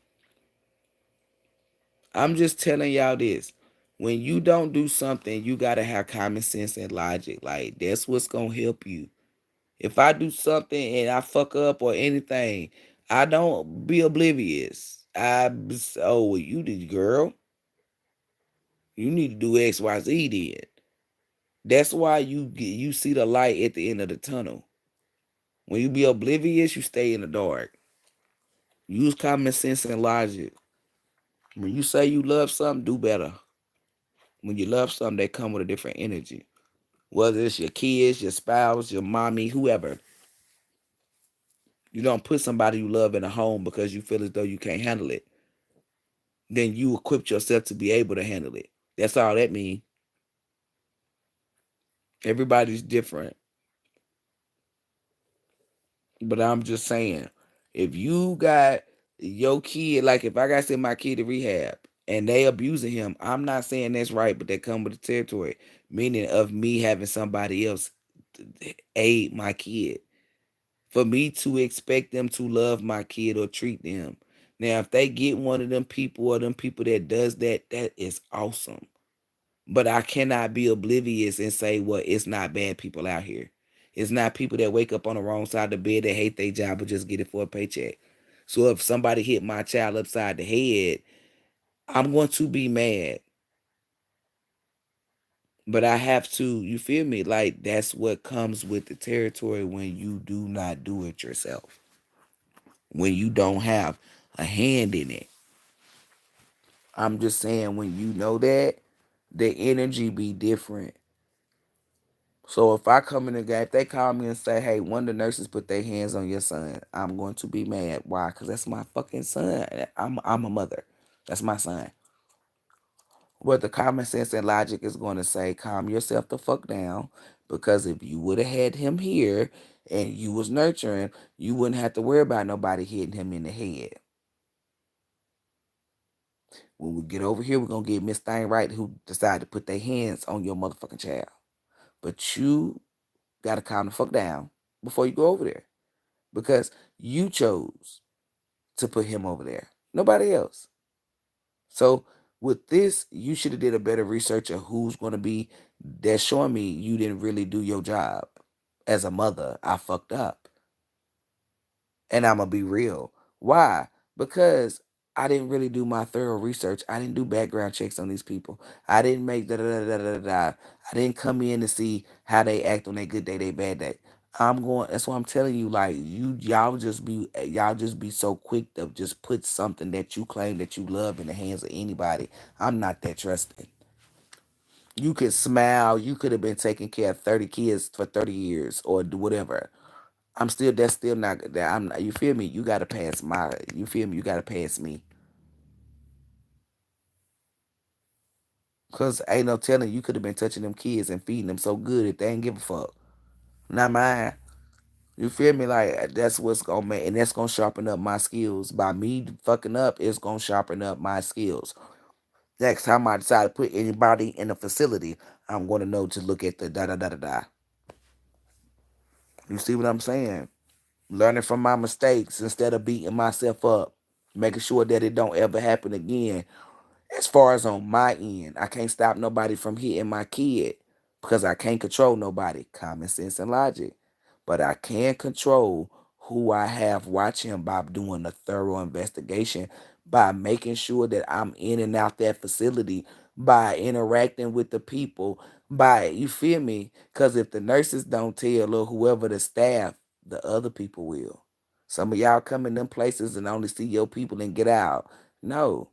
I'm just telling y'all this. When you don't do something, you gotta have common sense and logic. Like that's what's gonna help you. If I do something and I fuck up or anything, I don't be oblivious. Oh, well, you did, girl. You need to do X, Y, Z. Then that's why you see the light at the end of the tunnel. When you be oblivious, you stay in the dark. Use common sense and logic. When you say you love something, do better. When you love something, they come with a different energy. Whether it's your kids, your spouse, your mommy, whoever. You don't put somebody you love in a home because you feel as though you can't handle it. Then you equip yourself to be able to handle it. That's all that means. Everybody's different. But I'm just saying, if you got your kid, like if I got to send my kid to rehab and they abusing him, I'm not saying that's right, but they come with the territory. Meaning of me having somebody else aid my kid. For me to expect them to love my kid or treat them. Now, if they get one of them people or them people that does that, that is awesome. But I cannot be oblivious and say, well, it's not bad people out here. It's not people that wake up on the wrong side of the bed that hate their job but just get it for a paycheck. So if somebody hit my child upside the head, I'm going to be mad. But I have to, you feel me? Like that's what comes with the territory when you do not do it yourself. When you don't have a hand in it. I'm just saying when you know that, the energy be different. So if I come in the game, if they call me and say, hey, one of the nurses put their hands on your son, I'm going to be mad. Why? Because that's my fucking son. I'm a mother. That's my son. But the common sense and logic is going to say, calm yourself the fuck down. Because if you would have had him here and you was nurturing, you wouldn't have to worry about nobody hitting him in the head. When we get over here, we're going to get Miss Thing right who decided to put their hands on your motherfucking child. But you got to calm the fuck down before you go over there. Because you chose to put him over there. Nobody else. So with this, you should have did a better research of who's going to be. That's showing me you didn't really do your job. As a mother, I fucked up. And I'm going to be real. Why? Because I didn't really do my thorough research. I didn't do background checks on these people. I didn't make da da da da da da. I didn't come in to see how they act on their good day, their bad day. I'm going. That's why I'm telling you. Like y'all just be so quick to just put something that you claim that you love in the hands of anybody. I'm not that trusting. You could smile. You could have been taking care of 30 kids for 30 years or whatever. I'm still. That's still not. That I'm. You feel me? You gotta pass my. You feel me? You gotta pass me. Cause ain't no telling you could have been touching them kids and feeding them so good if they ain't give a fuck. Not mine. You feel me? Like that's what's gonna make, and that's gonna sharpen up my skills. By me fucking up, it's gonna sharpen up my skills. Next time I decide to put anybody in a facility, I'm gonna know to look at the da da da da da. You see what I'm saying? Learning from my mistakes instead of beating myself up, making sure that it don't ever happen again. As far as on my end, I can't stop nobody from hitting my kid because I can't control nobody. Common sense and logic. But I can control who I have watch him by doing a thorough investigation, by making sure that I'm in and out that facility, by interacting with the people, by, you feel me? Because if the nurses don't tell or whoever the staff, the other people will. Some of y'all come in them places and only see your people and get out. No.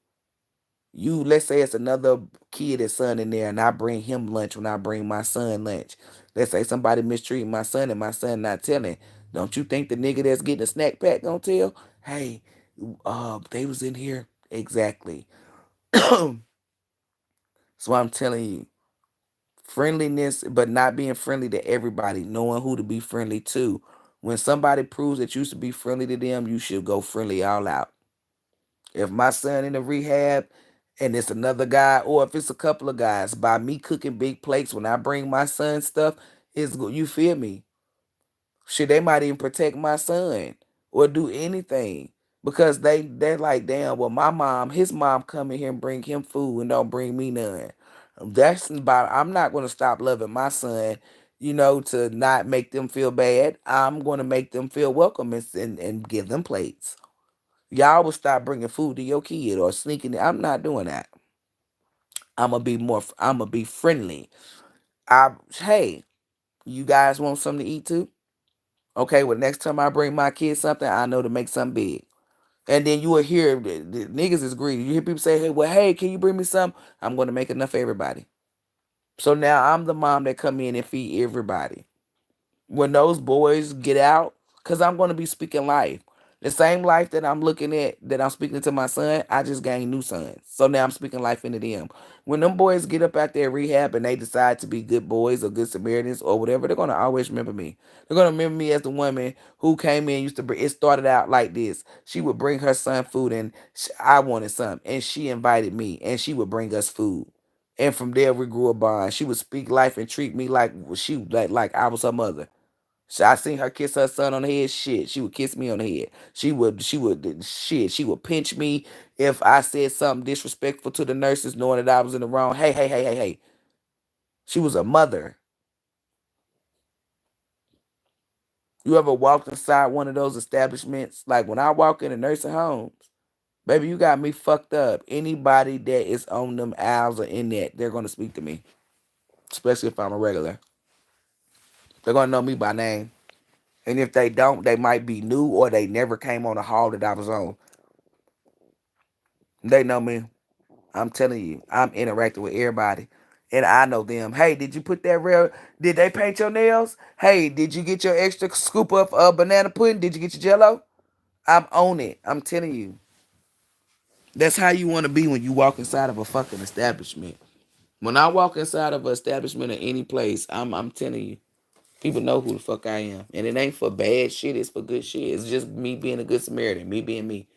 You, let's say it's another kid and son in there, and I bring him lunch when I bring my son lunch. Let's say somebody mistreating my son and my son not telling. Don't you think the nigga that's getting a snack pack gonna tell? Hey, they was in here. Exactly. So I'm telling you, friendliness, but not being friendly to everybody, knowing who to be friendly to. When somebody proves that you should be friendly to them, you should go friendly all out. If my son in the rehab and it's another guy, or if it's a couple of guys, by me cooking big plates when I bring my son stuff, you feel me? Shit, they might even protect my son or do anything because they're like, damn. Well, his mom come in here and bring him food and don't bring me none. That's about. I'm not gonna stop loving my son, to not make them feel bad. I'm gonna make them feel welcome and give them plates. Y'all will stop bringing food to your kid or sneaking it. I'm not doing that. I'm gonna be more. I'm gonna be friendly. Hey, you guys want something to eat too? Okay, well, next time I bring my kids something, I know to make something big. And then you will hear the niggas is greedy. You hear people say, hey, can you bring me some? I'm gonna make enough for everybody. So now I'm the mom that come in and feed everybody. When those boys get out, because I'm going to be speaking life. The same life that I'm looking at, that I'm speaking to my son, I just gained new sons. So now I'm speaking life into them. When them boys get up out there rehab and they decide to be good boys or good Samaritans or whatever, they're going to always remember me. They're going to remember me as the woman who came in, used to bring, it started out like this. She would bring her son food and I wanted some. And she invited me and she would bring us food. And from there we grew a bond. She would speak life and treat me like I was her mother. So I seen her kiss her son on the head. Shit, she would kiss me on the head. She would pinch me if I said something disrespectful to the nurses, knowing that I was in the wrong. Hey, hey, hey, hey, hey. She was a mother. You ever walked inside one of those establishments? Like when I walk in the nursing homes, baby, you got me fucked up. Anybody that is on them aisles or in that, they're gonna speak to me. Especially if I'm a regular. They're gonna know me by name. And if they don't, they might be new or they never came on the hall that I was on. They know me. I'm telling you, I'm interacting with everybody. And I know them. Hey, did you put that real? Did they paint your nails? Hey, did you get your extra scoop of banana pudding? Did you get your jello? I'm on it. I'm telling you. That's how you want to be when you walk inside of a fucking establishment. When I walk inside of an establishment or any place, I'm telling you, people know who the fuck I am. And it ain't for bad shit, it's for good shit. It's just me being a good Samaritan, me being me.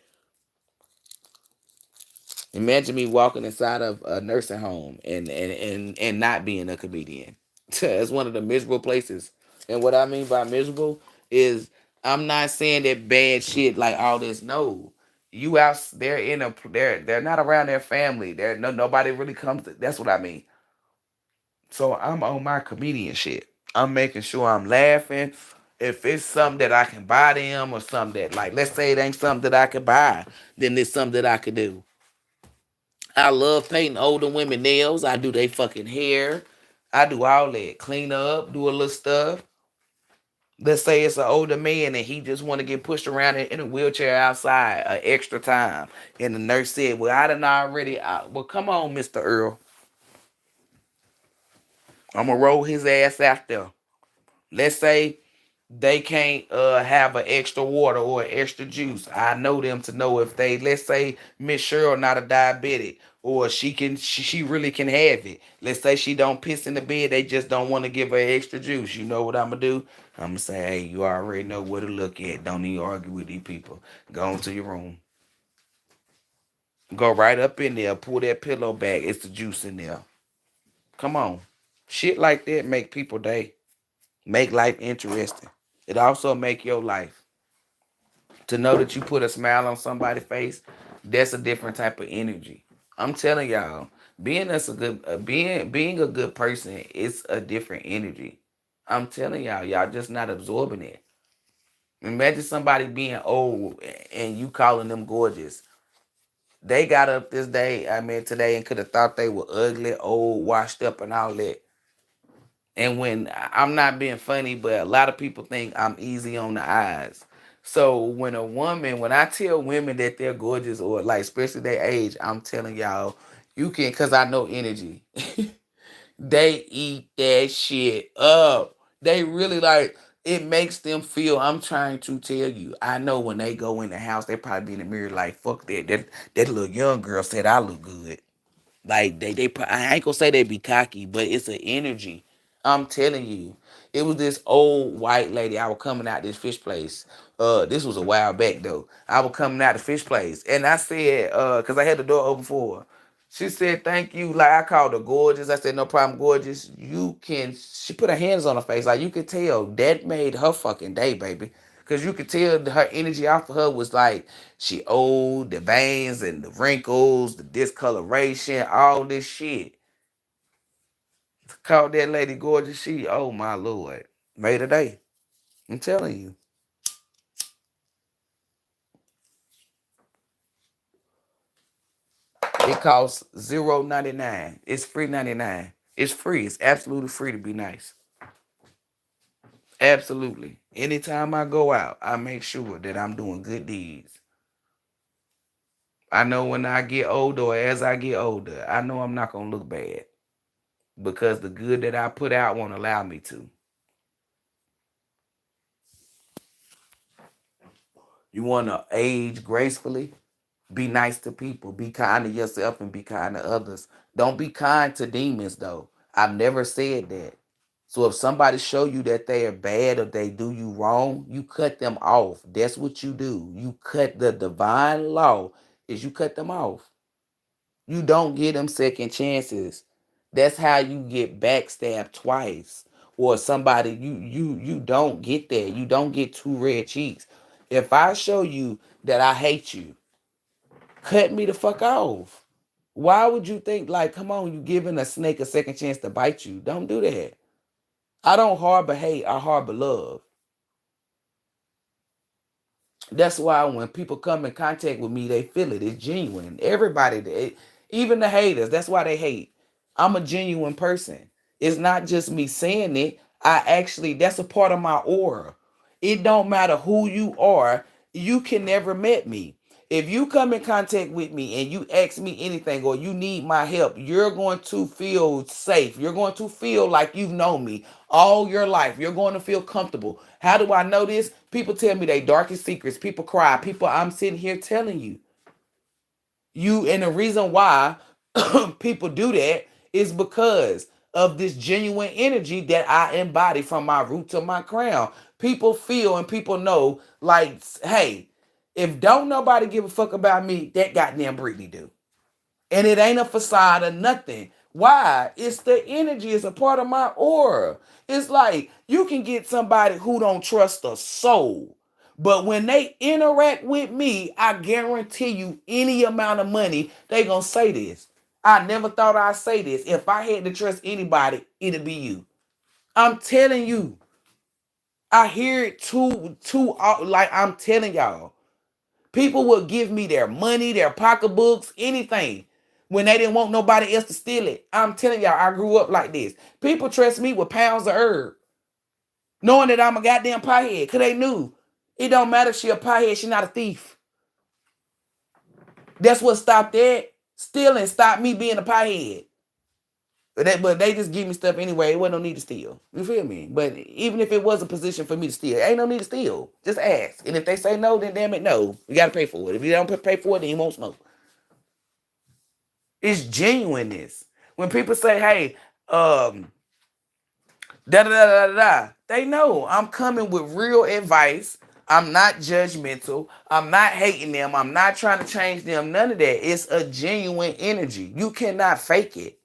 Imagine me walking inside of a nursing home and not being a comedian. It's one of the miserable places. And what I mean by miserable is I'm not saying that bad shit like all this. No. You out they're in a they're not around their family. Nobody really comes to, that's what I mean. So I'm on my comedian shit. I'm making sure I'm laughing. If it's something that I can buy them or something that, like, let's say it ain't something that I could buy, then it's something that I could do. I love painting older women nails. I do they fucking hair. I do all that. Clean up, do a little stuff. Let's say it's an older man and he just want to get pushed around in a wheelchair outside extra time. And the nurse said, well, I done already. Well, come on, Mr. Earl. I'm going to roll his ass out there. Let's say they can't have an extra water or extra juice. I know them to know if they, let's say Miss Cheryl not a diabetic or she really can have it. Let's say she don't piss in the bed, they just don't want to give her extra juice. You know what I'm gonna do? I'm gonna say, hey, you already know where to look at. Don't even argue with these people. Go into your room. Go right up in there, pull that pillow back. It's the juice in there. Come on. Shit like that make people day. Make life interesting. It also make your life. To know that you put a smile on somebody's face, that's a different type of energy. I'm telling y'all, being a good person is a different energy. I'm telling y'all just not absorbing it. Imagine somebody being old and you calling them gorgeous. They got up this day, today, and could have thought they were ugly, old, washed up, and all that. And when I'm not being funny, but a lot of people think I'm easy on the eyes. So when I tell women that they're gorgeous or like especially their age, I'm telling y'all, you can, cause I know energy. They eat that shit up. They really like it makes them feel. I'm trying to tell you. I know when they go in the house, they probably be in the mirror like, fuck that. That little young girl said I look good. Like I ain't gonna say they be cocky, but it's an energy. I'm telling you, it was this old white lady. I was coming out this fish place. This was a while back though. I was coming out the fish place, and I said, cause I had the door open for her. She said, "Thank you." Like I called her gorgeous. I said, "No problem, gorgeous." You can. She put her hands on her face, like you could tell that made her fucking day, baby. Cause you could tell her energy off of her was like she old, the veins and the wrinkles, the discoloration, all this shit. Called that lady gorgeous. She, oh my lord, made a day. I'm telling you. It costs 0.99. It's free 99. It's free. It's absolutely free to be nice. Absolutely. Anytime I go out, I make sure that I'm doing good deeds. I know when I get older or as I get older, I know I'm not gonna look bad because the good that I put out won't allow me to. You want to age gracefully? Be nice to people. Be kind to yourself and be kind to others. Don't be kind to demons though. I've never said that. So if somebody show you that they are bad or they do you wrong, you cut them off. That's what you do. You cut the divine law is you cut them off. You don't give them second chances. That's how you get backstabbed twice. Or somebody you don't get that. You don't get two red cheeks. If I show you that I hate you, cut me the fuck off. Why would you think like, come on, you giving a snake a second chance to bite you? Don't do that. I don't harbor hate, I harbor love. That's why when people come in contact with me, they feel it. It's genuine. Everybody, even the haters, that's why they hate. I'm a genuine person. It's not just me saying it. I actually, that's a part of my aura. It don't matter who you are. You can never met me. If you come in contact with me and you ask me anything or you need my help, you're going to feel safe. You're going to feel like you've known me all your life. You're going to feel comfortable. How do I know this? People tell me their darkest secrets. People cry. People, I'm sitting here telling you. And the reason why people do that is because of this genuine energy that I embody from my root to my crown. People feel and people know, like, hey, if don't nobody give a fuck about me, that goddamn Britney do. And it ain't a facade or nothing. Why? It's the energy. It's a part of my aura. It's like you can get somebody who don't trust a soul. But when they interact with me, I guarantee you any amount of money, they gonna say this. I never thought I'd say this. If I had to trust anybody, it'd be you. I'm telling you. I hear it like I'm telling y'all. People will give me their money, their pocketbooks, anything when they didn't want nobody else to steal it. I'm telling y'all, I grew up like this. People trust me with pounds of herb, knowing that I'm a goddamn piehead, because they knew. It don't matter if she a piehead, she not a thief. That's what stopped that. Stealing stopped me being a piehead. But they just give me stuff anyway. It wasn't no need to steal. You feel me? But even if it was a position for me to steal, ain't no need to steal. Just ask. And if they say no, then damn it, no. You got to pay for it. If you don't pay for it, then you won't smoke. It's genuineness. When people say, hey, da da da da da, they know I'm coming with real advice. I'm not judgmental. I'm not hating them. I'm not trying to change them. None of that. It's a genuine energy. You cannot fake it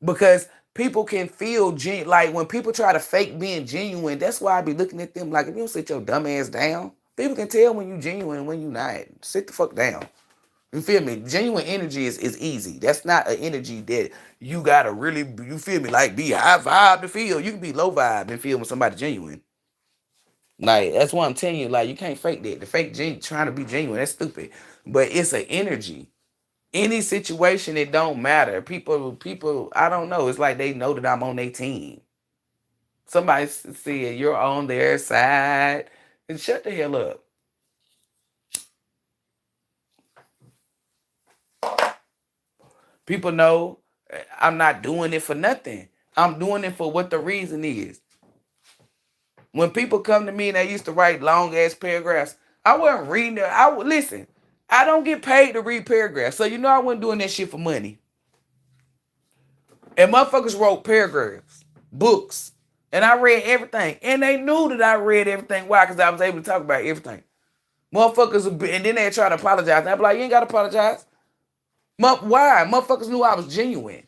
because people can feel like when people try to fake being genuine. That's why I be looking at them like, if you don't sit your dumb ass down, people can tell when you genuine and when you not. Sit the fuck down. You feel me? Genuine energy is easy. That's not an energy that you gotta really, you feel me, like be high vibe to feel. You can be low vibe and feel when somebody genuine. Like, that's why I'm telling you, like, you can't fake that. The fake trying to be genuine, that's stupid. But it's an energy. Any situation, it don't matter. People, I don't know. It's like they know that I'm on their team. Somebody said you're on their side. And shut the hell up. People know I'm not doing it for nothing. I'm doing it for what the reason is. When people come to me and they used to write long ass paragraphs, I wasn't reading it. I would listen. I don't get paid to read paragraphs, so you know I wasn't doing that shit for money. And motherfuckers wrote paragraphs, books, and I read everything. And they knew that I read everything. Why? Because I was able to talk about everything. Motherfuckers, and then they try to apologize. And I be like, you ain't got to apologize. Why? Motherfuckers knew I was genuine.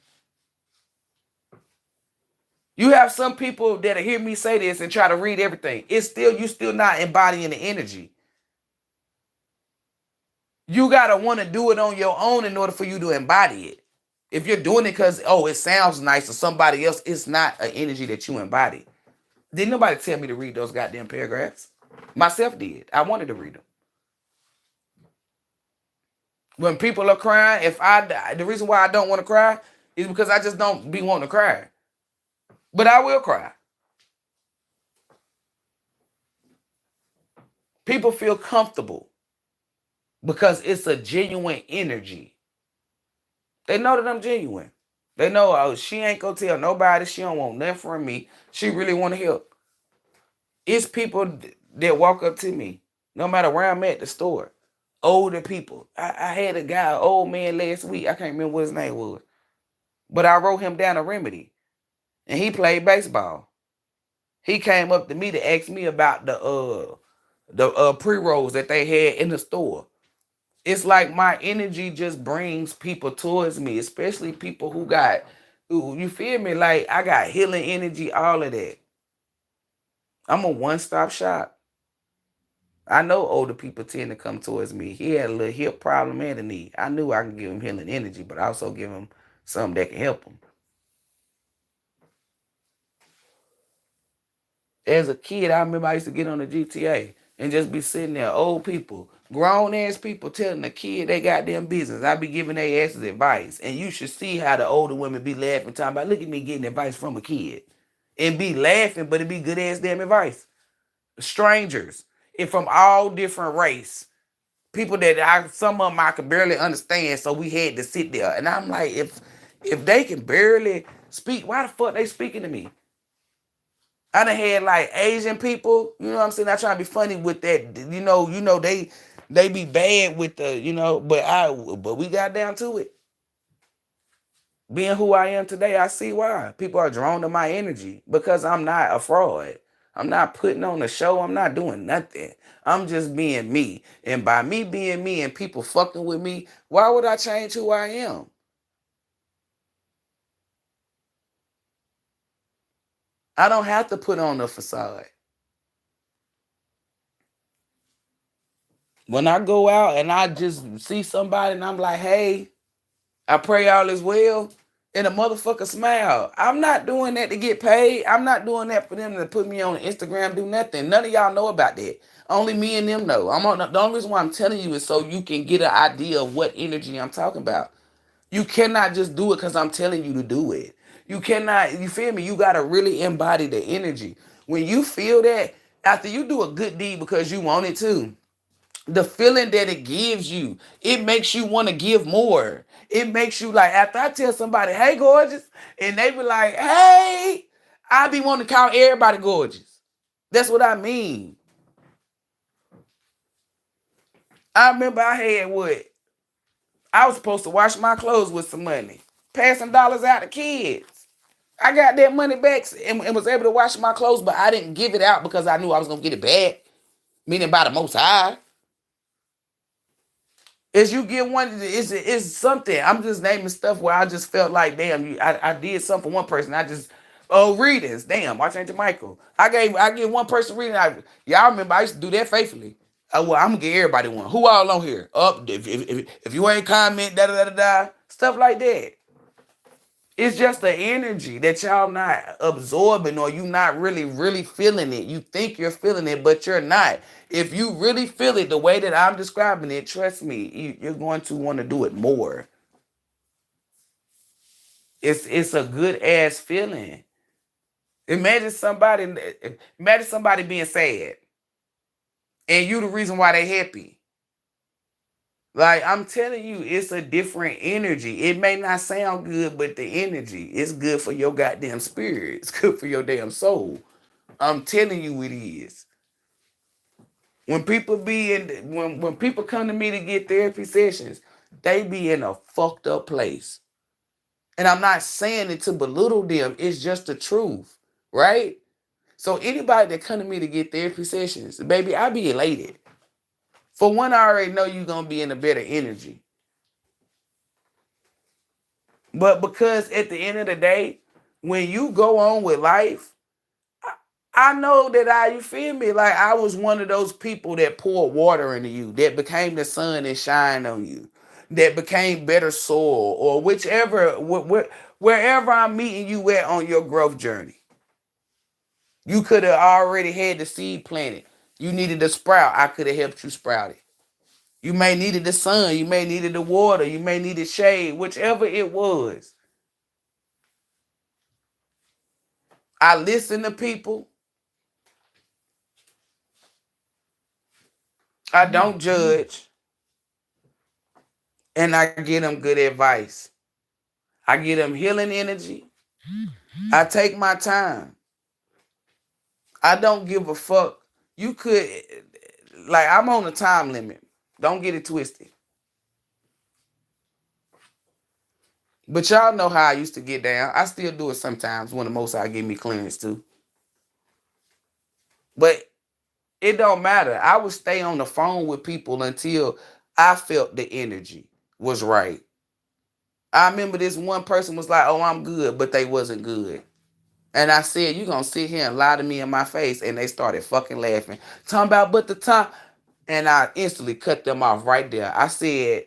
You have some people that hear me say this and try to read everything. You still not embodying the energy. You gotta want to do it on your own in order for you to embody it. If you're doing it because, oh, it sounds nice to somebody else, it's not an energy that you embody. Didn't nobody tell me to read those goddamn paragraphs. Myself did. I wanted to read them. When people are crying, the reason why I don't want to cry is because I just don't be wanting to cry. But I will cry. People feel comfortable because it's a genuine energy. They know that I'm genuine. They know, oh, she ain't gonna tell nobody. She don't want nothing from me. She really want to help. It's people that walk up to me, no matter where I'm at the store. Older people. I had a guy, an old man last week. I can't remember what his name was. But I wrote him down a remedy. And he played baseball. He came up to me to ask me about the pre-rolls that they had in the store. It's like my energy just brings people towards me, especially people who got, you feel me? Like I got healing energy, all of that. I'm a one-stop shop. I know older people tend to come towards me. He had a little hip problem and a knee. I knew I could give him healing energy, but I also give him something that can help him. As a kid, I remember I used to get on the GTA and just be sitting there, old people, grown ass people telling the kid they got them business. I be giving their asses advice. And you should see how the older women be laughing, talking about, look at me getting advice from a kid. And be laughing, but it be good ass damn advice. Strangers, and from all different race. People that some of them I could barely understand, so we had to sit there. And I'm like, if they can barely speak, why the fuck they speaking to me? I done had like Asian people, you know what I'm saying? I try to be funny with that. They be bad with the, but we got down to it. Being who I am today, I see why. People are drawn to my energy because I'm not a fraud. I'm not putting on a show. I'm not doing nothing. I'm just being me. And by me being me and people fucking with me, why would I change who I am? I don't have to put on a facade. When I go out and I just see somebody and I'm like, hey, I pray all is well, and a motherfucker smile. I'm not doing that to get paid. I'm not doing that for them to put me on Instagram, do nothing. None of y'all know about that. Only me and them know. The only reason why I'm telling you is so you can get an idea of what energy I'm talking about. You cannot just do it because I'm telling you to do it. You cannot, you feel me? You got to really embody the energy. When you feel that, after you do a good deed because you want it to, the feeling that it gives you, it makes you want to give more. It makes you like, after I tell somebody, hey, gorgeous, and they be like, hey, I be wanting to call everybody gorgeous. That's what I mean. I remember I had I was supposed to wash my clothes with some money, passing dollars out to kids. I got that money back and was able to wash my clothes, but I didn't give it out because I knew I was going to get it back, meaning by the Most High. As you get one, it's something. I'm just naming stuff where I just felt like, damn, I did something for one person. Readings. Damn, I changed to Michael. I give one person reading. Y'all remember I used to do that faithfully. Well, I'm gonna give everybody one. Who all on here? Up if you ain't comment, stuff like that. It's just the energy that y'all not absorbing, or you not really feeling it. You think you're feeling it, but you're not. If you really feel it the way that I'm describing it, trust me, you're going to want to do it more. It's a good ass feeling. Imagine somebody being sad. And you the reason why they happy. Like, I'm telling you, it's a different energy. It may not sound good, but the energy is good for your goddamn spirit. It's good for your damn soul. I'm telling you it is. When people be in when people come to me to get therapy sessions, they be in a fucked up place. And I'm not saying it to belittle them. It's just the truth, right? So anybody that come to me to get therapy sessions, baby, I be elated. For one, I already know you're gonna be in a better energy. But because at the end of the day, when you go on with life, I know that you feel me? Like I was one of those people that poured water into you, that became the sun that shined on you, that became better soil, or wherever I'm meeting you at on your growth journey. You could have already had the seed planted. You needed to sprout. I could have helped you sprout it. You may needed the sun. You may needed the water. You may needed shade. Whichever it was. I listen to people. I don't judge. And I give them good advice. I give them healing energy. I take my time. I don't give a fuck. You could, like, I'm on a time limit. Don't get it twisted. But y'all know how I used to get down. I still do it sometimes when the Most High give me clearance to. But it don't matter. I would stay on the phone with people until I felt the energy was right. I remember this one person was like, "Oh, I'm good," but they wasn't good. And I said, "You gonna sit here and lie to me in my face?" And they started fucking laughing. Talking about, but the time. And I instantly cut them off right there. I said,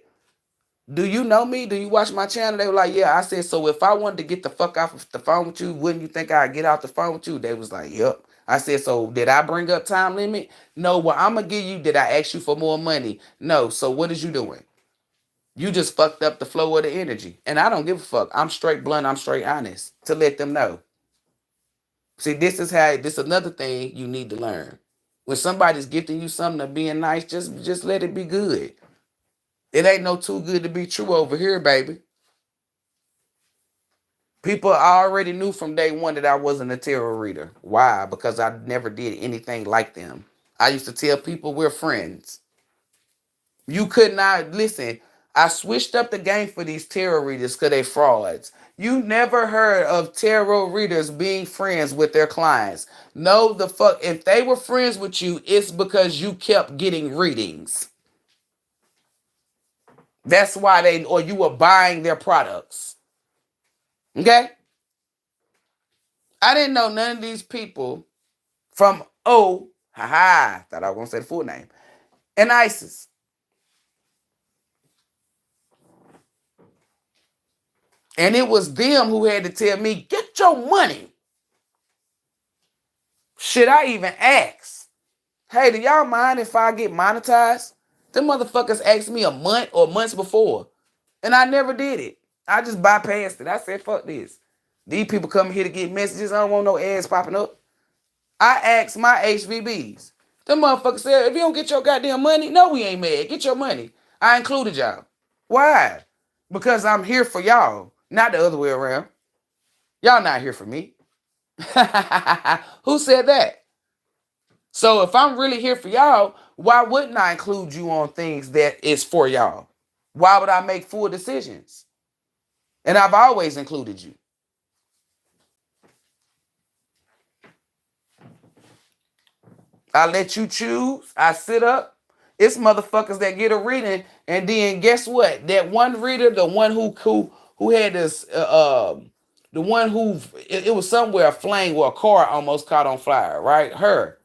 "Do you know me? Do you watch my channel?" They were like, "Yeah." I said, "So if I wanted to get the fuck off of the phone with you, wouldn't you think I'd get off the phone with you?" They was like, "Yep." I said, "So did I bring up time limit?" "No." "Well, I'm gonna give you, did I ask you for more money?" "No." "So what is you doing?" "You just fucked up the flow of the energy." And I don't give a fuck. I'm straight blunt. I'm straight honest to let them know. See, this is another thing you need to learn. When somebody's gifting you something of being nice, just let it be good. It ain't no too good to be true over here, baby. People already knew from day one that I wasn't a tarot reader. Why? Because I never did anything like them. I used to tell people we're friends. You could not listen. I switched up the game for these tarot readers because they frauds. You never heard of tarot readers being friends with their clients. No, the fuck. If they were friends with you, it's because you kept getting readings. That's why or you were buying their products. Okay? I didn't know none of these people from thought I was gonna say the full name, and ISIS. And it was them who had to tell me, "Get your money." Should I even ask? "Hey, do y'all mind if I get monetized?" Them motherfuckers asked me a month or months before. And I never did it. I just bypassed it. I said, fuck this. These people come here to get messages. I don't want no ads popping up. I asked my HVBs. Them motherfuckers said, "If you don't get your goddamn money, no, we ain't mad. Get your money." I included y'all. Why? Because I'm here for y'all, not the other way around. Y'all not here for me. Who said that? So if I'm really here for y'all, why wouldn't I include you on things that is for y'all? Why would I make full decisions? And I've always included you. I let you choose. I sit up. It's motherfuckers that get a reading, and then guess what? That one reader, the one who had this, the one who it was somewhere a flame where a car almost caught on fire, right? Her.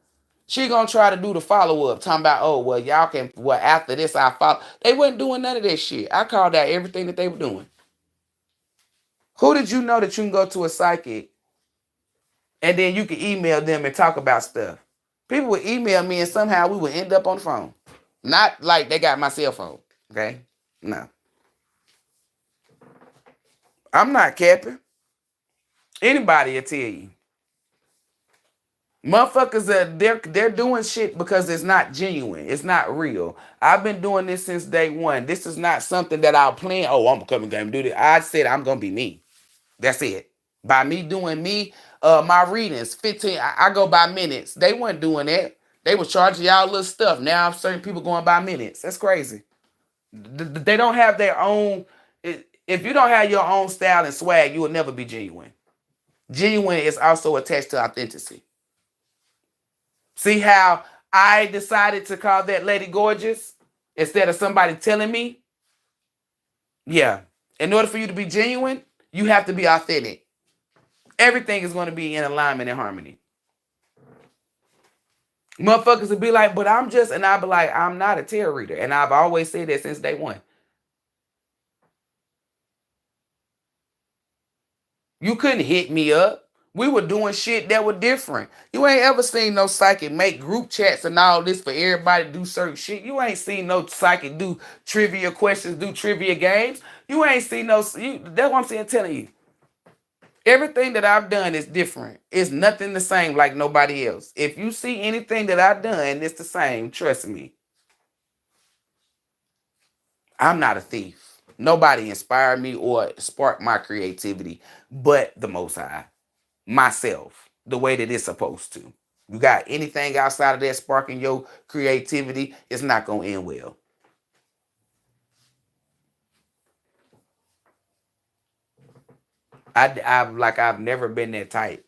She gonna try to do the follow up, talking about, "Oh, well, y'all can, well, after this I follow." They wasn't doing none of that shit. I called out everything that they were doing. Who did you know that you can go to a psychic and then you can email them and talk about stuff? People would email me and somehow we would end up on the phone. Not like they got my cell phone. Okay? No. I'm not capping. Anybody will tell you. Motherfuckers they're doing shit because it's not genuine. It's not real. I've been doing this since day one. This is not something that I'll plan. Oh, I'm coming game do this. I said I'm gonna be me. That's it. By me doing me, my readings, 15, I go by minutes. They weren't doing that. They was charging y'all little stuff. Now certain people going by minutes. That's crazy. They don't have their own. If you don't have your own style and swag, you will never be genuine. Genuine is also attached to authenticity. See how I decided to call that lady gorgeous instead of somebody telling me? Yeah. In order for you to be genuine, you have to be authentic. Everything is going to be in alignment and harmony. Motherfuckers would be like, but I'm just, and I'll be like, I'm not a tarot reader. And I've always said that since day one. You couldn't hit me up. We were doing shit that were different. You ain't ever seen no psychic make group chats and all this for everybody to do certain shit. You ain't seen no psychic do trivia questions, do trivia games. You ain't seen no, that's what I'm saying, telling you. Everything that I've done is different. It's nothing the same like nobody else. If you see anything that I've done, it's the same. Trust me. I'm not a thief. Nobody inspired me or sparked my creativity but the Most High. Myself, the way that it's supposed to. You got anything outside of that sparking your creativity, it's not going to end well. I've never been that type.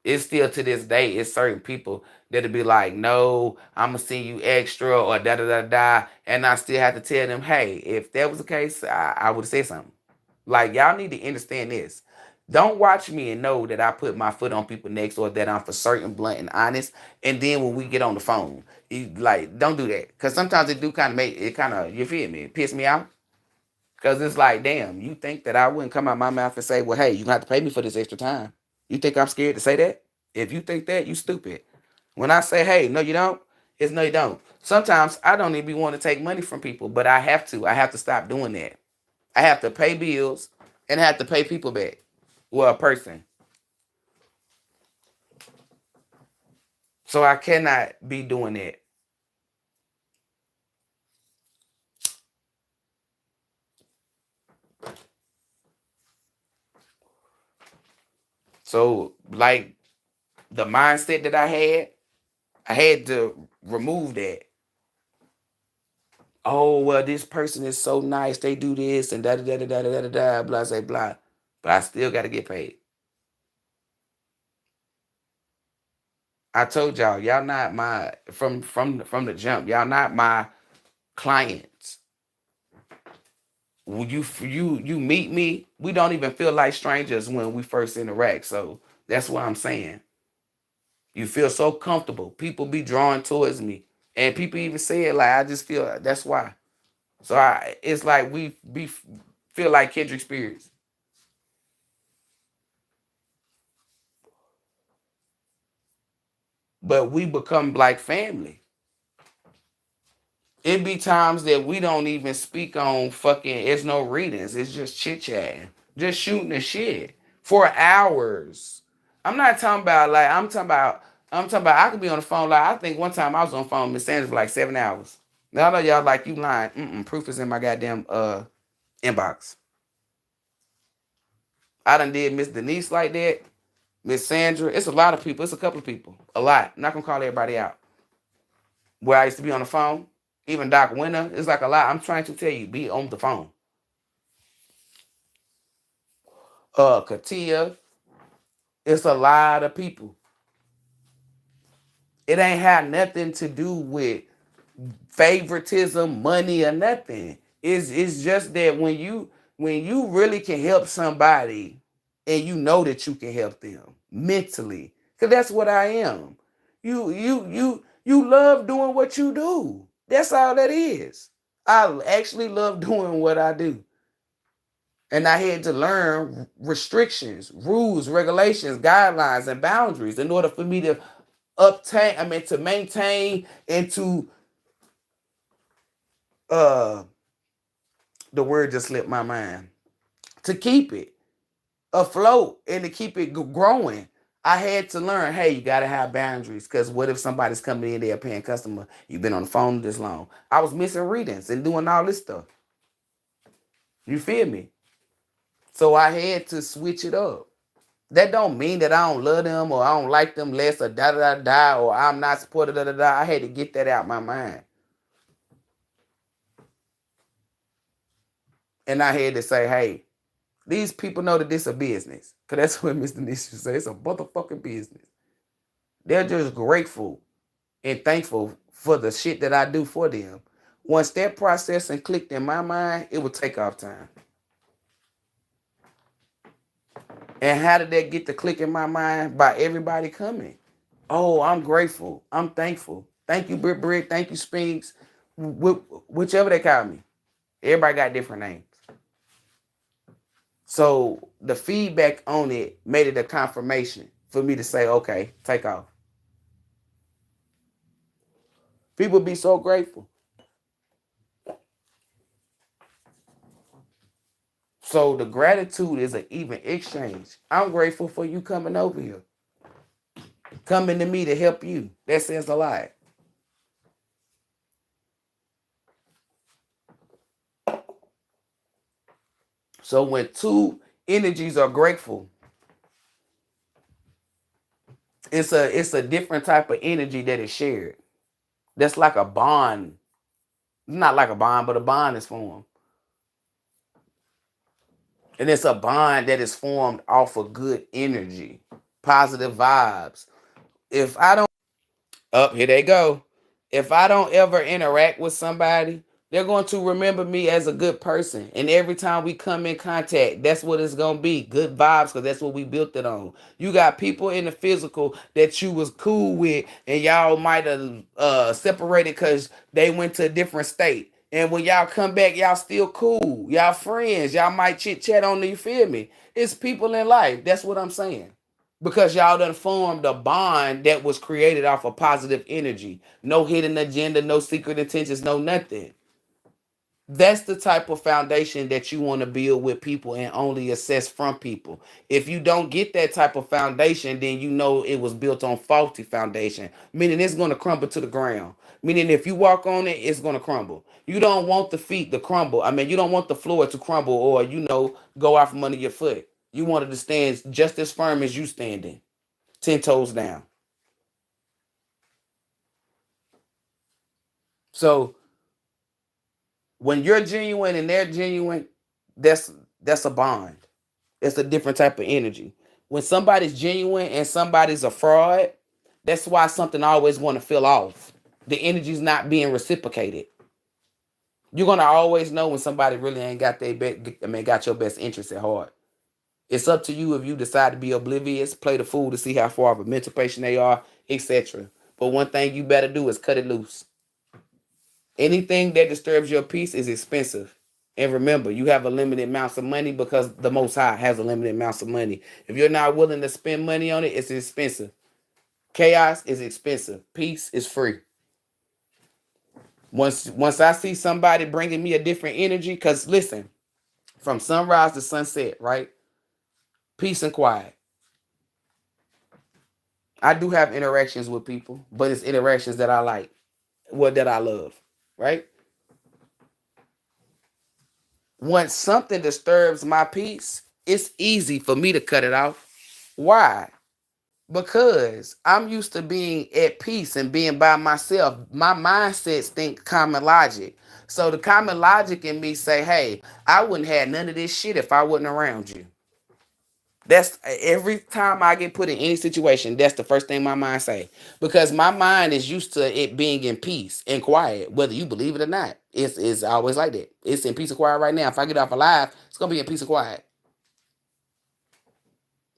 It's still to this day, it's certain people that'll be like, no, I'm gonna send you extra or da da da da. And I still have to tell them, hey, if that was the case, I would have said something. Like, y'all need to understand this. Don't watch me and know that I put my foot on people's necks or that I'm for certain blunt and honest. And then when we get on the phone, like, don't do that. Because sometimes it do kind of make it kind of, you feel me, piss me off. Because it's like, damn, you think that I wouldn't come out my mouth and say, well, hey, you're going to have to pay me for this extra time. You think I'm scared to say that? If you think that, you stupid. When I say, hey, no, you don't, it's no, you don't. Sometimes I don't even want to take money from people, but I have to. I have to stop doing that. I have to pay bills and I have to pay people back. Well, a person. So I cannot be doing that. So, like, the mindset that I had to remove that. Oh, well, this person is so nice. They do this and da da da da da da da da blah blah blah. But I still got to get paid. I told y'all not my from the jump. Y'all not my clients. When you meet me, we don't even feel like strangers when we first interact. So that's what I'm saying. You feel so comfortable. People be drawn towards me, and people even say it like I just feel that's why. So it's like we feel like kindred spirits, but we become like family. It be times that we don't even speak on fucking. It's no readings. It's just chit chatting, just shooting the shit for hours. I'm not talking about like I'm talking about I could be on the phone like I think one time I was on the phone with Miss Sanders for like 7 hours. Now I know y'all like you lying. Proof is in my goddamn inbox. I done did Miss Denise like that. Miss Sandra. It's a lot of people. It's a couple of people. A lot. I'm not gonna call everybody out. Where I used to be on the phone. Even Doc Winter. It's like a lot. I'm trying to tell you, be on the phone. Katia. It's a lot of people. It ain't had nothing to do with favoritism, money, or nothing. It's just that when you really can help somebody and you know that you can help them mentally, because that's what I am. You love doing what you do. That's all that is. I actually love doing what I do. And I had to learn restrictions, rules, regulations, guidelines, and boundaries in order for me to to maintain and to uh the word just slipped my mind. To keep it afloat and to keep it growing. I had to learn, hey, you gotta have boundaries. Cause what if somebody's coming in there, a paying customer, you've been on the phone this long. I was missing readings and doing all this stuff. You feel me? So I had to switch it up. That don't mean that I don't love them or I don't like them less or da da da da or I'm not supportive da da da. I had to get that out my mind. And I had to say, hey, these people know that this is a business. Cause that's what Mr. Nisha said. It's a motherfucking business. They're just grateful and thankful for the shit that I do for them. Once that processing clicked in my mind, it would take off time. And how did that get to click in my mind? By everybody coming. Oh, I'm grateful. I'm thankful. Thank you, Britt Britt. Thank you, Spinks. Whichever they call me. Everybody got different names. So the feedback on it made it a confirmation for me to say, okay, take off. People be so grateful. So the gratitude is an even exchange. I'm grateful for you coming over here. Coming to me to help you. That says a lot. So when two energies are grateful, it's a different type of energy that is shared. That's like a bond. Not like a bond, but a bond is formed. And it's a bond that is formed off of good energy, positive vibes. If I don't, here they go. If I don't ever interact with somebody, they're going to remember me as a good person. And every time we come in contact, that's what it's going to be. Good vibes, because that's what we built it on. You got people in the physical that you was cool with, and y'all might have separated because they went to a different state. And when y'all come back, y'all still cool. Y'all friends. Y'all might chit chat on the, you feel me? It's people in life. That's what I'm saying. Because y'all done formed a bond that was created off of positive energy. No hidden agenda, no secret intentions, no nothing. That's the type of foundation that you want to build with people and only assess from people. If you don't get that type of foundation, then you know it was built on faulty foundation, meaning it's going to crumble to the ground. Meaning if you walk on it, it's going to crumble. You don't want the feet to crumble. I mean, you don't want the floor to crumble or, go out from under your foot. You want it to stand just as firm as you standing, 10 toes down. So when you're genuine and they're genuine, that's a bond. It's a different type of energy. When somebody's genuine and somebody's a fraud, that's why something always want to feel off. The energy's not being reciprocated. You're gonna always know when somebody really ain't got got your best interest at heart. It's up to you if you decide to be oblivious, play the fool to see how far of a mental patient they are, etc. But one thing you better do is cut it loose. Anything that disturbs your peace is expensive. And remember, you have a limited amounts of money because the Most High has a limited amounts of money. If you're not willing to spend money on it, it's expensive. Chaos is expensive. Peace is free. Once I see somebody bringing me a different energy, because listen, from sunrise to sunset, right? Peace and quiet. I do have interactions with people, but it's interactions that I like, that I love, right? Once something disturbs my peace, it's easy for me to cut it off. Why? Because I'm used to being at peace and being by myself. My mindsets think common logic. So the common logic in me say, hey, I wouldn't have none of this shit if I wasn't around you. That's every time I get put in any situation, that's the first thing my mind say. Because my mind is used to it being in peace and quiet, whether you believe it or not. It's always like that. It's in peace and quiet right now. If I get off alive, it's gonna be in peace and quiet.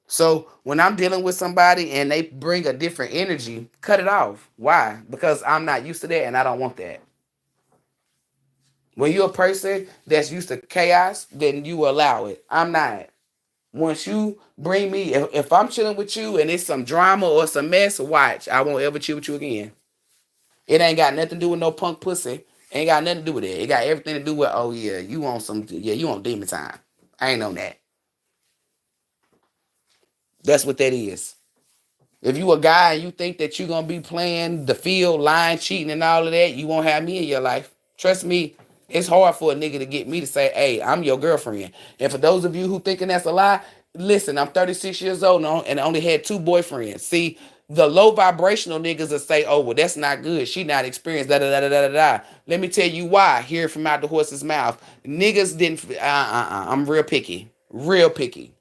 So when I'm dealing with somebody and they bring a different energy, cut it off. Why? Because I'm not used to that and I don't want that. When you're a person that's used to chaos, then you allow it. I'm not. Once you bring me, if I'm chilling with you and it's some drama or some mess, watch. I won't ever chill with you again. It ain't got nothing to do with no punk pussy. Ain't got nothing to do with it. It got everything to do with, oh yeah, you on demon time. I ain't on that. That's what that is. If you a guy and you think that you're gonna be playing the field, lying, cheating, and all of that, you won't have me in your life. Trust me, it's hard for a nigga to get me to say, hey, I'm your girlfriend. And for those of you who thinking that's a lie, listen, I'm 36 years old now and I only had 2 boyfriends. See, the low vibrational niggas will say, oh, well, that's not good. She not experienced, da da da da da da. Let me tell you why. Hear it from out the horse's mouth. Niggas didn't, I'm real picky. Real picky.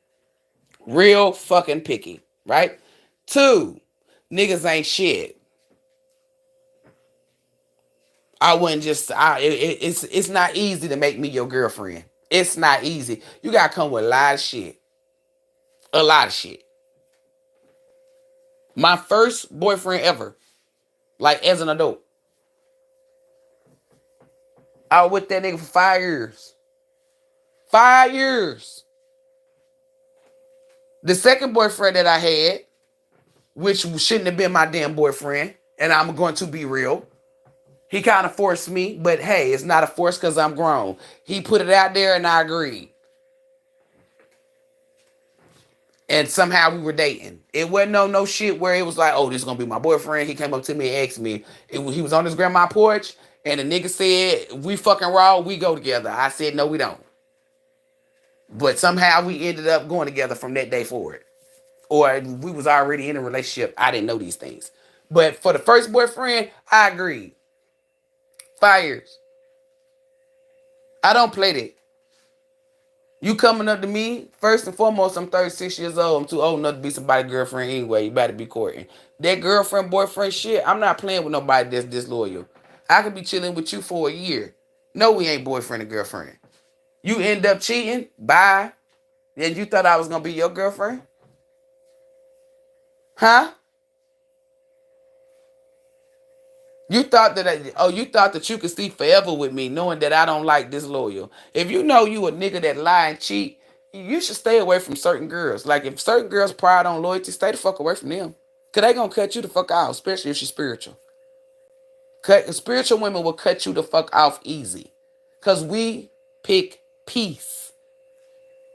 Real fucking picky, right? 2, niggas ain't shit. I wouldn't just. It's not easy to make me your girlfriend. It's not easy. You gotta come with a lot of shit. A lot of shit. My first boyfriend ever, like as an adult, I was with that nigga for 5 years. 5 years. The second boyfriend that I had, which shouldn't have been my damn boyfriend, and I'm going to be real. He kind of forced me, but hey, it's not a force because I'm grown. He put it out there and I agreed. And somehow we were dating. It wasn't no shit where it was like, oh, this is going to be my boyfriend. He came up to me and asked me. He was on his grandma porch and the nigga said, we fucking raw, we go together. I said, no, we don't. But somehow we ended up going together from that day forward. Or we was already in a relationship. I didn't know these things. But for the first boyfriend, I agreed. 5 years. I don't play that. You coming up to me, first and foremost, I'm 36 years old. I'm too old enough to be somebody's girlfriend anyway. You better be courting. That girlfriend, boyfriend shit, I'm not playing with nobody that's disloyal. I could be chilling with you for a year. No, we ain't boyfriend and girlfriend. You end up cheating, bye. Then you thought I was going to be your girlfriend? Huh? You thought that you could stay forever with me knowing that I don't like disloyal. If you know you a nigga that lie and cheat, you should stay away from certain girls. Like if certain girls pride on loyalty, stay the fuck away from them. Cause they gonna cut you the fuck out, especially if she's spiritual. Spiritual women will cut you the fuck off easy. Cause we pick peace.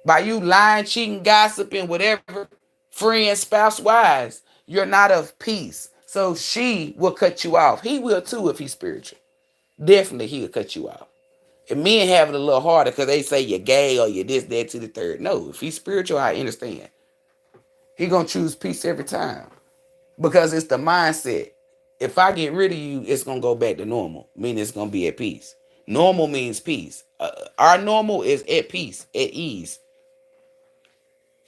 By you lying, cheating, gossiping, whatever, friends, spouse, wives, you're not of peace. So she will cut you off. He will too if he's spiritual. Definitely he will cut you off. And men have it a little harder because they say you're gay or you're this, that, to the third. No, if he's spiritual, I understand. He gonna choose peace every time. Because it's the mindset. If I get rid of you, it's gonna go back to normal. Meaning it's gonna be at peace. Normal means peace. Our normal is at peace, at ease.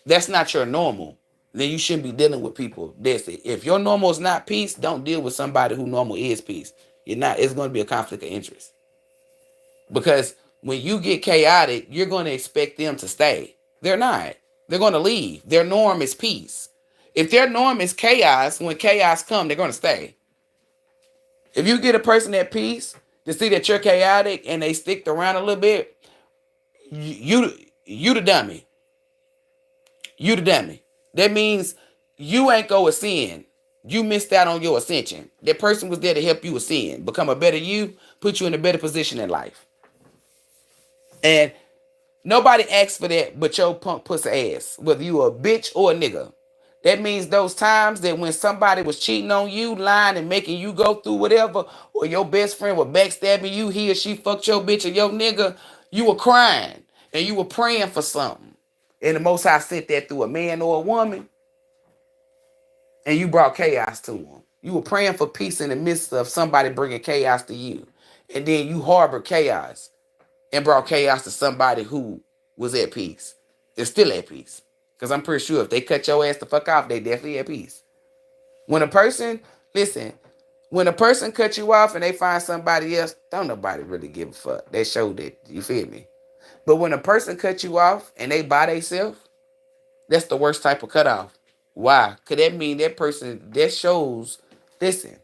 That's not your normal. Then you shouldn't be dealing with people. That's it. If your normal is not peace, don't deal with somebody who normal is peace. You're not. It's going to be a conflict of interest. Because when you get chaotic, you're going to expect them to stay. They're not. They're going to leave. Their norm is peace. If their norm is chaos, when chaos comes, they're going to stay. If you get a person at peace to see that you're chaotic and they stick around a little bit, you the dummy. You the dummy. That means you ain't go ascend. You missed out on your ascension. That person was there to help you ascend, become a better you, put you in a better position in life. And nobody asks for that but your punk pussy ass, whether you a bitch or a nigga. That means those times that when somebody was cheating on you, lying and making you go through whatever, or your best friend was backstabbing you, he or she fucked your bitch or your nigga, you were crying and you were praying for something. And the Most High sent that through a man or a woman, and you brought chaos to them. You were praying for peace in the midst of somebody bringing chaos to you. And then you harbored chaos and brought chaos to somebody who was at peace. They're still at peace. Because I'm pretty sure if they cut your ass the fuck off, they definitely at peace. When a person, listen, when a person cut you off and they find somebody else, don't nobody really give a fuck. They showed it. You feel me? But when a person cut you off and they by themselves, that's the worst type of cutoff. Why? Because that mean that person, that shows, listen,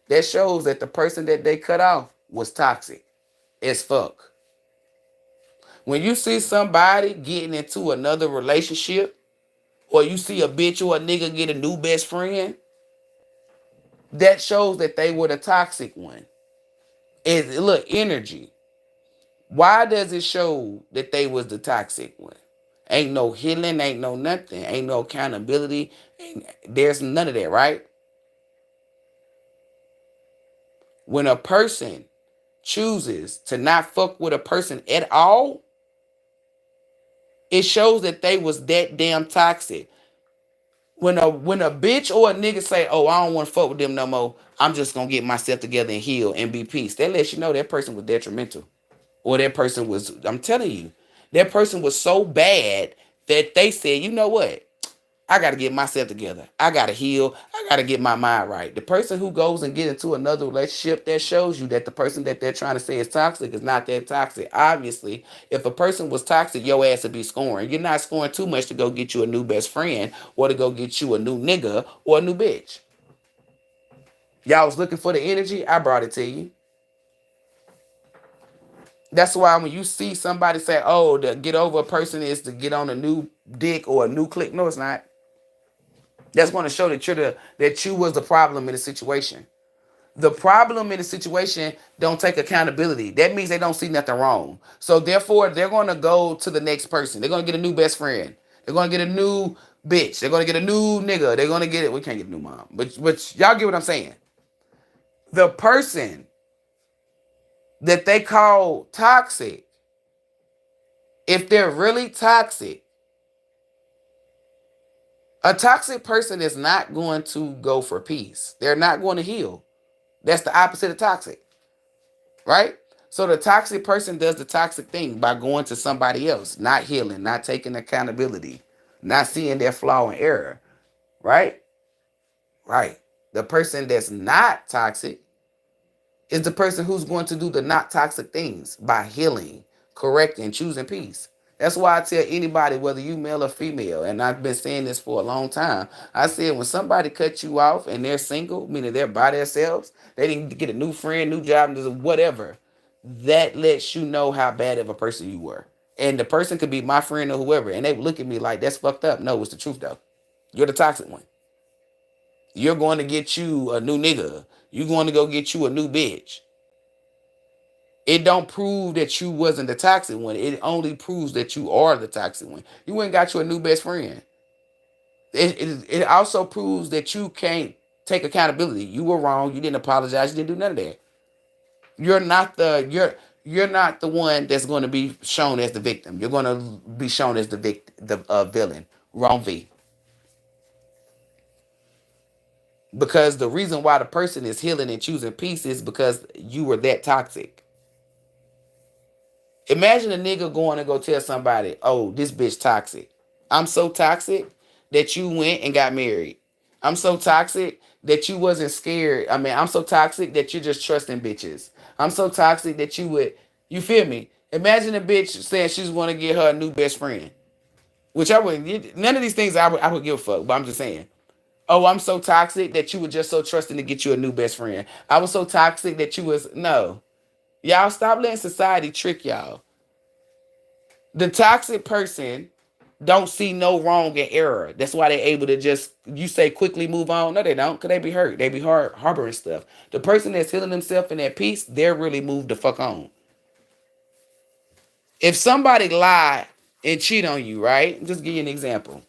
that shows that the person that they cut off was toxic as fuck. When you see somebody getting into another relationship, or you see a bitch or a nigga get a new best friend, that shows that they were the toxic one. And look, energy. Why does it show that they was the toxic one? Ain't no healing, ain't no nothing, ain't no accountability. There's none of that, right? When a person chooses to not fuck with a person at all, it shows that they was that damn toxic. When a bitch or a nigga say, "Oh, I don't want to fuck with them no more. I'm just gonna get myself together and heal and be peace," that lets you know that person was detrimental, or that person was. I'm telling you, that person was so bad that they said, "You know what? I got to get myself together. I got to heal. I got to get my mind right." The person who goes and get into another relationship, that shows you that the person that they're trying to say is toxic is not that toxic. Obviously, if a person was toxic, your ass would be scoring. You're not scoring too much to go get you a new best friend or to go get you a new nigga or a new bitch. Y'all was looking for the energy. I brought it to you. That's why when you see somebody say, "Oh, to get over a person is to get on a new dick or a new click," no, it's not. That's going to show that you was the problem in the situation. The problem in the situation don't take accountability. That means they don't see nothing wrong. So therefore, they're going to go to the next person. They're going to get a new best friend. They're going to get a new bitch. They're going to get a new nigga. They're going to get it. We can't get a new mom, but y'all get what I'm saying. The person that they call toxic, if they're really toxic, a toxic person is not going to go for peace. They're not going to heal. That's the opposite of toxic, right? So the toxic person does the toxic thing by going to somebody else, not healing, not taking accountability, not seeing their flaw and error, right? Right. The person that's not toxic is the person who's going to do the not toxic things by healing, correcting, choosing peace. That's why I tell anybody, whether you male or female, and I've been saying this for a long time, I said when somebody cuts you off and they're single, meaning they're by themselves, they didn't get a new friend, new job, whatever, that lets you know how bad of a person you were. And the person could be my friend or whoever, and they look at me like, that's fucked up. No, it's the truth though. You're the toxic one. You're going to get you a new nigga. You're going to go get you a new bitch. It don't prove that you wasn't the toxic one. It only proves that you are the toxic one. You went and got you a new best friend. It also proves that you can't take accountability. You were wrong. You didn't apologize. You didn't do none of that. You're not the one that's going to be shown as the victim. You're going to be shown as the villain. Wrong V. Because the reason why the person is healing and choosing peace is because you were that toxic. Imagine a nigga going to go tell somebody, "Oh, this bitch toxic. I'm so toxic that you went and got married. I'm so toxic that you wasn't scared. I mean, I'm so toxic that you're just trusting bitches. I'm so toxic that you feel me? Imagine a bitch saying she's want to get her a new best friend. Which I wouldn't, none of these things I would give a fuck, but I'm just saying. Oh, I'm so toxic that you were just so trusting to get you a new best friend. I was so toxic that you was, no. Y'all stop letting society trick y'all. The toxic person don't see no wrong and error. That's why they're able to just, you say, quickly move on. No, they don't, because they be hurt. They be harboring stuff. The person that's healing themselves in that peace, they're really moved the fuck on. If somebody lie and cheat on you, right? Just give you an example.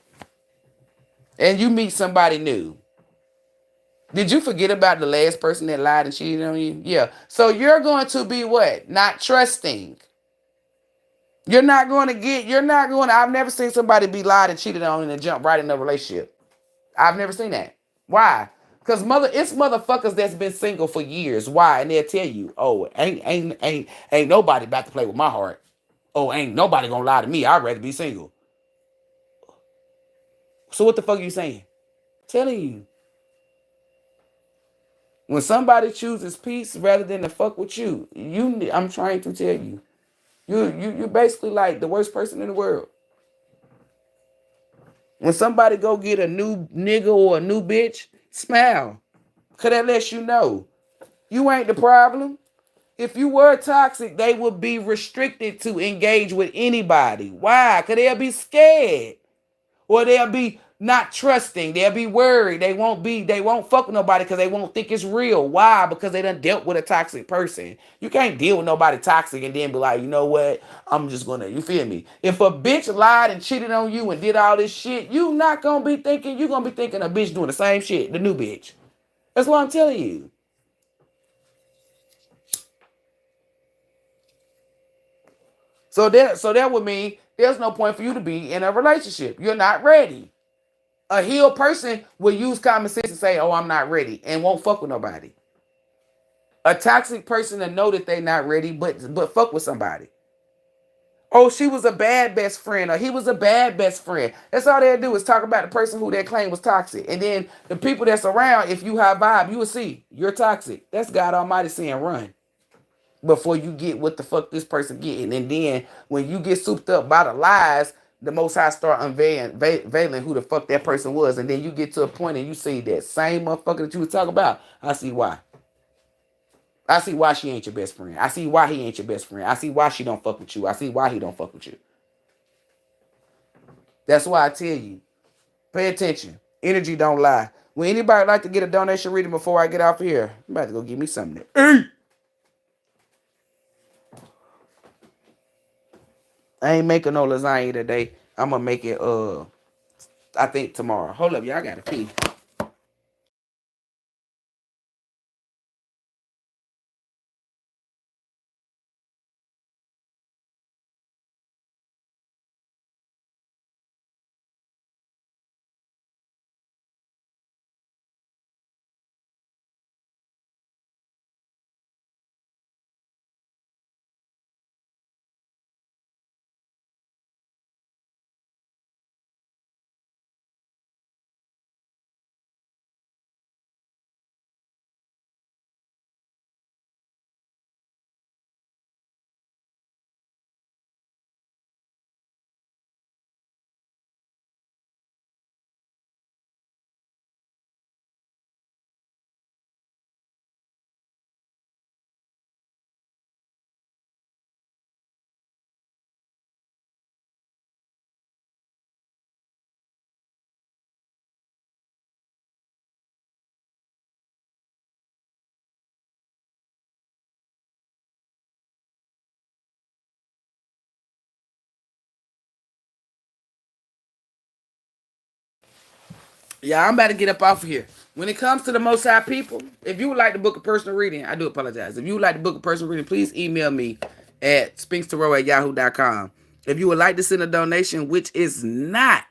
And you meet somebody new. Did you forget about the last person that lied and cheated on you? Yeah. So you're going to be what? Not trusting. You're not going to, I've never seen somebody be lied and cheated on and then jump right in a relationship. I've never seen that. Why? Because it's motherfuckers that's been single for years. Why? And they'll tell you, "Oh, ain't nobody about to play with my heart. Oh, ain't nobody gonna lie to me. I'd rather be single." So what the fuck are you saying? Telling you. When somebody chooses peace rather than to fuck with you, I'm trying to tell you, you're basically like the worst person in the world. When somebody go get a new nigga or a new bitch, smile. Cause that lets you know you ain't the problem. If you were toxic, they would be restricted to engage with anybody. Why? Cause they'll be scared. Or they'll be not trusting. They'll be worried. They won't fuck with nobody because they won't think it's real. Why? Because they done dealt with a toxic person. You can't deal with nobody toxic and then be like, you know what? I'm just gonna, you feel me? If a bitch lied and cheated on you and did all this shit, you not gonna be thinking, you gonna be thinking a bitch doing the same shit, the new bitch. That's what I'm telling you. So that would mean there's no point for you to be in a relationship. You're not ready. A healed person will use common sense and say, oh, I'm not ready, and won't fuck with nobody. A toxic person to know that they not ready, but fuck with somebody. Oh, she was a bad best friend, or he was a bad best friend. That's all they do is talk about the person who they claim was toxic. And then the people that's around, if you high vibe, you will see you're toxic. That's God Almighty saying run before you get what the fuck this person getting. And then when you get souped up by the lies, the Most High start unveiling who the fuck that person was. And then you get to a point and you see that same motherfucker that you was talking about. I see why. I see why she ain't your best friend. I see why he ain't your best friend. I see why she don't fuck with you. I see why he don't fuck with you. That's why I tell you, pay attention. Energy don't lie. Would anybody like to get a donation reading before I get off here? I'm about to go give me something to eat. I ain't making no lasagna today. I'm gonna make it I think tomorrow. Hold up, y'all, I gotta pee. Yeah, I'm about to get up off of here. When it comes to the Most High people, if you would like to book a personal reading, I do apologize. If you would like to book a personal reading, please email me at spinkstero@yahoo.com. If you would like to send a donation, which is not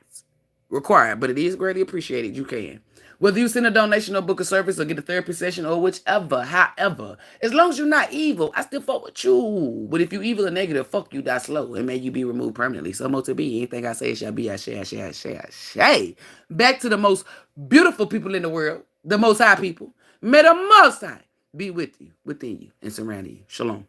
required, but it is greatly appreciated, you can. Whether you send a donation or book a service or get a therapy session or whichever, however, as long as you're not evil, I still fuck with you. But if you evil or negative, fuck you, die slow, and may you be removed permanently. So much to be. Anything I say shall be, I share. Back to the most beautiful people in the world, the Most High people. May the Most High be with you, within you, and surrounding you. Shalom.